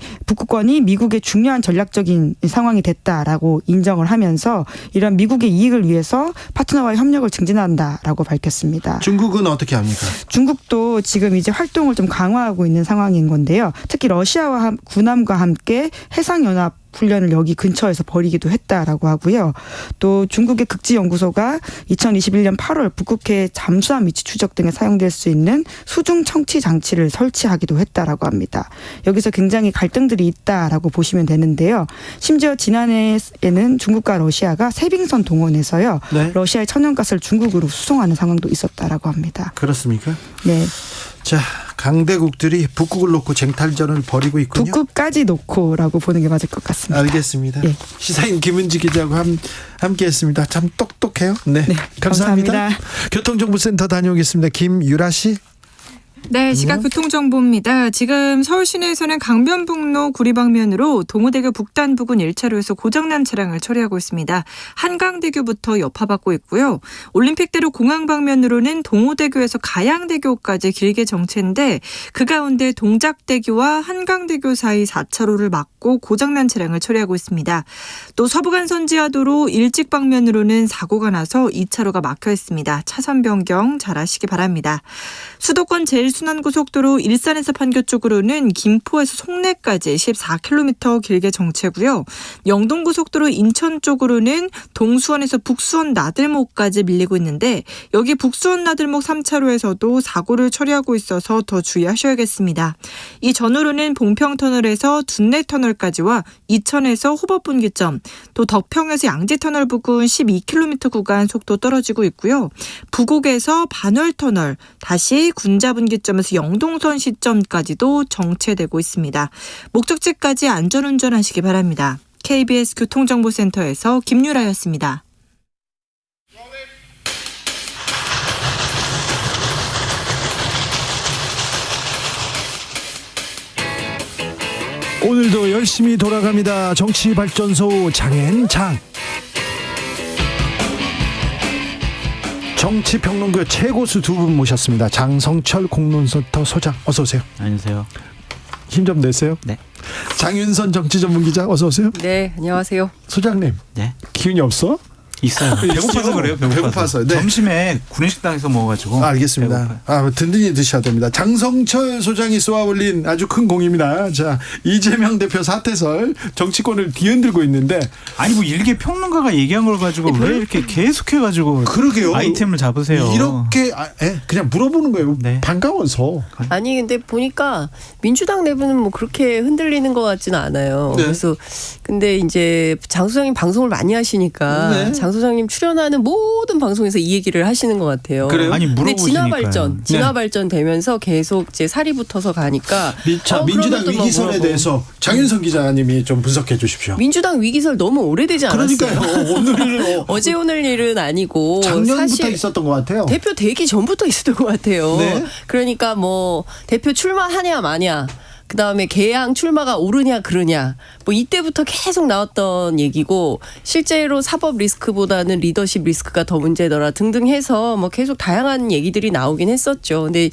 미국의 중요한 전략적인 상황이 됐다라고 인정을 하면서 이런 미국의 이익을 위해서 파트너와의 협력을 증진한다라고 밝혔습니다. 중국은 어떻게 합니까? 중국도 지금 이제 활동을 좀 강화하고 있는 상황인 건데요. 특히 러시아와 군함과 함께 해상연합 훈련을 여기 근처에서 벌이기도 했다라고 하고요. 또 중국의 극지연구소가 2021년 8월 북극해 잠수함 위치 추적 등에 사용될 수 있는 수중 청취 장치를 설치하기도 했다라고 합니다. 여기서 굉장히 갈등들이 있다라고 보시면 되는데요. 심지어 지난해에는 중국과 러시아가 세빙선 동원해서요. 네. 러시아의 천연가스를 중국으로 수송하는 상황도 있었다라고 합니다. 그렇습니까? 네. 자, 강대국들이 북극을 놓고 쟁탈전을 벌이고 있군요. 북극까지 놓고라고 보는 게 맞을 것 같습니다. 알겠습니다. 예. 시사인 김은지 기자와 함께했습니다. 참 똑똑해요. 네, 감사합니다. 교통정보센터 다녀오겠습니다. 김유라 씨. 네, 시각 교통정보입니다. 지금 서울 시내에서는 강변북로 구리 방면으로 동호대교 북단 부근 1차로에서 고장난 차량을 처리하고 있습니다. 한강대교부터 여파받고 있고요. 올림픽대로 공항 방면으로는 동호대교에서 가양대교까지 길게 정체인데 그 가운데 동작대교와 한강대교 사이 4차로를 막고 고장난 차량을 처리하고 있습니다. 또 서부간선 지하도로 일찍 방면으로는 사고가 나서 2차로가 막혀 있습니다. 차선 변경 잘하시기 바랍니다. 수도권 제일순환고속도로 일산에서 판교 쪽으로는 김포에서 송내까지 14km 길게 정체고요. 영동고속도로 인천 쪽으로는 동수원에서 북수원 나들목까지 밀리고 있는데 여기 북수원 나들목 3차로에서도 사고를 처리하고 있어서 더 주의하셔야겠습니다. 이 전후로는 봉평터널에서 둔내터널까지와 이천에서 호법분기점, 또 덕평에서 양지터널 부근 12km 구간 속도 떨어지고 있고요. 부곡에서 반월터널, 다시 군자분기점에서 영동선 시점까지도 정체되고 있습니다. 목적지까지 안전운전하시기 바랍니다. KBS 교통정보센터에서 김유라였습니다. 오늘도 열심히 돌아갑니다. 정치발전소 장앤장. 정치평론가 최고수 두 분 모셨습니다. 장성철 공론센터 소장 어서 오세요. 안녕하세요. 힘 좀 내세요. 네. 장윤선 정치전문기자 어서 오세요. 네, 안녕하세요. 소장님. 네. 기운이 없어? 있어요. 배고파서 그래요. 배고파서. 네. 점심에 구내식당에서 먹어가지고. 알겠습니다. 든든히 드셔야 됩니다. 장성철 소장이 쏘아올린 아주 큰 공입니다. 자, 이재명 대표 사퇴설 정치권을 뒤흔들고 있는데 아니 뭐 일개 평론가가 얘기한 걸 가지고 왜 이렇게 계속해가지고 그러게요. 아이템을 잡으세요. 이렇게 그냥 물어보는 거예요. 네. 반가워서. 아니 근데 보니까 민주당 내부는 뭐 그렇게 흔들리는 것 같지는 않아요. 네. 그래서 근데 이제 장 소장님 방송을 많이 하시니까 네. 장 소장님 출연하는 모든 방송에서 이 얘기를 하시는 것 같아요. 그래요? 아니 근데 물어보시니까요. 진화 발전 되면서 계속 이제 살이 붙어서 가니까. 민주당 그러면 또 위기설에 대해서 장윤선 기자님이 좀 분석해 주십시오. 민주당 위기설 너무 오래되지 않았어요? 그러니까요. 오늘 어제 오늘 일은 아니고 작년부터 사실 있었던 것 같아요. 대표 되기 전부터 있었던 것 같아요. 네. 그러니까 뭐 대표 출마하냐 마냐. 그다음에 개항 출마가 오르냐 그르냐 뭐 이때부터 계속 나왔던 얘기고 실제로 사법 리스크보다는 리더십 리스크가 더 문제더라 등등 해서 뭐 계속 다양한 얘기들이 나오긴 했었죠. 근데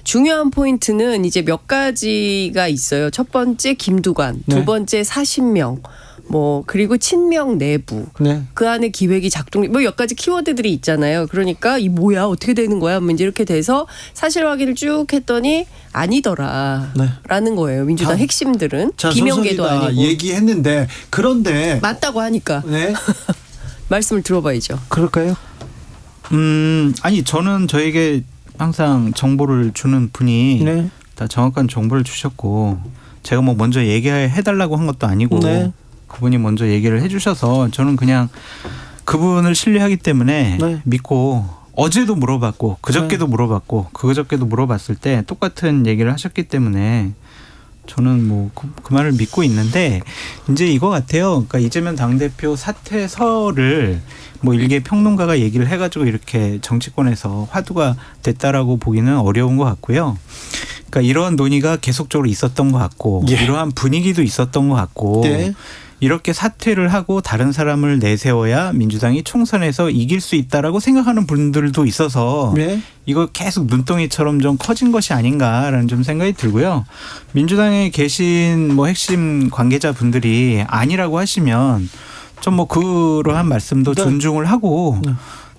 중요한 포인트는 이제 몇 가지가 있어요. 첫 번째 김두관, 네. 두 번째 40명. 뭐 그리고 친명 내부 네. 그 안에 기획이 작동 뭐 몇 가지 키워드들이 있잖아요. 그러니까 이 뭐야 어떻게 되는 거야? 뭐 이제 이렇게 돼서 사실 확인을 쭉 했더니 아니더라라는 거예요. 민주당 핵심들은 비명계도 아니고 얘기했는데 그런데 맞다고 하니까 네. 말씀을 들어봐야죠. 그럴까요? 아니 저는 저에게 항상 정보를 주는 분이 네. 다 정확한 정보를 주셨고 제가 뭐 먼저 얘기해달라고 한 것도 아니고 네. 그분이 먼저 얘기를 해주셔서 저는 그냥 그분을 신뢰하기 때문에 네. 믿고 어제도 물어봤고 그저께도 물어봤고 그저께도 물어봤을 때 똑같은 얘기를 하셨기 때문에 저는 뭐 그 말을 믿고 있는데 이제 이거 같아요. 그러니까 이재명 당대표 사퇴설을 뭐 일개 평론가가 얘기를 해가지고 이렇게 정치권에서 화두가 됐다라고 보기는 어려운 것 같고요. 그러니까 이러한 논의가 계속적으로 있었던 것 같고 이러한 분위기도 있었던 것 같고 네. 이렇게 사퇴를 하고 다른 사람을 내세워야 민주당이 총선에서 이길 수 있다라고 생각하는 분들도 있어서 네. 이거 계속 눈덩이처럼 좀 커진 것이 아닌가라는 좀 생각이 들고요. 민주당에 계신 뭐 핵심 관계자분들이 아니라고 하시면 좀 뭐 그러한 말씀도 존중을 하고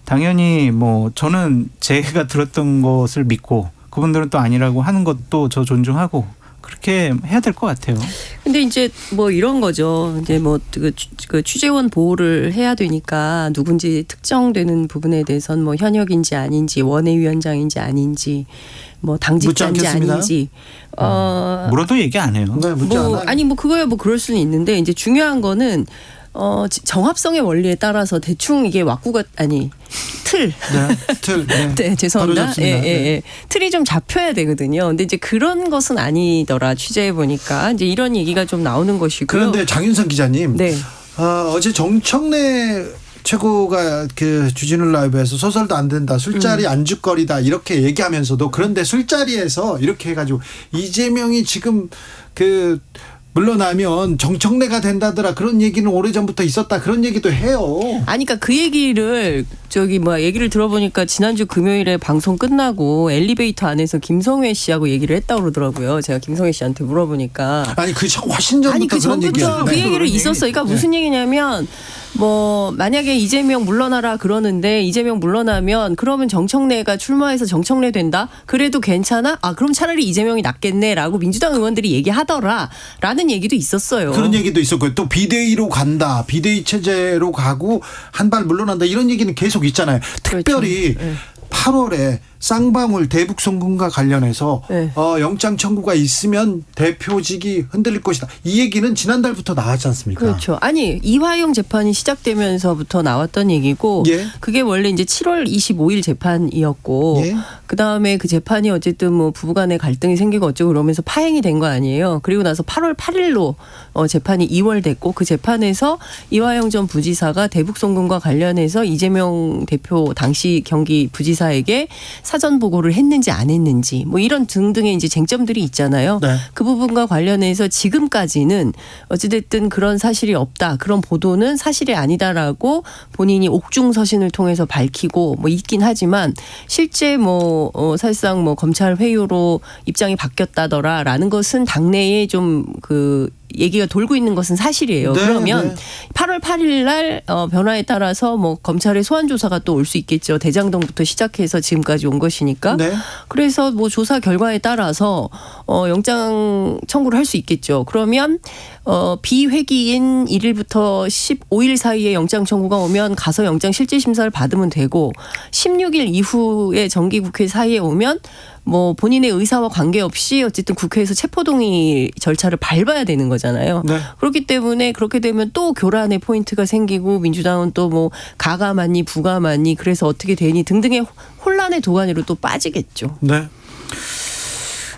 당연히 뭐 저는 제가 들었던 것을 믿고 그분들은 또 아니라고 하는 것도 저 존중하고 그렇게 해야 될 것 같아요. 근데 이제 뭐 이런 거죠. 이제 뭐 그 취재원 보호를 해야 되니까 누군지 특정되는 부분에 대해서는 뭐 현역인지 아닌지 원외위원장인지 아닌지 뭐 당직자인지 아닌지 물어도 얘기 안 해요. 네, 묻지 뭐 않아요. 아니 뭐 그거야 뭐 그럴 수는 있는데 이제 중요한 거는 정합성의 원리에 따라서 대충 이게 왁구가 아니 틀. 틀. 네, 죄송합니다. 바로 잡습니다. 예. 틀이 좀 잡혀야 되거든요. 근데 이제 그런 것은 아니더라. 취재해 보니까 이제 이런 얘기가 좀 나오는 것이고요. 그런데 장윤선 기자님, 네. 어제 정청래 최고가 그 주진우 라이브에서 소설도 안 된다, 술자리 안주거리다 이렇게 얘기하면서도 그런데 술자리에서 이렇게 해가지고 이재명이 지금 그 물러나면 정청래가 된다더라 그런 얘기는 오래전부터 있었다 그런 얘기도 해요. 아니 그러니까 그 얘기를 얘기를 들어보니까 지난주 금요일에 방송 끝나고 엘리베이터 안에서 김성회 씨하고 얘기를 했다고 그러더라고요. 제가 김성회 씨한테 물어보니까 아니 그 훨씬 전부터 아니 그 그런 전부터 그 얘기였는데. 얘기를 있었어요. 그러니까 무슨 얘기냐면 뭐 만약에 이재명 물러나라 그러는데 이재명 물러나면 그러면 정청래가 출마해서 정청래 된다? 그래도 괜찮아? 아 그럼 차라리 이재명이 낫겠네라고 민주당 의원들이 얘기하더라라는 얘기도 있었어요. 그런 얘기도 있었고요. 또 비대위로 간다. 비대위 체제로 가고 한 발 물러난다. 이런 얘기는 계속 있잖아요. 특별히 그렇죠. 네. 8월에 쌍방울 대북 송금과 관련해서 네. 영장 청구가 있으면 대표직이 흔들릴 것이다. 이 얘기는 지난달부터 나왔지 않습니까? 그렇죠. 아니 이화영 재판이 시작되면서부터 나왔던 얘기고 예. 그게 원래 이제 7월 25일 재판이었고 예. 그 다음에 그 재판이 어쨌든 뭐 부부간에 갈등이 생기고 어쩌고 그러면서 파행이 된 거 아니에요. 그리고 나서 8월 8일로 재판이 2월 됐고 그 재판에서 이화영 전 부지사가 대북 송금과 관련해서 이재명 대표 당시 경기 부지사에게 사전 보고를 했는지 안 했는지 뭐 이런 등등의 이제 쟁점들이 있잖아요. 네. 그 부분과 관련해서 지금까지는 어찌됐든 그런 사실이 없다. 그런 보도는 사실이 아니다라고 본인이 옥중 서신을 통해서 밝히고 뭐 있긴 하지만 실제 뭐 사실상 뭐 검찰 회유로 입장이 바뀌었다더라라는 것은 당내에 좀 그 얘기가 돌고 있는 것은 사실이에요. 네, 그러면 네. 8월 8일 날 변화에 따라서 뭐 검찰의 소환 조사가 또 올 수 있겠죠. 대장동부터 시작해서 지금까지 온 것이니까. 네. 그래서 뭐 조사 결과에 따라서 영장 청구를 할 수 있겠죠. 그러면 비회기인 1일부터 15일 사이에 영장 청구가 오면 가서 영장 실질 심사를 받으면 되고 16일 이후에 정기국회 사이에 오면 뭐 본인의 의사와 관계없이 어쨌든 국회에서 체포동의 절차를 밟아야 되는 거잖아요. 네. 그렇기 때문에 그렇게 되면 또 교란의 포인트가 생기고 민주당은 또 뭐 가가 맞니 부가 맞니 그래서 어떻게 되니 등등의 혼란의 도가니로 또 빠지겠죠. 네.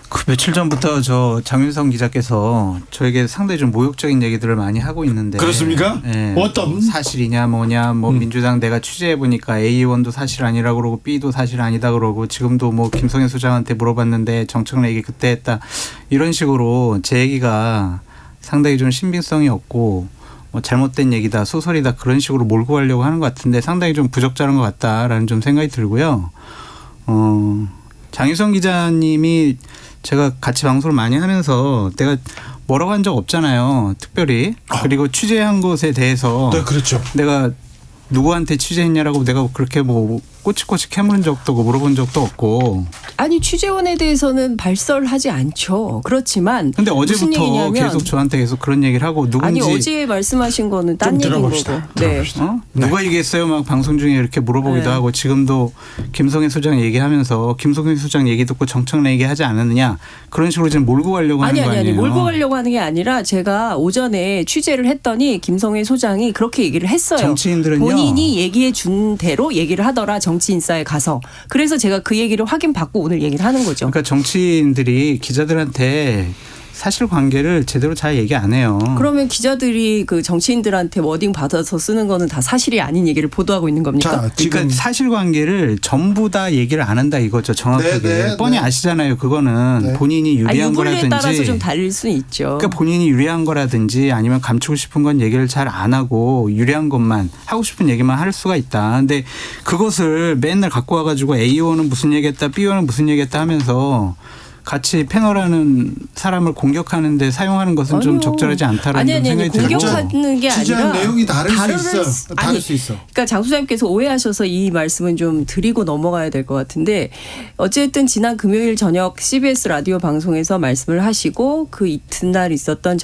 그 며칠 전부터 저 장윤성 기자께서 저에게 상당히 좀 모욕적인 얘기들을 많이 하고 있는데 그렇습니까? 예, 어떤? 사실이냐 뭐냐 뭐 민주당 내가 취재해 보니까 A 의원도 사실 아니라고 그러고 B도 사실 아니다 그러고 지금도 뭐 김성애 소장한테 물어봤는데 정청래 얘기 그때 했다 이런 식으로 제 얘기가 상당히 좀 신빙성이 없고 뭐 잘못된 얘기다 소설이다 그런 식으로 몰고 가려고 하는 것 같은데 상당히 좀 부적절한 것 같다라는 좀 생각이 들고요. 장윤성 기자님이 제가 같이 방송을 많이 하면서 내가 뭐라고 한 적 없잖아요. 특별히. 그리고 취재한 것에 대해서 네, 그렇죠. 내가 누구한테 취재했냐라고 내가 그렇게 뭐 꼬치꼬치 캐물은 적도 없고 물어본 적도 없고. 아니 취재원에 대해서는 발설하지 않죠. 그렇지만 근데 무슨 어제부터 얘기냐면 계속 저한테 계속 그런 얘기를 하고 누군지. 아니 어제 말씀하신 거는 딴 얘기인 거고. 네. 누가 얘기했어요? 막 방송 중에 이렇게 물어보기도 네. 하고 지금도 김성애 소장 얘기하면서 김성애 소장 얘기 듣고 정청래 얘기하지 않았느냐 그런 식으로 지금 몰고 가려고 하는 거 아니에요? 아니 몰고 가려고 하는 게 아니라 제가 오전에 취재를 했더니 김성애 소장이 그렇게 얘기를 했어요. 정치인들은요. 본인이 얘기해 준 대로 얘기를 하더라 정치인사에 가서. 그래서 제가 그 얘기를 확인받고 오늘 얘기를 하는 거죠. 그러니까 정치인들이 기자들한테 사실관계를 제대로 잘 얘기 안 해요. 그러면 기자들이 그 정치인들한테 워딩 받아서 쓰는 거는 다 사실이 아닌 얘기를 보도하고 있는 겁니까? 자, 지금 그러니까 사실관계를 전부 다 얘기를 안 한다 이거죠. 정확하게. 네, 뻔히 네. 아시잖아요. 그거는 네. 본인이 유리한 유불리에 거라든지. 따라서 좀 다를 수는 있죠. 그러니까 본인이 유리한 거라든지 아니면 감추고 싶은 건 얘기를 잘 안 하고 유리한 것만 하고 싶은 얘기만 할 수가 있다. 근데 그것을 맨날 갖고 와가지고 A 의원은 무슨 얘기했다 B 의원은 무슨 얘기했다 하면서 같이 패널하는 사람을 공격하는데 사용하는 것은 좀 적절하지 않다라는 생각이 들고. 공격하는 게 취재한 아니라 내용이 다를 수 있어. 그러니까 장 소장님께서 오해하셔서 이 말씀은 좀 드리고 넘어가야 될 것 같은데 어쨌든 지난 금요일 저녁 CBS 라디오 방송에서 말씀을 하시고 그 이튿날 있었던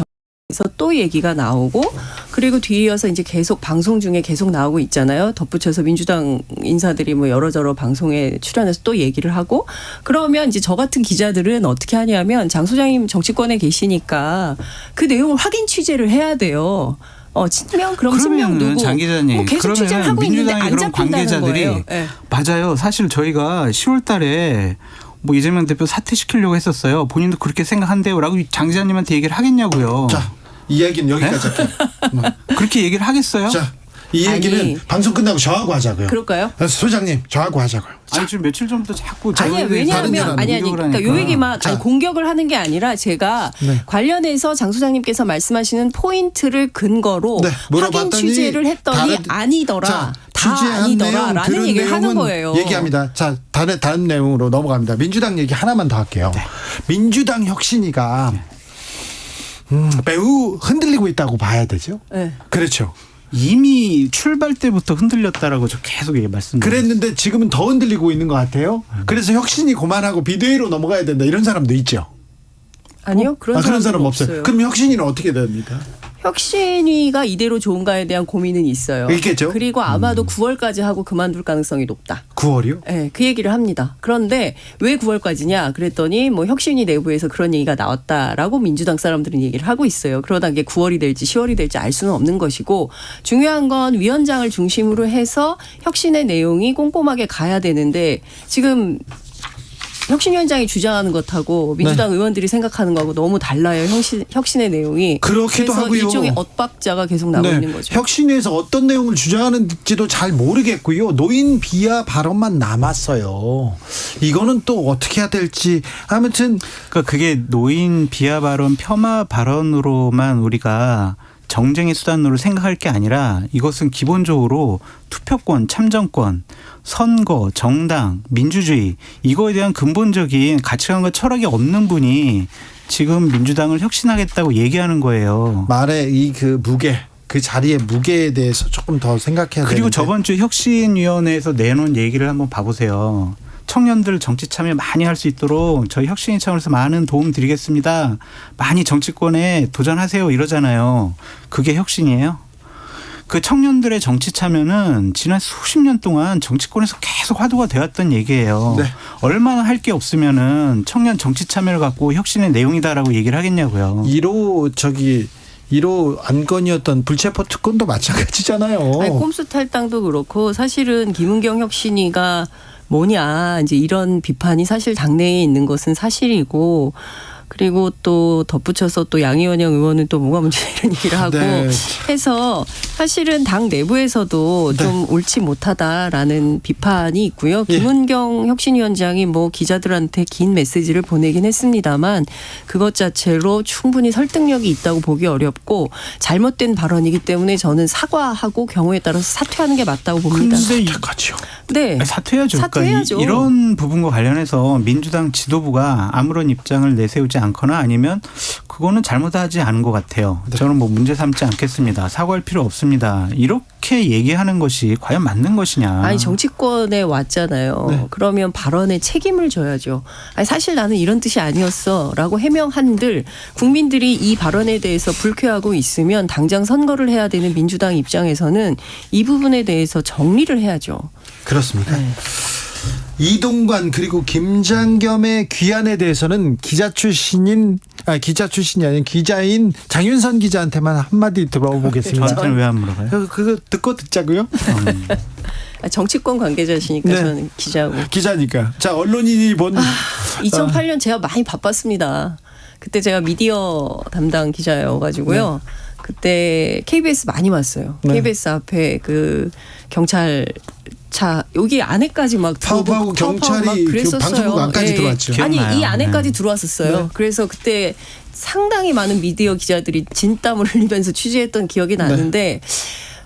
에서 또 얘기가 나오고 그리고 뒤이어서 이제 계속 방송 중에 계속 나오고 있잖아요. 덧붙여서 민주당 인사들이 뭐 여러저러 방송에 출연해서 또 얘기를 하고 그러면 이제 저 같은 기자들은 어떻게 하냐면 장 소장님 정치권에 계시니까 그 내용을 확인 취재를 해야 돼요. 친명 그럼 친명 누구? 장 기자님, 뭐 계속 취재를 하고 있는데 안 그런 잡힌다는 관계자들이 거예요. 네. 맞아요. 사실 저희가 10월달에 뭐 이재명 대표 사퇴시키려고 했었어요. 본인도 그렇게 생각한대요라고 장 기자님한테 얘기를 하겠냐고요. 자, 이 얘기는 여기까지 할게요. 그렇게 얘기를 하겠어요? 자, 이 얘기는 아니, 방송 끝나고 저하고 하자고요. 그럴까요? 소장님, 저하고 하자고요. 아니 지금 며칠 전부터 자꾸 아니 왜냐하면 그러니까 요 얘기만 공격을 하는 게 아니라 제가 관련해서 장 소장님께서 말씀하시는 포인트를 근거로 확인 취재를 했더니 아니더라. 다 아니더라라는 얘기를 하는 거예요. 얘기합니다. 자, 다른 내용으로 넘어갑니다. 민주당 얘기 하나만 더 할게요. 민주당 혁신위가 매우 흔들리고 있다고 봐야 되죠. 네. 그렇죠. 이미 출발 때부터 흔들렸다라고 저 계속 말씀드렸어요. 그랬는데 지금은 더 흔들리고 있는 것 같아요. 그래서 혁신이 그만하고 비대위로 넘어가야 된다 이런 사람도 있죠. 아니요. 그런 사람 없어요. 그럼 혁신이는 어떻게 됩니까? 혁신위가 이대로 좋은가에 대한 고민은 있어요. 있겠죠. 그리고 아마도 9월까지 하고 그만둘 가능성이 높다. 9월이요? 네, 그 얘기를 합니다. 그런데 왜 9월까지냐? 그랬더니 뭐 혁신위 내부에서 그런 얘기가 나왔다라고 민주당 사람들은 얘기를 하고 있어요. 그러다 이게 9월이 될지 10월이 될지 알 수는 없는 것이고 중요한 건 위원장을 중심으로 해서 혁신의 내용이 꼼꼼하게 가야 되는데 지금 혁신위원장이 주장하는 것하고 민주당 의원들이 생각하는 거하고 너무 달라요. 혁신의 내용이. 그렇기도 그래서 하고요. 일종의 엇박자가 계속 나오고 있는 거죠. 혁신위에서 어떤 내용을 주장하는지도 잘 모르겠고요. 노인 비하 발언만 남았어요. 이거는 또 어떻게 해야 될지 아무튼 그러니까 그게 노인 비하 발언, 폄하 발언으로만 우리가 정쟁의 수단으로 생각할 게 아니라 이것은 기본적으로 투표권, 참정권, 선거, 정당, 민주주의 이거에 대한 근본적인 가치관과 철학이 없는 분이 지금 민주당을 혁신하겠다고 얘기하는 거예요. 말의 그 무게, 그 자리의 무게에 대해서 조금 더 생각해야 되는데. 그리고 저번 주 혁신위원회에서 내놓은 얘기를 한번 봐보세요. 청년들 정치 참여 많이 할 수 있도록 저희 혁신위 차원에서 많은 도움 드리겠습니다. 많이 정치권에 도전하세요 이러잖아요. 그게 혁신이에요? 그 청년들의 정치 참여는 지난 수십 년 동안 정치권에서 계속 화두가 되었던 얘기예요. 네. 얼마나 할 게 없으면은 청년 정치 참여를 갖고 혁신의 내용이다라고 얘기를 하겠냐고요. 1호 안건이었던 불체포 특권도 마찬가지잖아요. 아니, 꼼수 탈당도 그렇고 사실은 김은경 혁신위가 뭐냐 이제 이런 비판이 사실 당내에 있는 것은 사실이고 그리고 또 덧붙여서 또 양이원영 의원은 또 뭐가 문제냐 이런 얘기를 하고 해서 사실은 당 내부에서도 좀 옳지 못하다라는 비판이 있고요. 김은경 혁신위원장이 뭐 기자들한테 긴 메시지를 보내긴 했습니다만 그것 자체로 충분히 설득력이 있다고 보기 어렵고 잘못된 발언이기 때문에 저는 사과하고 경우에 따라서 사퇴하는 게 맞다고 봅니다. 사퇴하죠. 네. 사퇴해야죠. 사퇴해야죠. 그러니까 이런 부분과 관련해서 민주당 지도부가 아무런 입장을 내세우지 않거나 아니면 그거는 잘못하지 않은 것 같아요. 저는 뭐 문제 삼지 않겠습니다. 사과할 필요 없습니다. 이렇게 얘기하는 것이 과연 맞는 것이냐. 아니 정치권에 왔잖아요. 그러면 발언에 책임을 져야죠. 아니 사실 나는 이런 뜻이 아니었어라고 해명한들 국민들이 이 발언에 대해서 불쾌하고 있으면 당장 선거를 해야 되는 민주당 입장에서는 이 부분에 대해서 정리를 해야죠. 그렇습니다. 이동관 그리고 김장겸의 귀환에 대해서는 기자 출신이 아닌 기자인 장윤선 기자한테만 한마디 들어보겠습니다. 저한테는 왜 안 물어봐요? 그거 듣고 듣자고요. 정치권 관계자시니까 저는 기자니까. 자, 언론인이 본 2008년 제가 많이 바빴습니다. 그때 제가 미디어 담당 기자여가지고요. 그때 KBS 많이 왔어요. KBS 앞에 그 경찰 차 여기 안에까지 막 파업하고 경찰이 그 방송국 안까지 들어왔죠. 아니 이 안에까지 들어왔었어요. 그래서 그때 상당히 많은 미디어 기자들이 진땀을 흘리면서 취재했던 기억이 나는데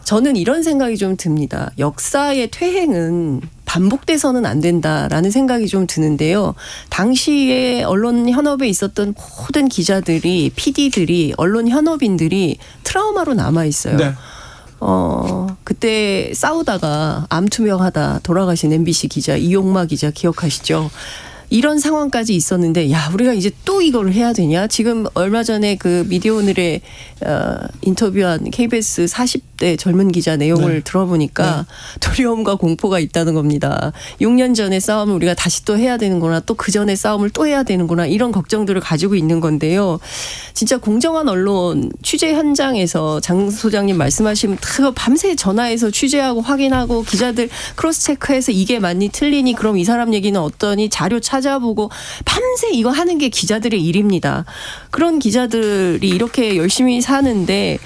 저는 이런 생각이 좀 듭니다. 역사의 퇴행은 반복돼서는 안 된다라는 생각이 좀 드는데요. 당시에 언론 현업에 있었던 모든 기자들이, PD들이, 언론 현업인들이 트라우마로 남아 있어요. 네. 그때 싸우다가 암투명하다 돌아가신 MBC 기자 이용마 기자 기억하시죠? 이런 상황까지 있었는데 야 우리가 이제 또 이거를 해야 되냐? 지금 얼마 전에 그 미디어오늘에 인터뷰한 KBS 40대 젊은 기자 내용을 네. 들어보니까 두려움과 공포가 있다는 겁니다. 6년 전의 싸움을 우리가 다시 또 해야 되는구나. 또 그 전의 싸움을 또 해야 되는구나. 이런 걱정들을 가지고 있는 건데요. 진짜 공정한 언론 취재 현장에서 장 소장님 말씀하시면 밤새 전화해서 취재하고 확인하고 기자들 크로스 체크해서 이게 맞니 틀리니 그럼 이 사람 얘기는 어떠니 자료 찾아보고 밤새 이거 하는 게 기자들의 일입니다. 그런 기자들이 이렇게 열심히 사는데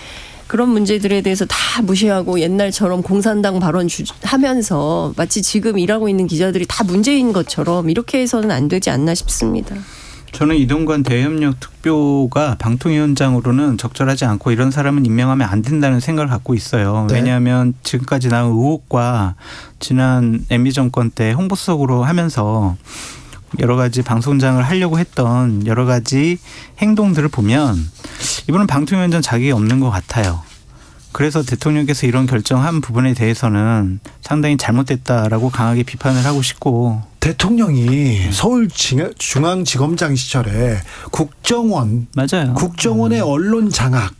그런 문제들에 대해서 다 무시하고 옛날처럼 공산당 발언 하면서 마치 지금 일하고 있는 기자들이 다 문제인 것처럼 이렇게 해서는 안 되지 않나 싶습니다. 저는 이동관 대협력 특보가 방통위원장으로는 적절하지 않고 이런 사람은 임명하면 안 된다는 생각을 갖고 있어요. 네. 왜냐하면 지금까지 나온 의혹과 지난 MB 정권 때 홍보수석으로 하면서 여러 가지 방송장을 하려고 했던 여러 가지 행동들을 보면 이분은 방통위원장 자격이 없는 것 같아요. 그래서 대통령께서 이런 결정한 부분에 대해서는 상당히 잘못됐다라고 강하게 비판을 하고 싶고 대통령이 서울중앙지검장 시절에 국정원 맞아요. 국정원의 언론 장악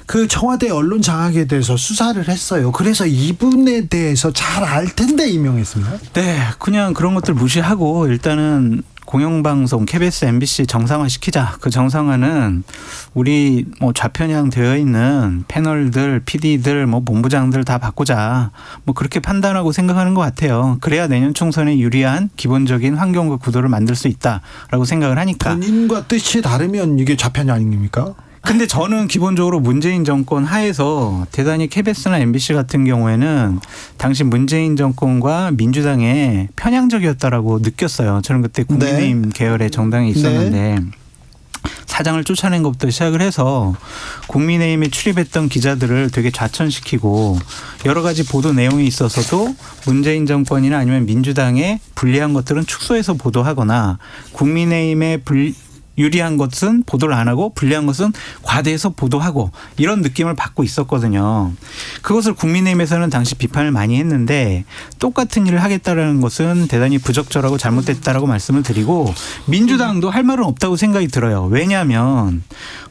그 청와대 언론 장악에 대해서 수사를 했어요. 그래서 이분에 대해서 잘 알 텐데 임명했습니다. 네, 그냥 그런 것들 무시하고 일단은 공영방송 KBS, MBC 정상화시키자. 그 정상화는 우리 좌편향 되어 있는 패널들, PD들, 본부장들 다 바꾸자. 그렇게 판단하고 생각하는 것 같아요. 그래야 내년 총선에 유리한 기본적인 환경과 구도를 만들 수 있다라고 생각을 하니까. 본인과 뜻이 다르면 이게 좌편이 아닙니까? 근데 저는 기본적으로 문재인 정권 하에서 대단히 KBS나 MBC 같은 경우에는 당시 문재인 정권과 민주당에 편향적이었다라고 느꼈어요. 저는 그때 국민의힘 계열의 정당에 있었는데 사장을 쫓아낸 것부터 시작을 해서 국민의힘에 출입했던 기자들을 되게 좌천시키고 여러 가지 보도 내용에 있어서도 문재인 정권이나 아니면 민주당에 불리한 것들은 축소해서 보도하거나 국민의힘에 유리한 것은 보도를 안 하고 불리한 것은 과대해서 보도하고 이런 느낌을 받고 있었거든요. 그것을 국민의힘에서는 당시 비판을 많이 했는데 똑같은 일을 하겠다라는 것은 대단히 부적절하고 잘못됐다라고 말씀을 드리고 민주당도 할 말은 없다고 생각이 들어요. 왜냐하면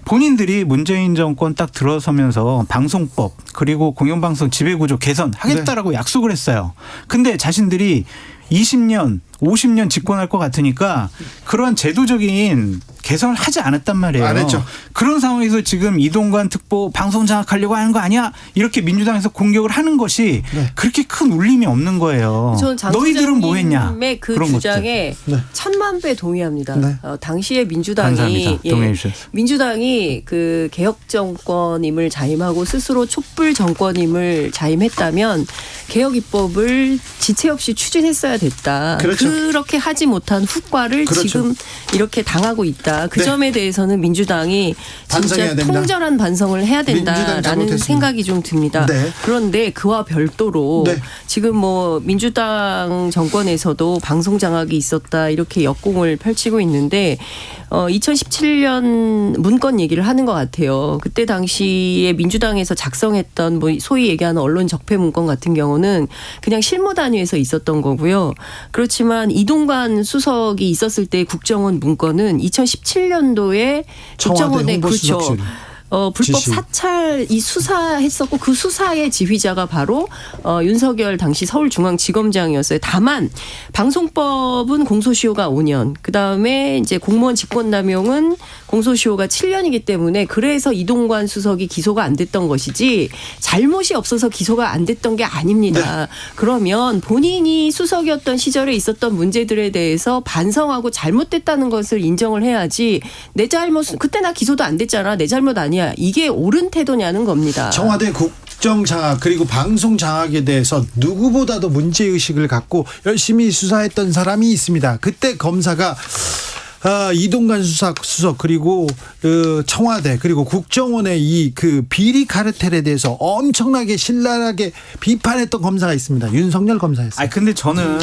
본인들이 문재인 정권 딱 들어서면서 방송법 그리고 공영방송 지배구조 개선하겠다라고 약속을 했어요. 근데 자신들이 20년, 50년 집권할 것 같으니까 그러한 제도적인 개선을 하지 않았단 말이에요. 안 했죠. 그런 상황에서 지금 이동관 특보 방송 장악하려고 하는 거 아니야? 이렇게 민주당에서 공격을 하는 것이 그렇게 큰 울림이 없는 거예요. 너희들은 뭐 했냐? 그 그런 주장에 것들. 1000만 배 동의합니다. 네. 당시에 민주당이 동의해 주셔서. 민주당이 그 개혁 정권임을 자임하고 스스로 촛불 정권임을 자임했다면 개혁 입법을 지체 없이 추진했어야 됐다. 그렇죠. 그렇게 하지 못한 후과를 그렇죠. 지금 이렇게 당하고 있다. 그 네. 점에 대해서는 민주당이 반성해야 진짜 됩니다. 통절한 반성을 해야 민주당 된다라는 잘못했습니다. 생각이 좀 듭니다. 네. 그런데 그와 별도로 네. 지금 민주당 정권에서도 방송 장악이 있었다 이렇게 역공을 펼치고 있는데 2017년 문건 얘기를 하는 것 같아요. 그때 당시에 민주당에서 작성했던 소위 얘기하는 언론 적폐 문건 같은 경우는 그냥 실무 단위에서 있었던 거고요. 그렇지만 이동관 수석이 있었을 때 국정원 문건은 2017년도에 국정원의 홍보수석실. 불법 지시. 사찰 수사했었고 그 수사의 지휘자가 바로 윤석열 당시 서울중앙지검장이었어요. 다만 방송법은 공소시효가 5년, 그 다음에 이제 공무원 직권남용은 공소시효가 7년이기 때문에 그래서 이동관 수석이 기소가 안 됐던 것이지 잘못이 없어서 기소가 안 됐던 게 아닙니다. 그러면 본인이 수석이었던 시절에 있었던 문제들에 대해서 반성하고 잘못됐다는 것을 인정을 해야지 내 잘못 그때 나 기소도 안 됐잖아. 내 잘못 아니야. 이게 옳은 태도냐는 겁니다. 청와대 국정 장악 그리고 방송 장악에 대해서 누구보다도 문제의식을 갖고 열심히 수사했던 사람이 있습니다. 그때 검사가 이동관 수석 그리고 청와대 그리고 국정원의 이 그 비리 카르텔에 대해서 엄청나게 신랄하게 비판했던 검사가 있습니다. 윤석열 검사였어요. 근데 저는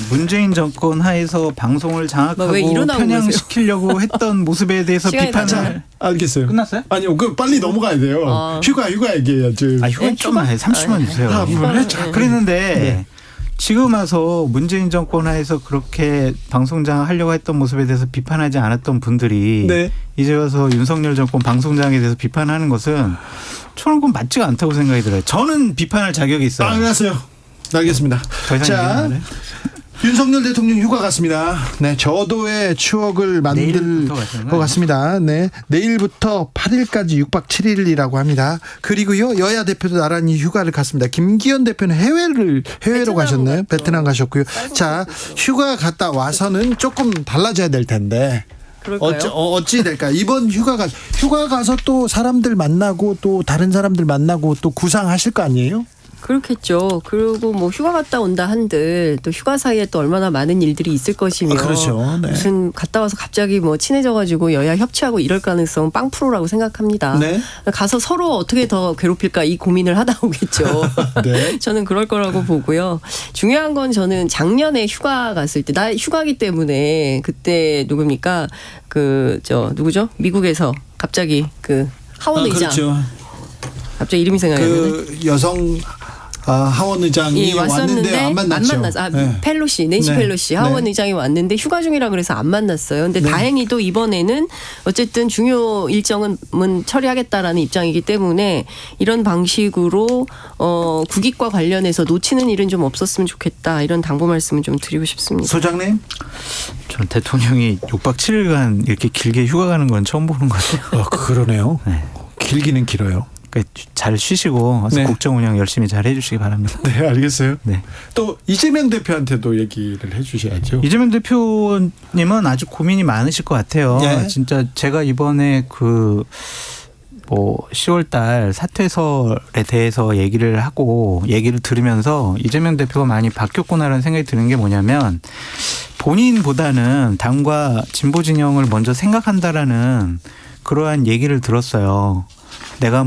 문재인 정권 하에서 방송을 장악하고 편향시키려고 했던 모습에 대해서 비판을. 알겠어요. 끝났어요? 아니요, 빨리 넘어가야 돼요. 휴가 얘기해야죠. 휴가 좀만 해. 30분 주세요. 그랬는데 지금 와서 문재인 정권 하에서 그렇게 방송장 하려고 했던 모습에 대해서 비판하지 않았던 분들이 이제 와서 윤석열 정권 방송장에 대해서 비판하는 것은 저는 그건 맞지가 않다고 생각이 들어요. 저는 비판할 자격이 있어요. 알겠어요. 알겠습니다. 자, 윤석열 대통령 휴가 갔습니다. 네, 저도의 추억을 만들 것 같습니다. 네, 내일부터 8일까지 6박 7일이라고 합니다. 그리고요, 여야 대표도 나란히 휴가를 갔습니다. 김기현 대표는 해외로 가셨나요? 베트남 가셨고요. 자, 휴가 갔다 와서는 조금 달라져야 될 텐데. 어찌 될까? 이번 휴가 가서 또 사람들 만나고 또 다른 사람들 만나고 또 구상하실 거 아니에요? 그렇겠죠. 그리고 뭐 휴가 갔다 온다 한들 또 휴가 사이에 또 얼마나 많은 일들이 있을 것이며 그렇죠. 네. 무슨 갔다 와서 갑자기 뭐 친해져가지고 여야 협치하고 이럴 가능성 빵 프로라고 생각합니다. 네. 가서 서로 어떻게 더 괴롭힐까 이 고민을 하다 오겠죠. 네. 저는 그럴 거라고 보고요. 중요한 건 저는 작년에 휴가 갔을 때 나 휴가기 때문에 그때 누굽니까? 누구죠? 미국에서 갑자기 하원 의장. 그렇죠. 갑자기 이름이 생각이 안 나네. 여성 하원 의장이 왔는데 안 만났죠. 펠로시, 낸시 펠로시 하원 의장이 왔는데 휴가 중이라 그래서 안 만났어요. 근데 다행히도 이번에는 어쨌든 중요 일정은 처리하겠다라는 입장이기 때문에 이런 방식으로 국익과 관련해서 놓치는 일은 좀 없었으면 좋겠다. 이런 당부 말씀을 좀 드리고 싶습니다. 소장님? 전 대통령이 6박 7일간 이렇게 길게 휴가 가는 건 처음 보는 것 같아요. 그러네요. 네. 길기는 길어요. 잘 쉬시고 국정 운영 열심히 잘 해주시기 바랍니다. 네, 알겠어요. 네. 또 이재명 대표한테도 얘기를 해주셔야죠. 이재명 대표님은 아주 고민이 많으실 것 같아요. 네. 진짜 제가 이번에 10월달 사퇴설에 대해서 얘기를 들으면서 이재명 대표가 많이 바뀌었구나라는 생각이 드는 게 뭐냐면 본인보다는 당과 진보 진영을 먼저 생각한다라는 그러한 얘기를 들었어요. 내가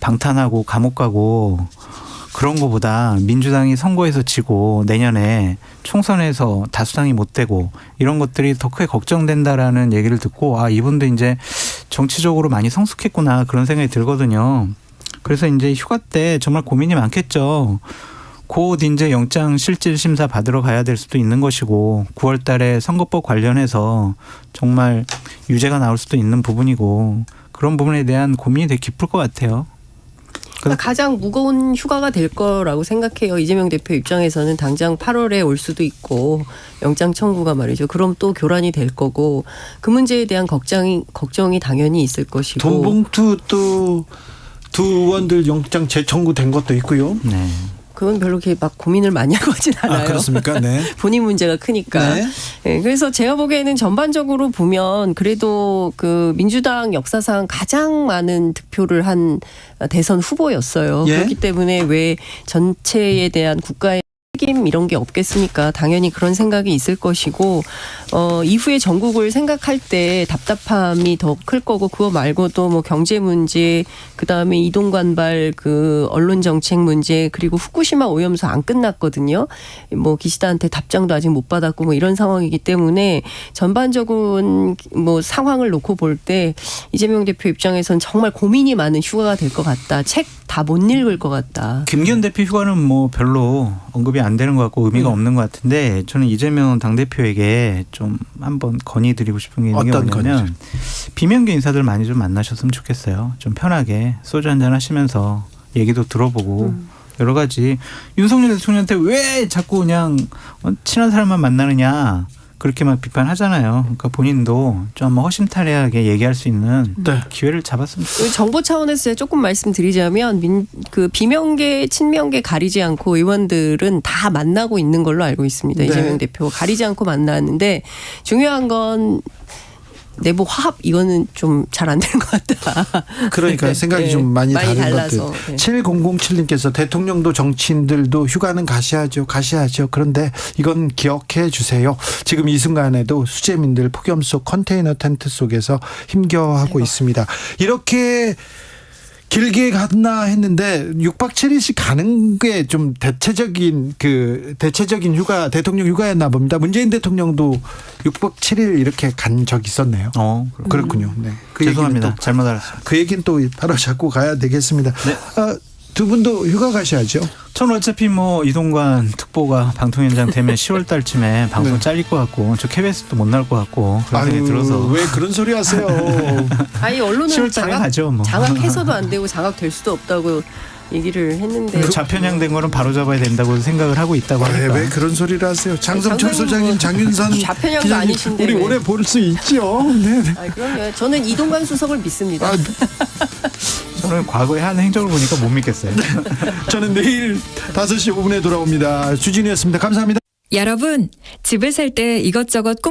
방탄하고 감옥 가고 그런 거보다 민주당이 선거에서 지고 내년에 총선에서 다수당이 못 되고 이런 것들이 더 크게 걱정된다라는 얘기를 듣고 이분도 이제 정치적으로 많이 성숙했구나 그런 생각이 들거든요. 그래서 이제 휴가 때 정말 고민이 많겠죠. 곧 이제 영장 실질 심사 받으러 가야 될 수도 있는 것이고 9월 달에 선거법 관련해서 정말 유죄가 나올 수도 있는 부분이고 그런 부분에 대한 고민이 되게 깊을 것 같아요. 가장 무거운 휴가가 될 거라고 생각해요. 이재명 대표 입장에서는 당장 8월에 올 수도 있고 영장 청구가 말이죠. 그럼 또 교란이 될 거고 그 문제에 대한 걱정이 당연히 있을 것이고. 돈봉투 또 두 의원들 영장 재청구된 것도 있고요. 네. 그건 별로 이렇게 막 고민을 많이 하고 하진 않아요. 그렇습니까? 네. 본인 문제가 크니까. 네, 그래서 제가 보기에는 전반적으로 보면 그래도 민주당 역사상 가장 많은 득표를 한 대선 후보였어요. 그렇기 때문에 왜 전체에 대한 국가의 책임 이런 게 없겠습니까? 당연히 그런 생각이 있을 것이고 이후에 전국을 생각할 때 답답함이 더 클 거고 그거 말고도 경제 문제 그다음에 이동관발 언론 정책 문제 그리고 후쿠시마 오염수 안 끝났거든요. 기시다한테 답장도 아직 못 받았고 이런 상황이기 때문에 전반적인 상황을 놓고 볼 때 이재명 대표 입장에서는 정말 고민이 많은 휴가가 될 것 같다. 책 다 못 읽을 것 같다. 김기현 대표 휴가는 별로 언급이 안 되는 것 같고 의미가 없는 것 같은데 저는 이재명 당대표에게 좀 한번 건의드리고 싶은 게 있는 게 뭐냐면 비명계 인사들 많이 좀 만나셨으면 좋겠어요. 좀 편하게 소주 한잔 하시면서 얘기도 들어보고 여러 가지 윤석열 대통령한테 왜 자꾸 그냥 친한 사람만 만나느냐 그렇게 막 비판하잖아요. 그러니까 본인도 좀 허심탄회하게 얘기할 수 있는 기회를 잡았으면 좋겠어요. 정보 차원에서 제가 조금 말씀드리자면 비명계, 친명계 가리지 않고 의원들은 다 만나고 있는 걸로 알고 있습니다. 이재명 대표 가리지 않고 만나는데 중요한 건 내부 화합 이거는 좀 잘 안 되는 것 같다. 그러니까 생각이 네, 좀 많이 다른 달라서. 것들. 네. 7007님께서 대통령도 정치인들도 휴가는 가셔야죠. 그런데 이건 기억해 주세요. 지금 이 순간에도 수재민들 폭염 속 컨테이너 텐트 속에서 힘겨워하고 있습니다. 이렇게 길게 갔나 했는데 6박 7일씩 가는 게 좀 대체적인 휴가, 대통령 휴가였나 봅니다. 문재인 대통령도 6박 7일 이렇게 간 적 있었네요. 그렇군요. 네. 죄송합니다. 잘못 알았습니다. 그 얘기는 또 바로 잡고 가야 되겠습니다. 네. 두 분도 휴가 가셔야죠. 저는 어차피 뭐 이동관 특보가 방통위원장 되면 10월 달쯤에 방송 네. 잘릴 것 같고 저 KBS도 못 나올 것 같고 그런 생각이 들어서 왜 그런 소리 하세요? 아니 언론은 10월 달에 가죠, 뭐. 장악해서도 안 되고 장악될 수도 없다고 얘기를 했는데 그 좌편향된 거는 바로 잡아야 된다고 생각을 하고 있다고 하니까. 왜 그런 소리를 하세요? 장성철 소장님, 장윤선 좌편향도 기자님, 아니신데 우리 왜. 오래 볼 수 있죠. 네. 그럼요. 저는 이동관 수석을 믿습니다. 저는 과거에 한 행적을 보니까 못 믿겠어요. 저는 내일 5시 5분에 돌아옵니다. 주진우였습니다. 감사합니다. 여러분, 집을 살 때 이것저것